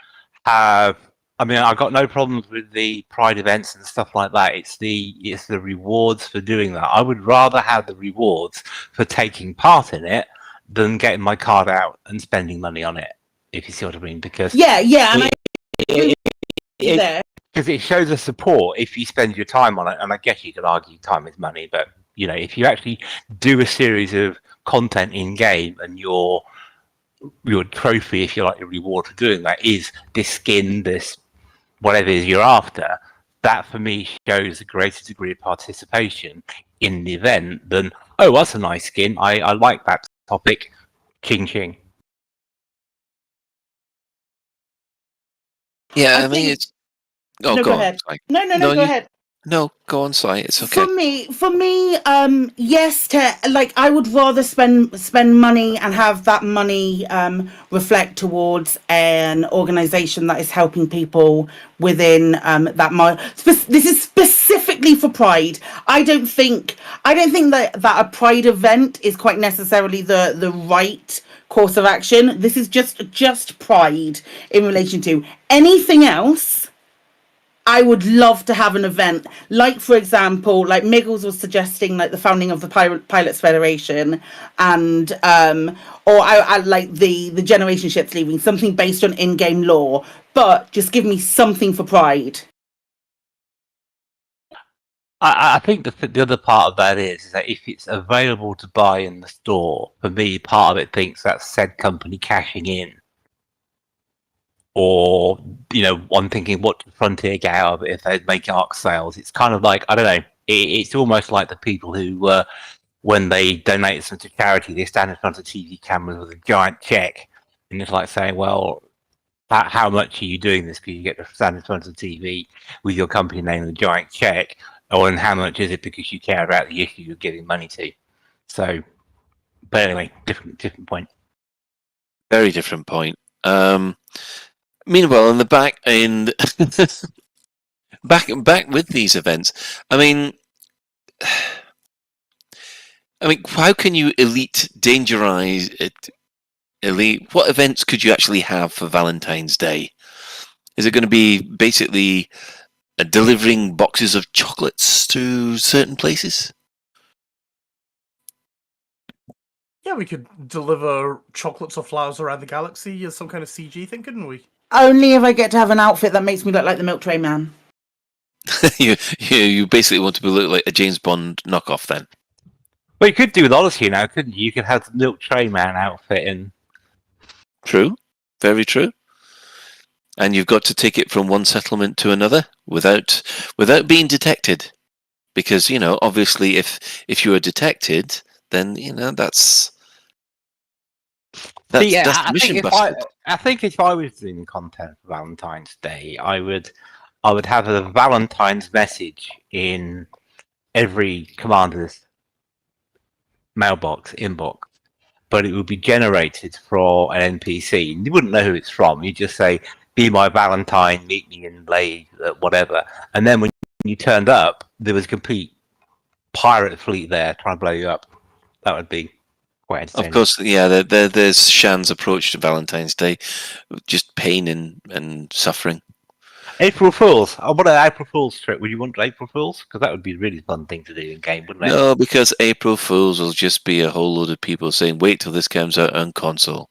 have. I mean, I've got no problems with the Pride events and stuff like that. It's the rewards for doing that. I would rather have the rewards for taking part in it than getting my card out and spending money on it, if you see what I mean. Because because it shows a support if you spend your time on it. And I guess you could argue time is money, but you know, if you actually do a series of content in game and your trophy, if you like, your reward for doing that is this skin, this whatever it is you're after, that for me shows a greater degree of participation in the event than, oh, that's a nice skin, I like that topic, ching ching. Yeah, I mean, it's. Oh, no, go on. ahead. Sorry. No, go ahead. No, go on, Si. It's okay. For me, yes. I would rather spend money and have that money reflect towards an organisation that is helping people within that. This is specifically for Pride. I don't think that a Pride event is quite necessarily the right course of action. This is just Pride in relation to anything else. I would love to have an event, like, for example, like Miggles was suggesting, like the founding of the Pilots Federation, and or I like the generation ships leaving, something based on in-game lore, but just give me something for Pride. I think the other part of that is that if it's available to buy in the store, for me, part of it thinks that's said company cashing in. Or, I'm thinking, what did Frontier get out of it if they make ARC sales? It's kind of like, I don't know, it's almost like the people who, when they donate some to charity, they stand in front of TV cameras with a giant check. And it's like saying, well, how much are you doing this? Because you get to stand in front of the TV with your company name and a giant check. And how much is it because you care about the issue you're giving money to? So, but anyway, different point. Very different point. Meanwhile, in the back back with these events, I mean, how can you dangerize it? What events could you actually have for Valentine's Day? Is it going to be basically delivering boxes of chocolates to certain places? Yeah, we could deliver chocolates or flowers around the galaxy as some kind of CG thing, couldn't we? Only if I get to have an outfit that makes me look like the Milk Tray Man. you basically want to look like a James Bond knockoff then? Well, you could do with Odyssey now, couldn't you? You could have the Milk Tray Man outfit in. True. Very true. And you've got to take it from one settlement to another without being detected. Because, obviously if you are detected, then, that's the mission busted. I think if I was doing content for Valentine's Day, I would have a Valentine's message in every commander's inbox, but it would be generated for an NPC. You wouldn't know who it's from. You just say, "Be my Valentine, meet me in Lave, whatever." And then when you turned up, there was a complete pirate fleet there trying to blow you up. That would be quite entertaining. Of course, yeah. There's Shan's approach to Valentine's Day, just pain and suffering. April Fools. What an April Fool's trick. Would you want April Fools? Because that would be a really fun thing to do in game, wouldn't it? No, because April Fools will just be a whole load of people saying, "Wait till this comes out on console."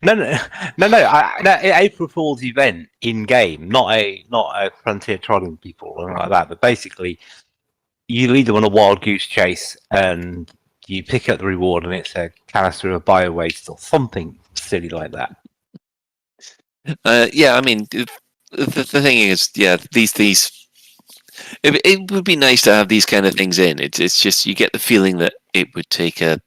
No. April Fool's event in game, not a Frontier trolling people or anything like that. But basically, you lead them on a wild goose chase, and you pick up the reward, and it's a canister of bio waste or something silly like that. Yeah, I mean, the thing is, yeah, these. It would be nice to have these kind of things in. It's just you get the feeling that it would take a.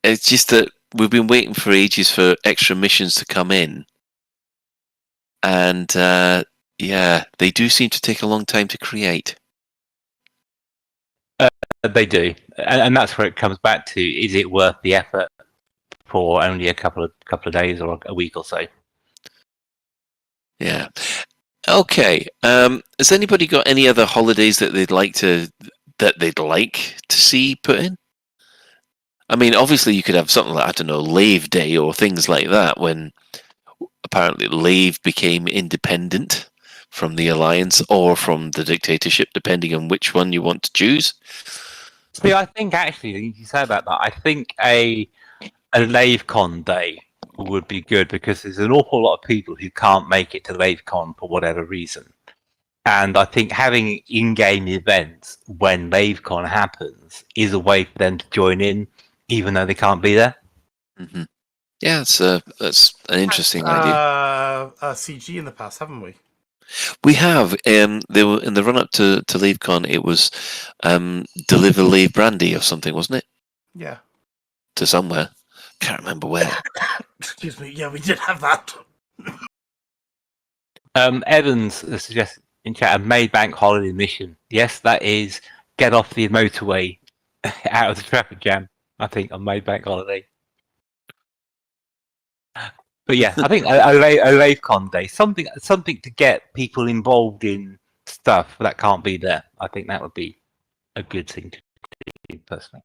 It's just that we've been waiting for ages for extra missions to come in, and yeah, they do seem to take a long time to create. They do, and that's where it comes back to: is it worth the effort for only a couple of days or a week or so? Yeah. Okay. Has anybody got any other holidays that they'd like to see put in? I mean, obviously you could have something like, I don't know, Lave Day or things like that, when apparently Lave became independent from the Alliance or from the dictatorship, depending on which one you want to choose. See, I think actually, you say about that, I think a LaveCon day would be good, because there's an awful lot of people who can't make it to LaveCon for whatever reason. And I think having in-game events when LaveCon happens is a way for them to join in, even though they can't be there. Mm-hmm. Yeah, that's an interesting idea. CG in the past, haven't we? We have. They were in the run-up to LaveCon. It was deliver Lave Brandy or something, wasn't it? Yeah. To somewhere. Can't remember where. Excuse me. Yeah, we did have that. Evans suggests in chat a Maybank holiday mission. Yes, that is get off the motorway out of the traffic jam, I think, on Maybank holiday. But yeah, I think a LaveCon day, something to get people involved in stuff that can't be there. I think that would be a good thing to do, personally.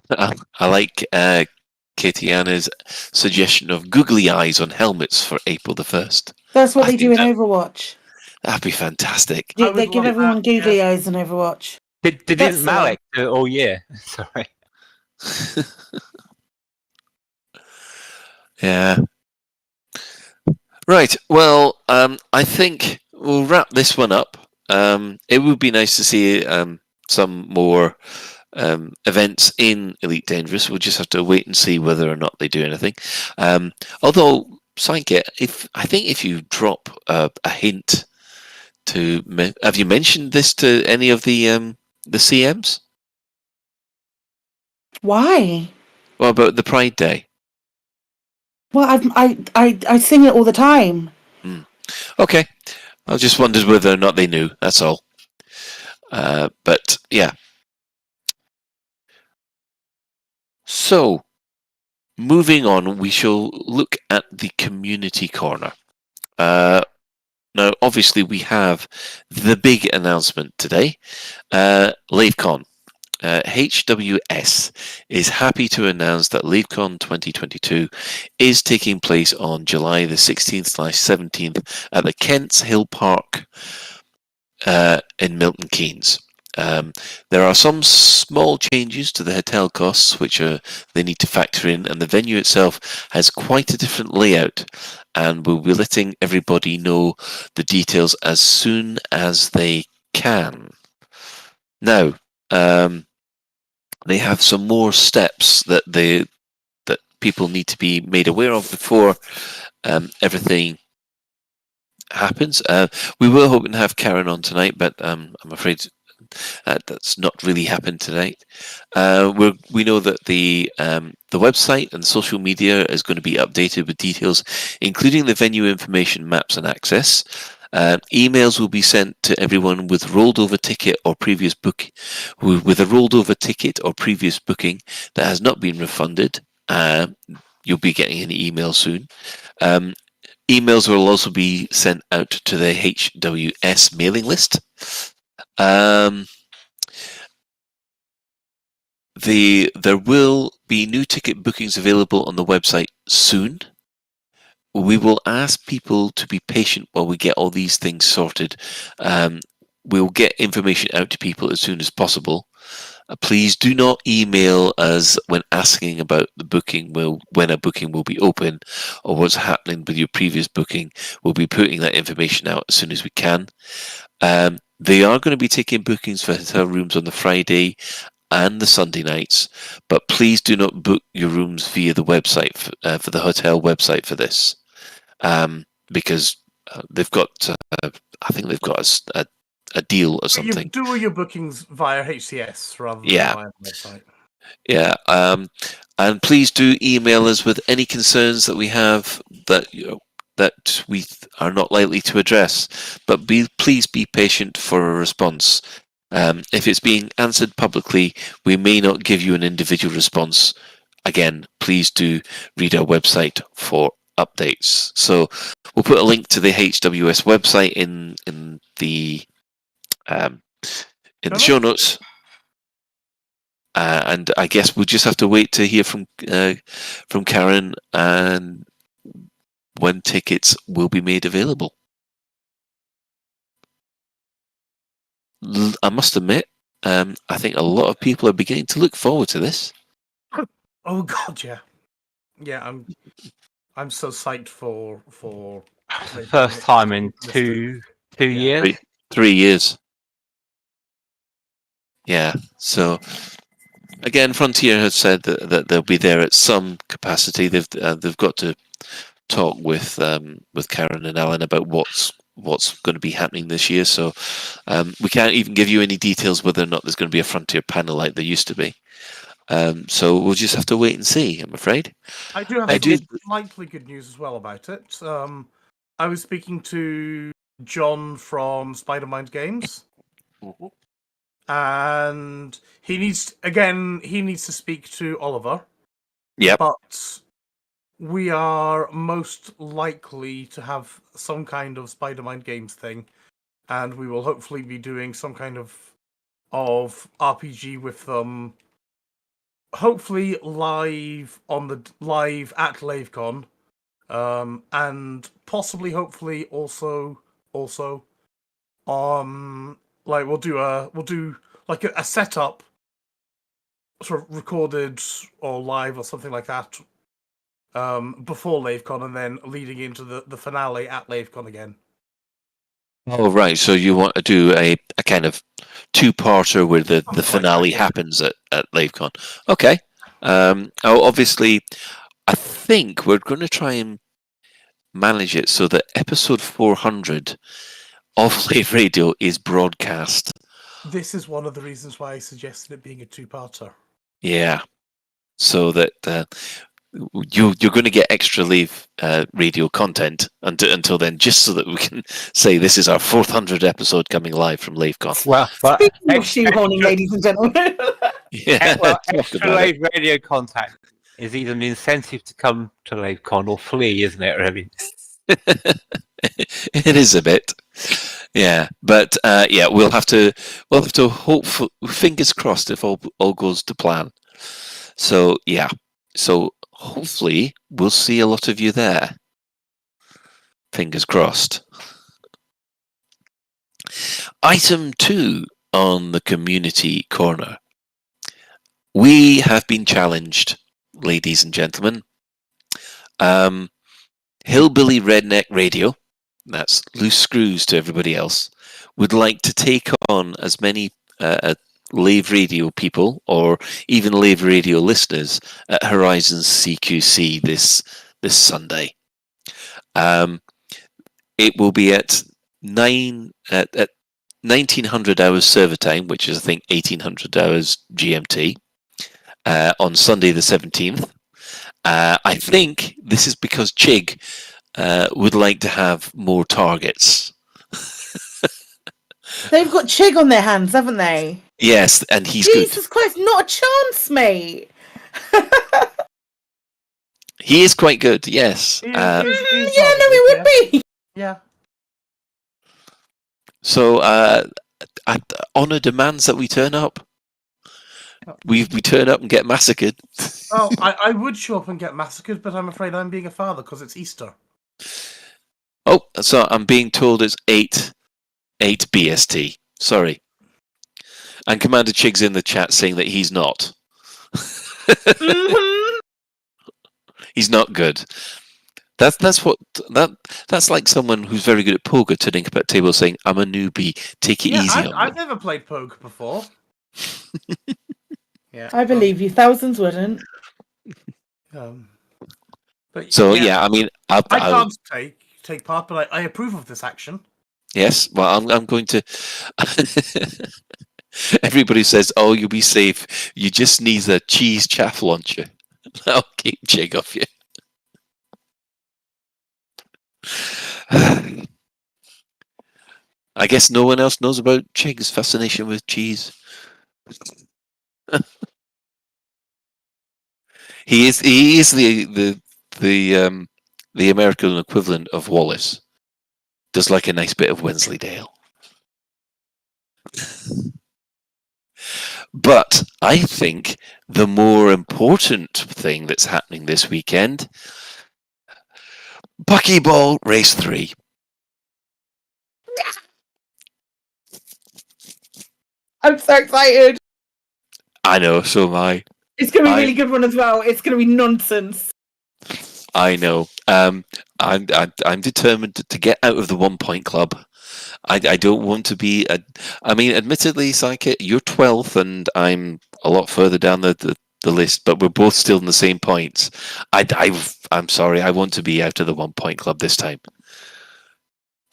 I like Katie Anna's suggestion of googly eyes on helmets for April the 1st. That's what they do in Overwatch. That'd be fantastic. They give everyone googly eyes in Overwatch. Didn't Malik do it all year? Sorry. Yeah. Right. Well, I think we'll wrap this one up. It would be nice to see some more events in Elite Dangerous. We'll just have to wait and see whether or not they do anything. Although, Psyche, if you drop a hint to, have you mentioned this to any of the CMs? Why? What about the Pride Day? Well, I sing it all the time. Okay, I just wondered whether or not they knew. That's all. But yeah. So, moving on, we shall look at the community corner. Now, obviously, we have the big announcement today. LaveCon. HWS is happy to announce that LaveCon 2022 is taking place on July the 16th/17th at the Kents Hill Park in Milton Keynes. There are some small changes to the hotel costs which they need to factor in, and the venue itself has quite a different layout, and we'll be letting everybody know the details as soon as they can. Now, they have some more steps that people need to be made aware of before everything happens. We were hoping to have Karen on tonight, but I'm afraid that's not really happened tonight. We know that the website and social media is going to be updated with details, including the venue information, maps, and access. Emails will be sent to everyone with rolled over ticket or previous book with a rolled over ticket or previous booking that has not been refunded. You'll be getting an email soon. Emails will also be sent out to the HWS mailing list. There will be new ticket bookings available on the website soon. We will ask people to be patient while we get all these things sorted. We'll get information out to people as soon as possible. Please do not email us when asking about the booking, when a booking will be open or what's happening with your previous booking. We'll be putting that information out as soon as we can. They are going to be taking bookings for hotel rooms on the Friday and the Sunday nights, but please do not book your rooms via the website for the hotel website for this, because they've got, I think they've got a deal or something. You do all your bookings via HCS rather than via the website. Yeah, and please do email us with any concerns that we have that we are not likely to address. But please be patient for a response. If it's being answered publicly, we may not give you an individual response. Again, please do read our website for updates. So we'll put a link to the HWS website in the show notes. And I guess we'll just have to wait to hear from Karen and when tickets will be made available. I must admit, I think a lot of people are beginning to look forward to this. Oh God, yeah, I'm so psyched for first time in two years. 3 years. Yeah, so again, Frontier has said that they'll be there at some capacity. They've got to talk with Karen and Alan about what's going to be happening this year. So we can't even give you any details whether or not there's going to be a Frontier panel like there used to be. So we'll just have to wait and see, I'm afraid. I do have slightly good news as well about it. I was speaking to John from Spider-Mind Games. Mm-hmm. And he needs to speak to Oliver. Yeah. But we are most likely to have some kind of Spider-Mind Games thing, and we will hopefully be doing some kind of RPG with them. Hopefully live at LaveCon, and possibly, hopefully also like we'll do like a setup, sort of recorded or live or something like that, before LaveCon, and then leading into the finale at LaveCon again. Oh, right. So you want to do a kind of two-parter where the finale happens at LaveCon. Okay. Obviously, I think we're going to try and manage it so that episode 400 of Lave Radio is broadcast. This is one of the reasons why I suggested it being a two-parter. Yeah. So that you're going to get extra Lave Radio content until then, just so that we can say this is our 400 episode coming live from LaveCon. Well, Speaking of shoehorning, ladies and gentlemen. Yeah, well, talk extra about Lave Radio contact is either an incentive to come to LaveCon or flee, isn't it, really? It is a bit, yeah. But yeah, we'll have to hope for, fingers crossed, if all goes to plan. So yeah, so hopefully we'll see a lot of you there. Fingers crossed. Item 2 on the community corner. We have been challenged, ladies and gentlemen. Hillbilly Redneck Radio, that's loose screws to everybody else, would like to take on as many Lave Radio people or even Lave Radio listeners at Horizons CQC this Sunday. It will be at 1900 hours server time, which is I think 1800 hours GMT, on Sunday the 17th. I think this is because Chig would like to have more targets. They've got Chig on their hands, haven't they? Yes, and he's Jesus Christ, not a chance, mate. He is quite good, yes. Yeah, no, he would be. Yeah. So, Honor demands that we turn up. We turn up and get massacred. Oh, I would show up and get massacred, but I'm afraid I'm being a father because it's Easter. Oh, so I'm being told it's 8 BST. Sorry. And Commander Chig's in the chat saying that he's not. He's not good. That's like someone who's very good at poker turning up at table saying, "I'm a newbie. Take it easy on me." I've never played poker before. Yeah, I believe you. Thousands wouldn't. But so yeah, I mean, I can't take part, but I approve of this action. Yes, well, I'm going to. Everybody says, "Oh, you'll be safe. You just need a cheese chaff launcher. That'll keep Chig off you." I guess no one else knows about Chig's fascination with cheese. He is the American equivalent of Wallace. Does like a nice bit of Wensleydale. But I think the more important thing that's happening this weekend, Buckyball Race 3. I'm so excited. I know, so am I. It's going to be a really good one as well. It's going to be nonsense. I know. I'm determined to get out of the 1 point club. I don't want to be. I mean, admittedly, Psychic, you're 12th, and I'm a lot further down the list, but we're both still in the same points. I'm sorry. I want to be out of the 1 point club this time.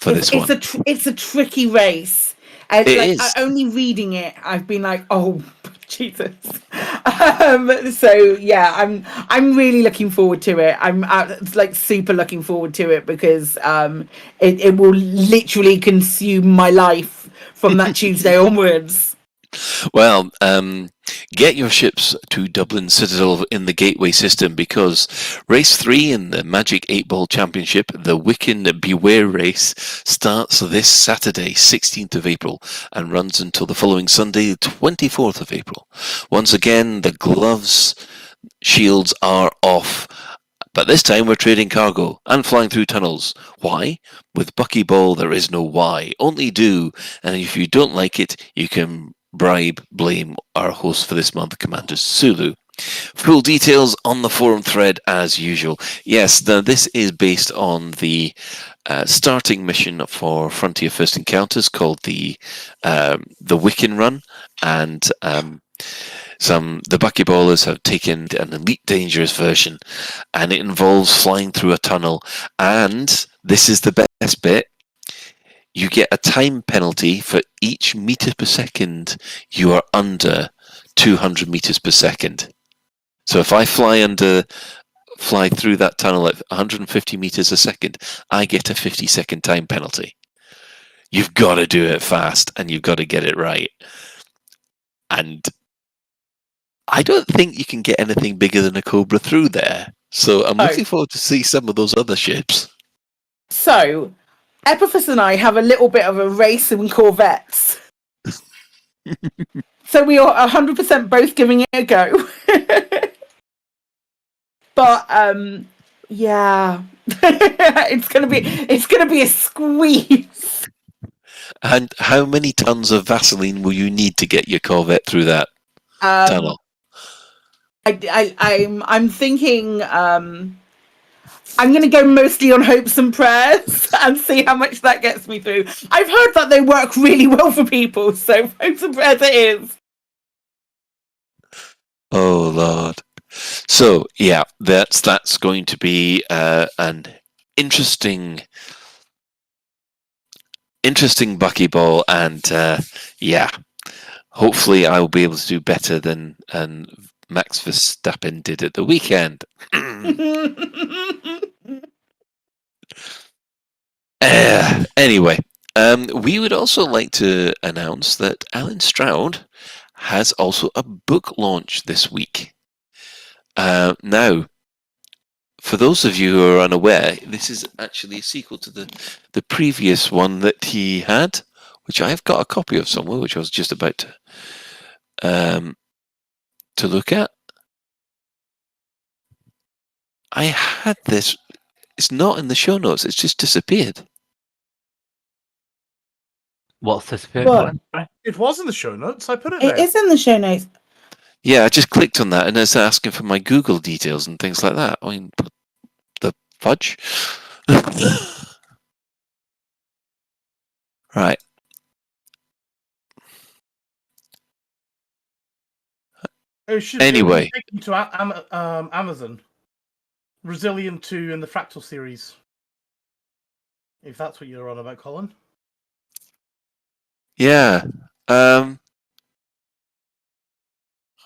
It's a tricky race. It is. Only reading it, I've been like, oh Jesus. So yeah, I'm really looking forward to it. I'm like super looking forward to it because it will literally consume my life from that Tuesday onwards. Well, get your ships to Dublin Citadel in the Gateway system because Race 3 in the Magic 8-Ball Championship, the Wiccan Beware Race, starts this Saturday, 16th of April, and runs until the following Sunday, the 24th of April. Once again, the gloves, shields are off. But this time we're trading cargo and flying through tunnels. Why? With Buckyball there is no why, only do, and if you don't like it, you can blame our host for this month, Commander Sulu. Full details on the forum thread as usual. Yes, this is based on the starting mission for Frontier First Encounters called the Wiccan Run, and the Buckyballers have taken an Elite Dangerous version, and it involves flying through a tunnel. And this is the best bit: you get a time penalty for each meter per second you are under 200 meters per second. So if I fly through that tunnel at 150 meters a second, I get a 50-second time penalty. You've got to do it fast, and you've got to get it right. And I don't think you can get anything bigger than a Cobra through there. So I'm looking forward to see some of those other ships. So, Epiphas and I have a little bit of a race in Corvettes. So we are 100% both giving it a go. But yeah, it's gonna be a squeeze. And how many tons of Vaseline will you need to get your Corvette through that tunnel? I'm thinking I'm going to go mostly on hopes and prayers and see how much that gets me through. I've heard that they work really well for people, so hopes and prayers it is. Oh Lord! So yeah, that's going to be an interesting buckyball, and yeah, hopefully I will be able to do better than Max Verstappen did at the weekend. Anyway, we would also like to announce that Alan Stroud has also a book launch this week. Now, for those of you who are unaware, this is actually a sequel to the previous one that he had, which I have got a copy of somewhere, which I was just about to look at. I had this. It's not in the show notes. It's just disappeared. What's disappeared? What? It was in the show notes. I put it It there. is in the show notes. Yeah, I just clicked on that, and it's asking for my Google details and things like that. I mean, the fudge. Right. Anyway, take you to Amazon. Resilient 2 in the Fractal series. If that's what you're on about, Colin. yeah.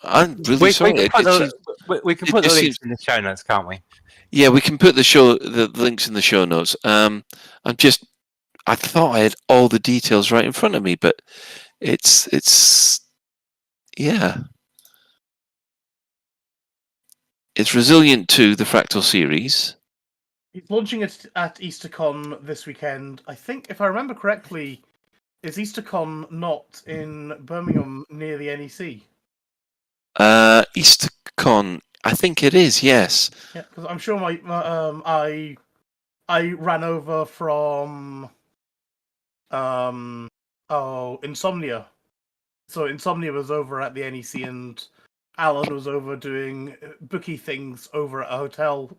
I'm really sorry. We can put the links in the show notes, can't we? Yeah, we can put the links in the show notes. I thought I had all the details right in front of me, but it's yeah. It's Resilient 2, the Fractal series. He's launching it at EasterCon this weekend. I think, if I remember correctly, is EasterCon not in Birmingham near the NEC? EasterCon, I think it is, yes. Yeah, because I'm sure I ran over from Insomnia. So Insomnia was over at the NEC, and Alan was over doing bookie things over at a hotel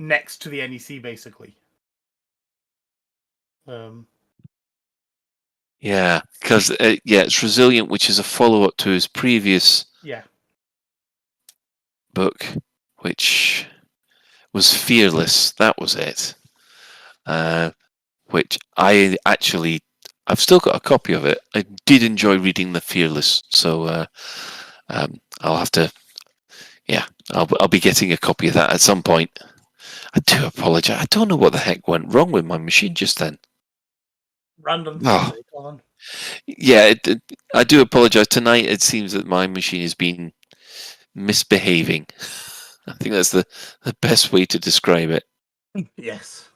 next to the NEC, basically. Yeah, because it's Resilient, which is a follow-up to his previous book, which was Fearless. That was it. Which I've still got a copy of it. I did enjoy reading the Fearless, so I'll have to. Yeah, I'll be getting a copy of that at some point. I do apologize. I don't know what the heck went wrong with my machine just then. Random. Colin. Yeah, I do apologize. Tonight it seems that my machine has been misbehaving. I think that's the best way to describe it. Yes.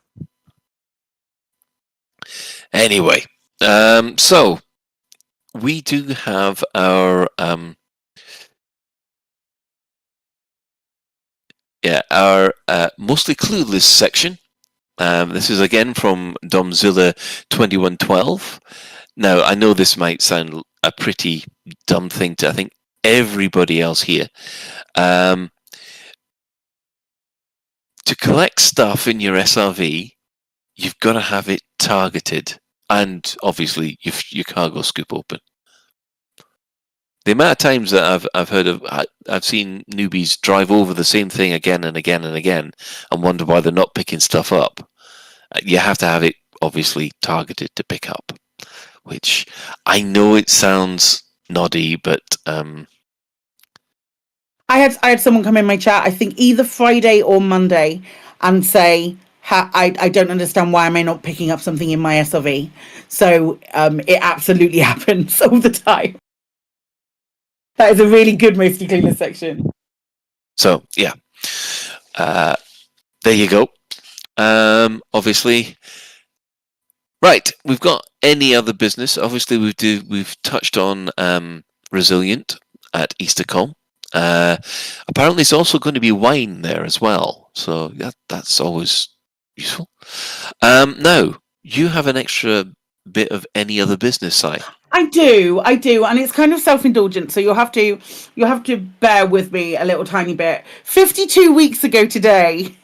Anyway, so we do have our mostly Clueless section. This is again from Domzilla 2112. Now, I know this might sound a pretty dumb thing to, I think, everybody else here. To collect stuff in your SRV, you've got to have it targeted, and obviously your cargo scoop open. The amount of times that I've seen newbies drive over the same thing again and again and again, and wonder why they're not picking stuff up. You have to have it obviously targeted to pick up, which I know it sounds noddy, but I had someone come in my chat, I think either Friday or Monday, and say, I don't understand why am I not picking up something in my SRV. So it absolutely happens all the time. That is a really good Mostly Clueless section. So, yeah. There you go. Obviously. Right, we've got any other business. Obviously, we've touched on Resilient at EasterCon. Apparently, it's also going to be wine there as well. So that's always useful. Now, you have an extra bit of any other business side. I do, and it's kind of self-indulgent, so you'll have to bear with me a little tiny bit. 52 weeks ago today,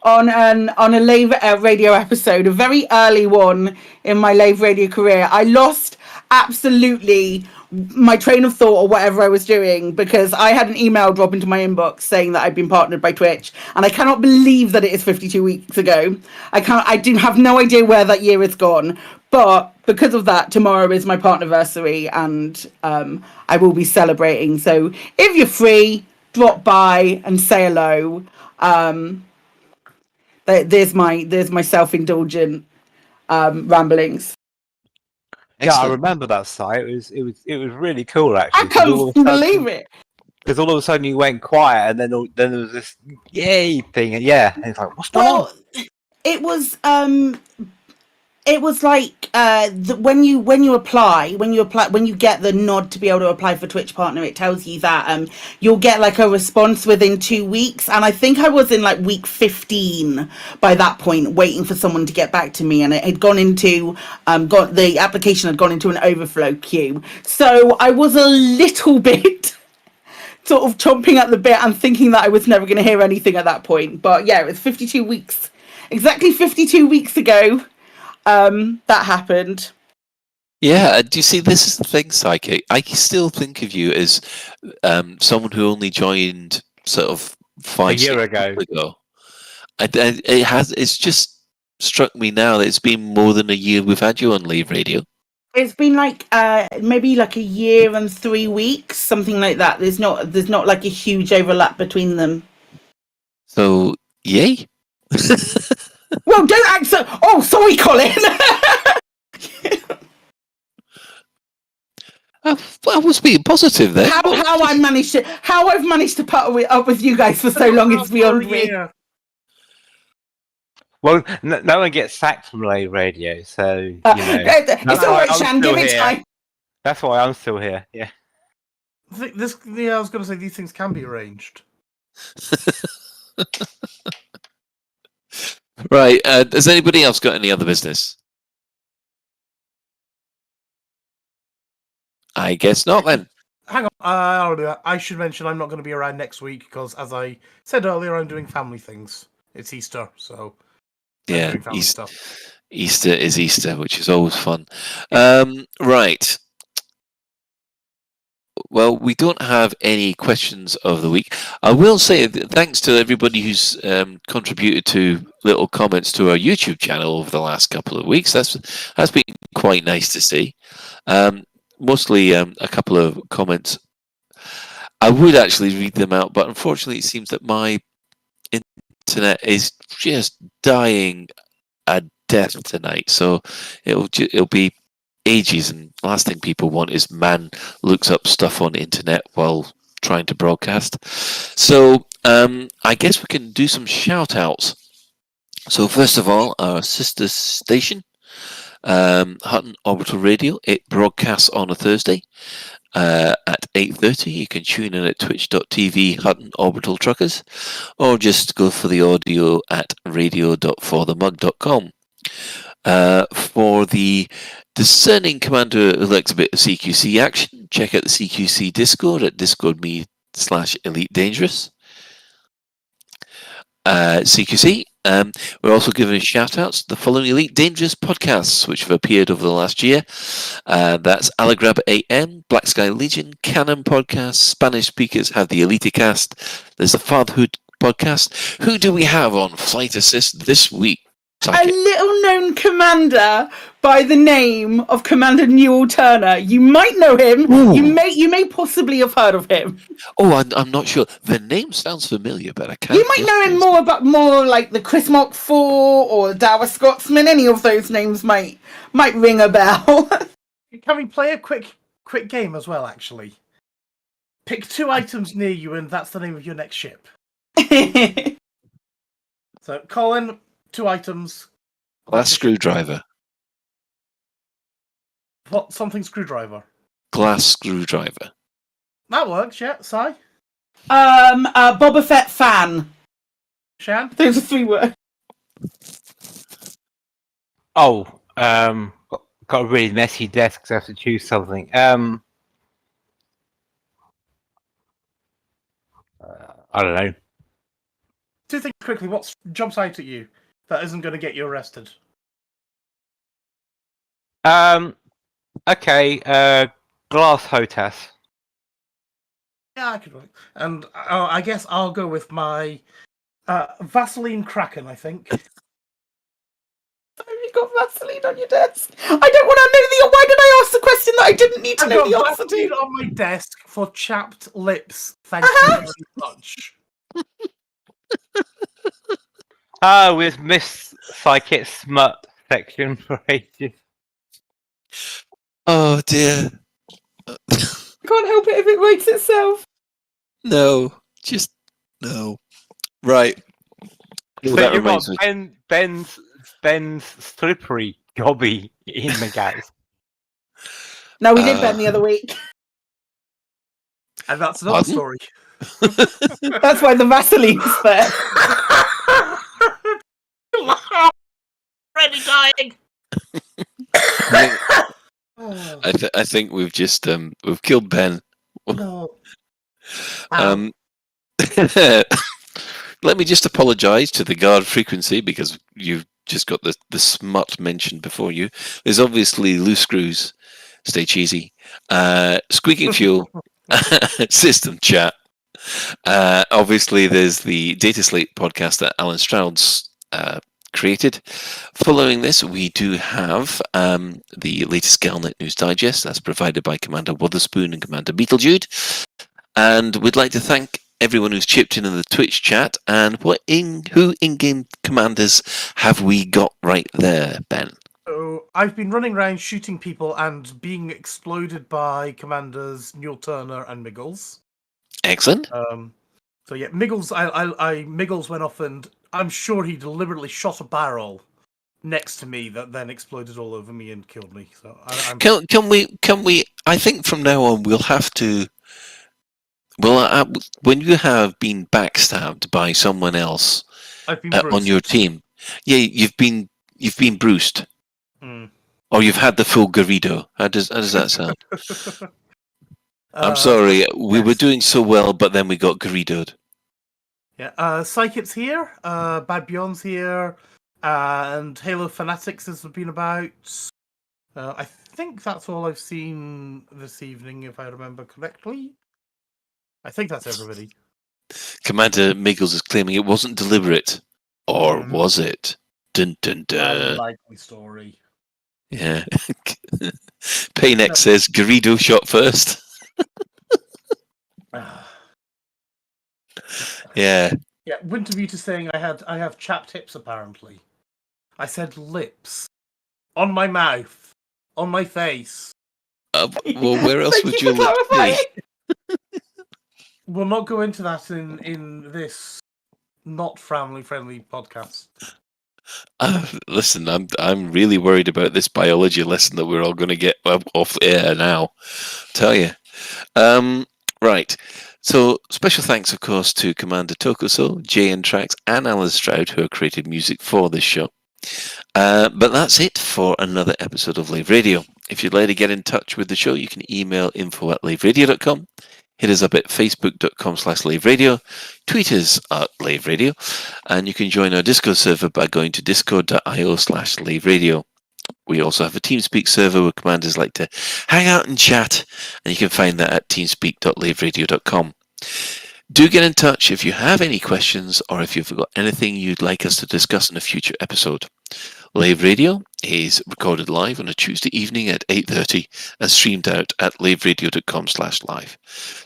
on a Lave radio episode, a very early one in my Lave radio career, I lost absolutely my train of thought or whatever I was doing, because I had an email drop into my inbox saying that I'd been partnered by Twitch, and I cannot believe that it is 52 weeks ago. I do have no idea where that year is gone, but because of that, tomorrow is my partnerversary, and I will be celebrating. So if you're free, drop by and say hello. There's my self-indulgent ramblings. Yeah, I remember that site. It was really cool, actually. I can't believe it. Because all of a sudden you went quiet, and then there was this yay thing, and and it's like, what's going on? It was like when you get the nod to be able to apply for Twitch Partner, it tells you that you'll get like a response within 2 weeks, and I think I was in like week 15 by that point, waiting for someone to get back to me, and it had gone into the application had gone into an overflow queue, so I was a little bit sort of chomping at the bit and thinking that I was never going to hear anything at that point. But yeah, it was 52 weeks, exactly 52 weeks ago. That happened. Yeah, do you see, this is the thing, Psychic. I still think of you as someone who only joined sort of 5 years ago. It's just struck me now that it's been more than a year we've had you on Lave Radio. It's been like maybe like a year and 3 weeks, something like that. There's not like a huge overlap between them. So, yay. Well, don't act so. Oh, sorry, Colin. I was being positive there. How I've managed to put up with you guys for so long is beyond me. Well, no one gets sacked from Lave Radio, so it's all right, Shan. Give it time. That's why I'm still here. Yeah. I was going to say these things can be arranged. Right. Has anybody else got any other business? I guess not, then. Hang on. I'll do that. I should mention I'm not going to be around next week because, as I said earlier, I'm doing family things. It's Easter, so yeah, doing family stuff. Easter is Easter, which is always fun. Right. Well, we don't have any questions of the week. I will say thanks to everybody who's contributed to little comments to our YouTube channel over the last couple of weeks. That's been quite nice to see. Mostly a couple of comments. I would actually read them out, but unfortunately it seems that my internet is just dying a death tonight. So it'll be ages, and the last thing people want is man looks up stuff on the internet while trying to broadcast. So I guess we can do some shout outs. So first of all, our sister station, Hutton Orbital Radio, it broadcasts on a Thursday at 8:30. You can tune in at twitch.tv Hutton Orbital Truckers, or just go for the audio at radio.forthemug.com. For the discerning commander who likes a bit of CQC action, check out the CQC Discord at discord.me/Elite Dangerous. CQC We're also giving shout-outs to the following Elite Dangerous podcasts, which have appeared over the last year. That's Allegrab AM, Black Sky Legion, Canon Podcast, Spanish speakers have the Elitecast. There's the Fatherhood Podcast. Who do we have on Flight Assist this week? A little-known commander by the name of Commander Newell Turner. You might know him. Ooh. You may possibly have heard of him. Oh, I'm not sure. The name sounds familiar, but I can't. You might know him more like the Chris Mark IV or Dower Scotsman. Any of those names might ring a bell. Can we play a quick game as well? Actually, pick 2 items near you, and that's the name of your next ship. So, Colin. 2 items. Glass screwdriver. What? Something screwdriver. Glass screwdriver. That works, yeah. Si? Boba Fett fan. Shan? Those are 3 words. Oh, got a really messy desk, so I have to choose something. I don't know. 2 things quickly. What jumps out at you that isn't going to get you arrested? Okay, glass hotas. Yeah, I could work. And I guess I'll go with my Vaseline Kraken, I think. You got Vaseline on your desk. I don't want to know why did I ask the question that I didn't need to know the answer to? Vaseline on my desk for chapped lips. Thank you very much. We've missed Psychic Smut section for ages. Oh dear. Can't help it if it writes itself. No, just no. Right. So Well, you've got Ben's slippery gobby in the guys. No, we did Ben the other week. And that's another story. That's why the Vaseline's there. Already dying. I think we've just we've killed Ben. No. Let me just apologise to the guard frequency because you've just got the smut mentioned before you. There's obviously loose screws, stay cheesy, squeaking fuel, system chat. Obviously, there's the Data Slate podcast that Alan Stroud's created. Following this, we do have the latest Galnet News Digest that's provided by Commander Witherspoon and Commander Beetlejude. And we'd like to thank everyone who's chipped in the Twitch chat. And who in-game commanders have we got right there, Ben? So I've been running around shooting people and being exploded by Commanders Newell Turner and Miggles. Excellent. So yeah, Miggles. Miggles went off, and I'm sure he deliberately shot a barrel next to me that then exploded all over me and killed me. So Can we? I think from now on we'll have to. Well, when you have been backstabbed by someone else on your team, yeah, you've been bruised, or you've had the full Garrido. How does that sound? I'm sorry, we were doing so well, but then we got Garridoed. Yeah, Psychic's here, Bad Beyond's here, and Halo Fanatics has been about. I think that's all I've seen this evening, if I remember correctly. I think that's everybody. Commander Miggles is claiming it wasn't deliberate. Or was it? Dun dun dun. Likely story. Yeah. Paynex says Garrido shot first. Yeah. Yeah, Wintermute is saying I have chapped hips apparently. I said lips. On my mouth. On my face. Well, where else would your lips be? We'll not go into that in this not family-friendly podcast. Listen, I'm really worried about this biology lesson that we're all going to get off air now. Tell you. Right. So special thanks, of course, to Commander Tokuso, JN Trax, and Alan Stroud, who have created music for this show. But that's it for another episode of Lave Radio. If you'd like to get in touch with the show, you can email info@laveradio.com. Hit us up at facebook.com/Lave Radio, tweet us at Lave Radio, and you can join our Discord server by going to discord.io/Lave Radio. We also have a TeamSpeak server where commanders like to hang out and chat, and you can find that at teamspeak.laveradio.com. Do get in touch if you have any questions or if you've got anything you'd like us to discuss in a future episode. Lave Radio is recorded live on a Tuesday evening at 8:30 and streamed out at laveradio.com/live.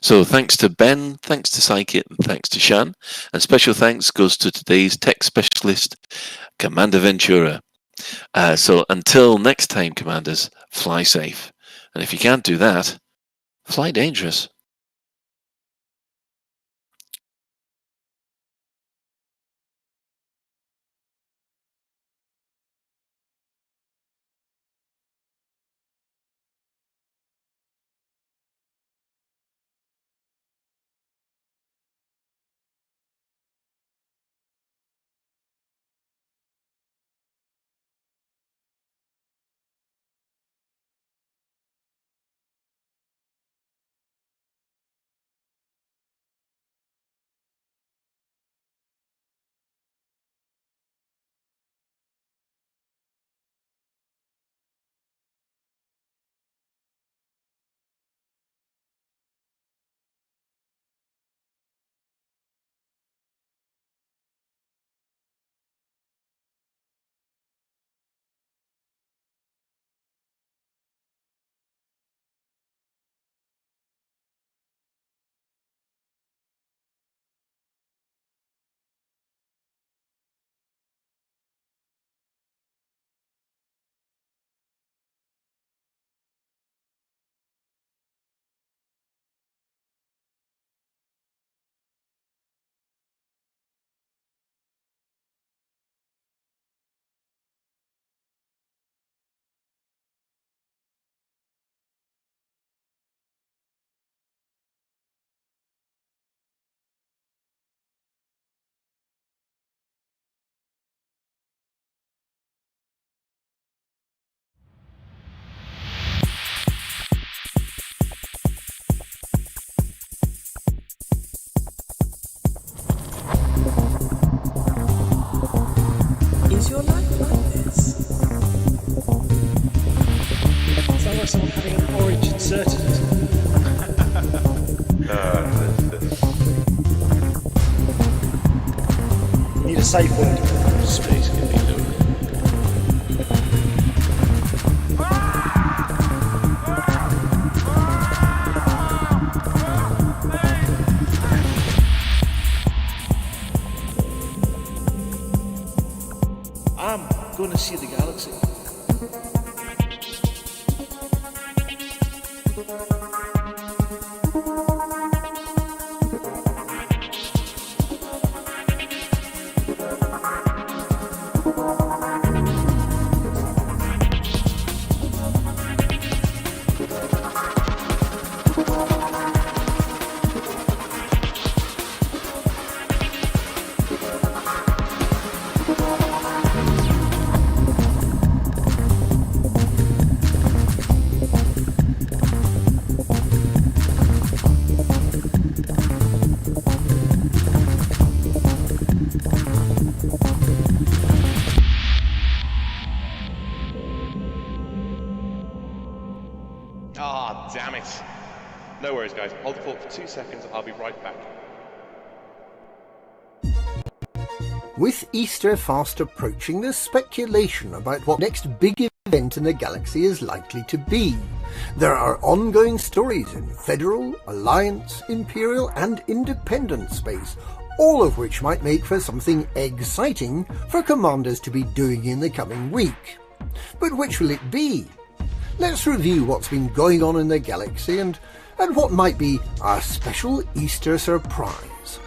So thanks to Ben, thanks to Psykit, and thanks to Shan, and special thanks goes to today's tech specialist, Commander Ventura. So until next time, Commanders, fly safe. And if you can't do that, fly dangerous. Is your life like this? Sounds like someone having an orange inserted. Need a safe word. Space can be loaded. I'm gonna see the galaxy. Ah, damn it. No worries, guys. Hold the fort for 2 seconds. I'll be right back. With Easter fast approaching, there's speculation about what next big event in the galaxy is likely to be. There are ongoing stories in Federal, Alliance, Imperial and Independent space, all of which might make for something exciting for commanders to be doing in the coming week. But which will it be? Let's review what's been going on in the galaxy and what might be our special Easter surprise.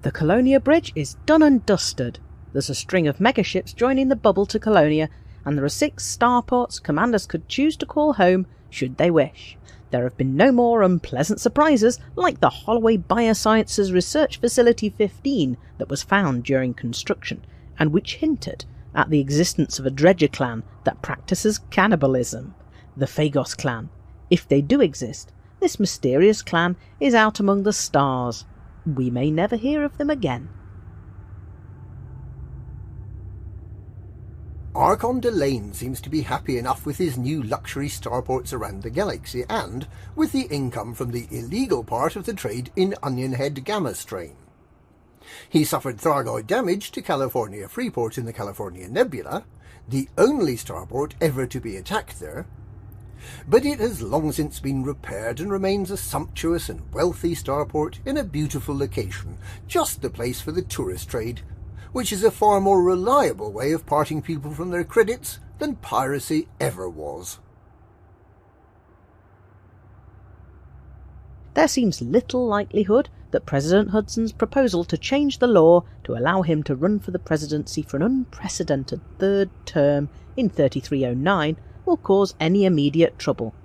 The Colonia Bridge is done and dusted. There's a string of megaships joining the bubble to Colonia, and there are 6 starports commanders could choose to call home should they wish. There have been no more unpleasant surprises like the Holloway Biosciences Research Facility 15 that was found during construction, and which hinted at the existence of a dredger clan that practices cannibalism. The Phagos clan. If they do exist, this mysterious clan is out among the stars. We may never hear of them again. Archon Delane seems to be happy enough with his new luxury starports around the galaxy and with the income from the illegal part of the trade in Onionhead Gamma strain. He suffered Thargoid damage to California Freeport in the California Nebula, the only starport ever to be attacked there, but it has long since been repaired and remains a sumptuous and wealthy starport in a beautiful location, just the place for the tourist trade, which is a far more reliable way of parting people from their credits than piracy ever was. There seems little likelihood that President Hudson's proposal to change the law to allow him to run for the presidency for an unprecedented third term in 3309 will cause any immediate trouble.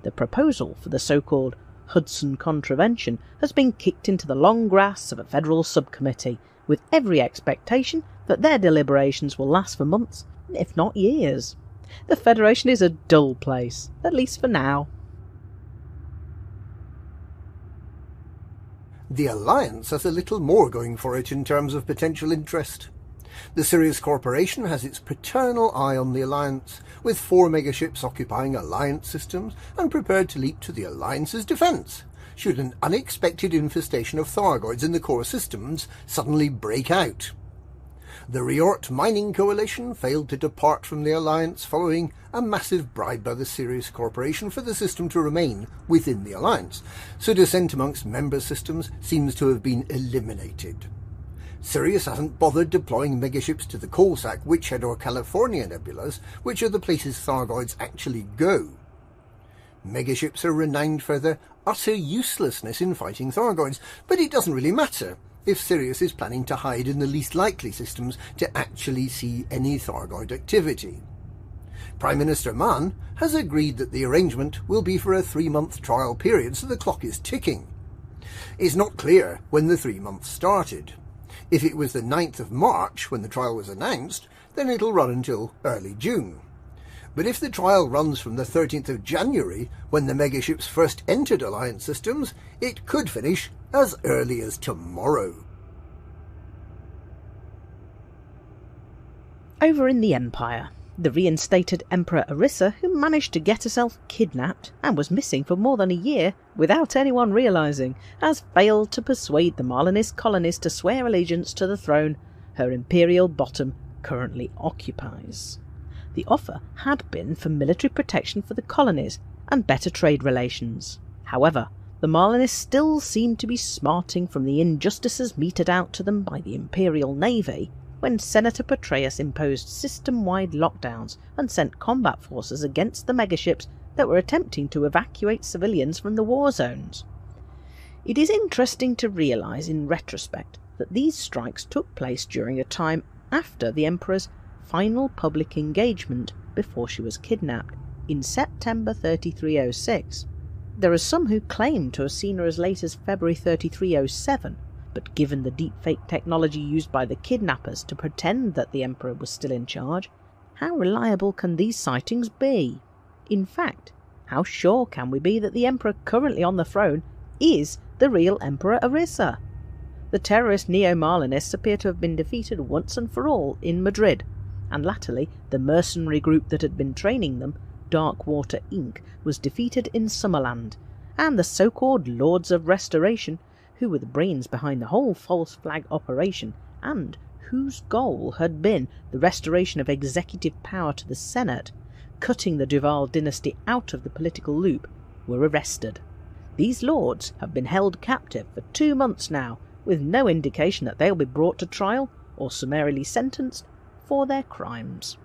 The proposal for the so-called Hudson Contravention has been kicked into the long grass of a federal subcommittee, with every expectation that their deliberations will last for months, if not years. The Federation is a dull place, at least for now. The Alliance has a little more going for it in terms of potential interest. The Sirius Corporation has its paternal eye on the Alliance, with 4 megaships occupying Alliance systems and prepared to leap to the Alliance's defence should an unexpected infestation of Thargoids in the core systems suddenly break out. The Riort Mining Coalition failed to depart from the Alliance following a massive bribe by the Sirius Corporation for the system to remain within the Alliance, so dissent amongst member systems seems to have been eliminated. Sirius hasn't bothered deploying megaships to the Coalsack, Witchhead or California nebulas, which are the places Thargoids actually go. Megaships are renowned for their utter uselessness in fighting Thargoids, but it doesn't really matter if Sirius is planning to hide in the least likely systems to actually see any Thargoid activity. Prime Minister Mann has agreed that the arrangement will be for a 3-month trial period, so the clock is ticking. It's not clear when the 3 months started. If it was the 9th of March when the trial was announced, then it'll run until early June. But if the trial runs from the 13th of January, when the megaships first entered Alliance systems, it could finish as early as tomorrow. Over in the Empire, the reinstated Emperor Arissa, who managed to get herself kidnapped and was missing for more than a year without anyone realising, has failed to persuade the Marlinist colonies to swear allegiance to the throne her imperial bottom currently occupies. The offer had been for military protection for the colonies and better trade relations. However, the Marlinists still seem to be smarting from the injustices meted out to them by the Imperial Navy when Senator Petraeus imposed system-wide lockdowns and sent combat forces against the megaships that were attempting to evacuate civilians from the war zones. It is interesting to realise in retrospect that these strikes took place during a time after the Emperor's final public engagement before she was kidnapped in September 3306. There are some who claim to have seen her as late as February 3307, but given the deepfake technology used by the kidnappers to pretend that the Emperor was still in charge, how reliable can these sightings be? In fact, how sure can we be that the Emperor currently on the throne is the real Emperor Arissa? The terrorist Neo-Marlinists appear to have been defeated once and for all in Madrid, and latterly the mercenary group that had been training them, Darkwater Inc., was defeated in Summerland, and the so-called Lords of Restoration, who were the brains behind the whole false flag operation, and whose goal had been the restoration of executive power to the Senate, cutting the Duval dynasty out of the political loop, were arrested. These lords have been held captive for 2 months now, with no indication that they'll be brought to trial or summarily sentenced for their crimes.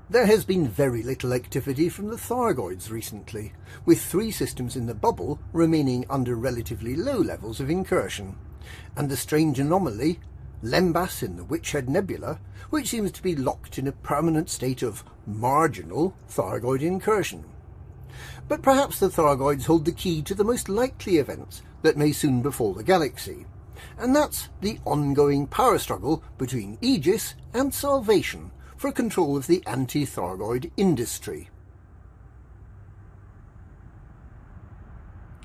There has been very little activity from the Thargoids recently, with 3 systems in the bubble remaining under relatively low levels of incursion. and the strange anomaly, Lembas in the Witchhead Nebula, which seems to be locked in a permanent state of marginal Thargoid incursion. But perhaps the Thargoids hold the key to the most likely events that may soon befall the galaxy, and that's the ongoing power struggle between Aegis and Salvation for control of the anti-Thargoid industry.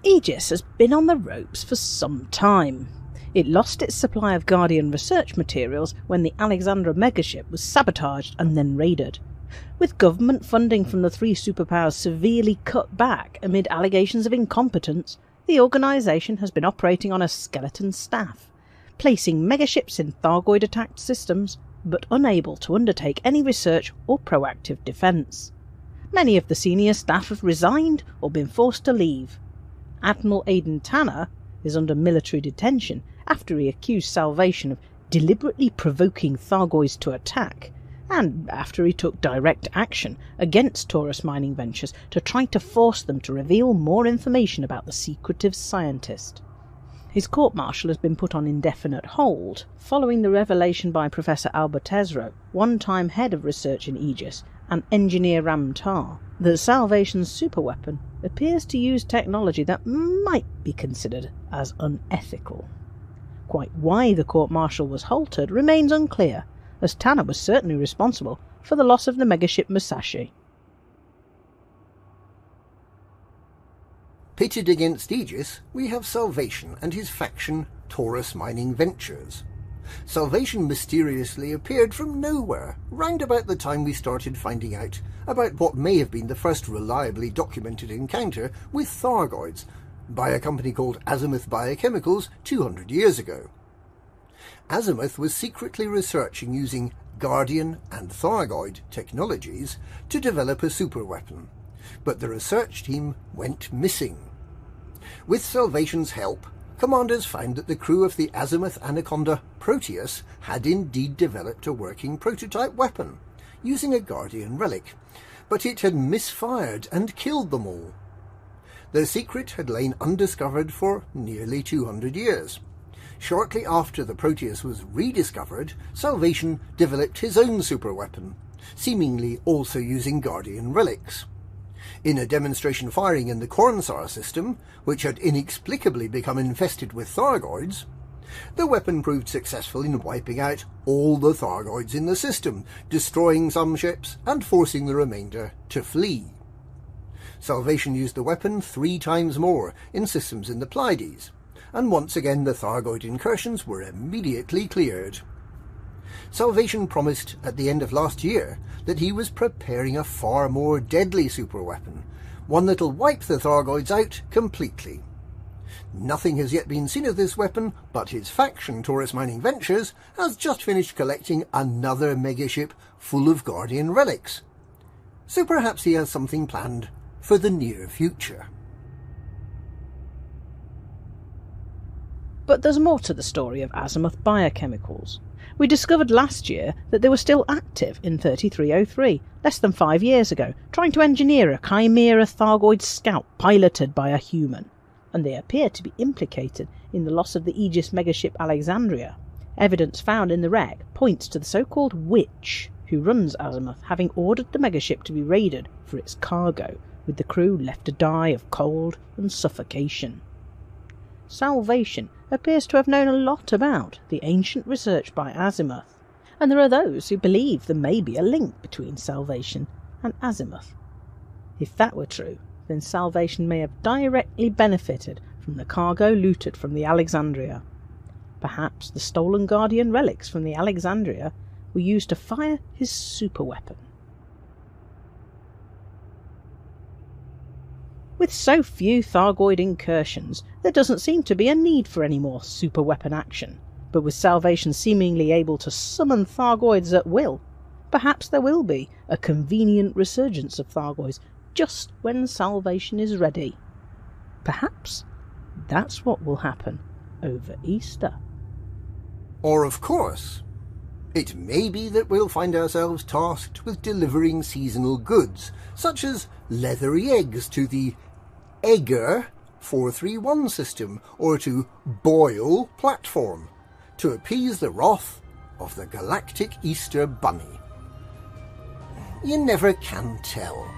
Aegis has been on the ropes for some time. It lost its supply of Guardian research materials when the Alexandra megaship was sabotaged and then raided. With government funding from the three superpowers severely cut back amid allegations of incompetence, the organisation has been operating on a skeleton staff, placing megaships in Thargoid-attacked systems, but unable to undertake any research or proactive defence. Many of the senior staff have resigned or been forced to leave. Admiral Aidan Tanner is under military detention after he accused Salvation of deliberately provoking Thargoids to attack, and after he took direct action against Taurus Mining Ventures to try to force them to reveal more information about the secretive scientist. His court-martial has been put on indefinite hold, following the revelation by Professor Albert Ezro, one-time head of research in Aegis, and engineer Ram Tar, that Salvation's superweapon appears to use technology that might be considered as unethical. Quite why the court-martial was halted remains unclear, as Tanner was certainly responsible for the loss of the megaship Musashi. Pitted against Aegis, we have Salvation and his faction, Taurus Mining Ventures. Salvation mysteriously appeared from nowhere, round about the time we started finding out about what may have been the first reliably documented encounter with Thargoids by a company called Azimuth Biochemicals 200 years ago. Azimuth was secretly researching using Guardian and Thargoid technologies to develop a superweapon, but the research team went missing. With Salvation's help, commanders found that the crew of the Azimuth Anaconda Proteus had indeed developed a working prototype weapon, using a Guardian relic, but it had misfired and killed them all. Their secret had lain undiscovered for nearly 200 years. Shortly after the Proteus was rediscovered, Salvation developed his own superweapon, seemingly also using Guardian relics. In a demonstration firing in the Cornsar system, which had inexplicably become infested with Thargoids, the weapon proved successful in wiping out all the Thargoids in the system, destroying some ships and forcing the remainder to flee. Salvation used the weapon 3 times more in systems in the Pleiades, and once again the Thargoid incursions were immediately cleared. Salvation promised at the end of last year that he was preparing a far more deadly superweapon, one that'll wipe the Thargoids out completely. Nothing has yet been seen of this weapon, but his faction, Taurus Mining Ventures, has just finished collecting another megaship full of Guardian relics. So perhaps he has something planned for the near future. But there's more to the story of Azimuth Biochemicals. We discovered last year that they were still active in 3303, less than 5 years ago, trying to engineer a Chimera Thargoid scout piloted by a human, and they appear to be implicated in the loss of the Aegis megaship Alexandria. Evidence found in the wreck points to the so-called Witch, who runs Azimuth, having ordered the megaship to be raided for its cargo, with the crew left to die of cold and suffocation. Salvation appears to have known a lot about the ancient research by Azimuth, and there are those who believe there may be a link between Salvation and Azimuth. If that were true, then Salvation may have directly benefited from the cargo looted from the Alexandria. Perhaps the stolen Guardian relics from the Alexandria were used to fire his superweapon. With so few Thargoid incursions, there doesn't seem to be a need for any more superweapon action, but with Salvation seemingly able to summon Thargoids at will, perhaps there will be a convenient resurgence of Thargoids just when Salvation is ready. Perhaps that's what will happen over Easter. Or, of course, it may be that we'll find ourselves tasked with delivering seasonal goods, such as leathery eggs to the Egger 431 system or to boil platform to appease the wrath of the galactic Easter Bunny. You never can tell.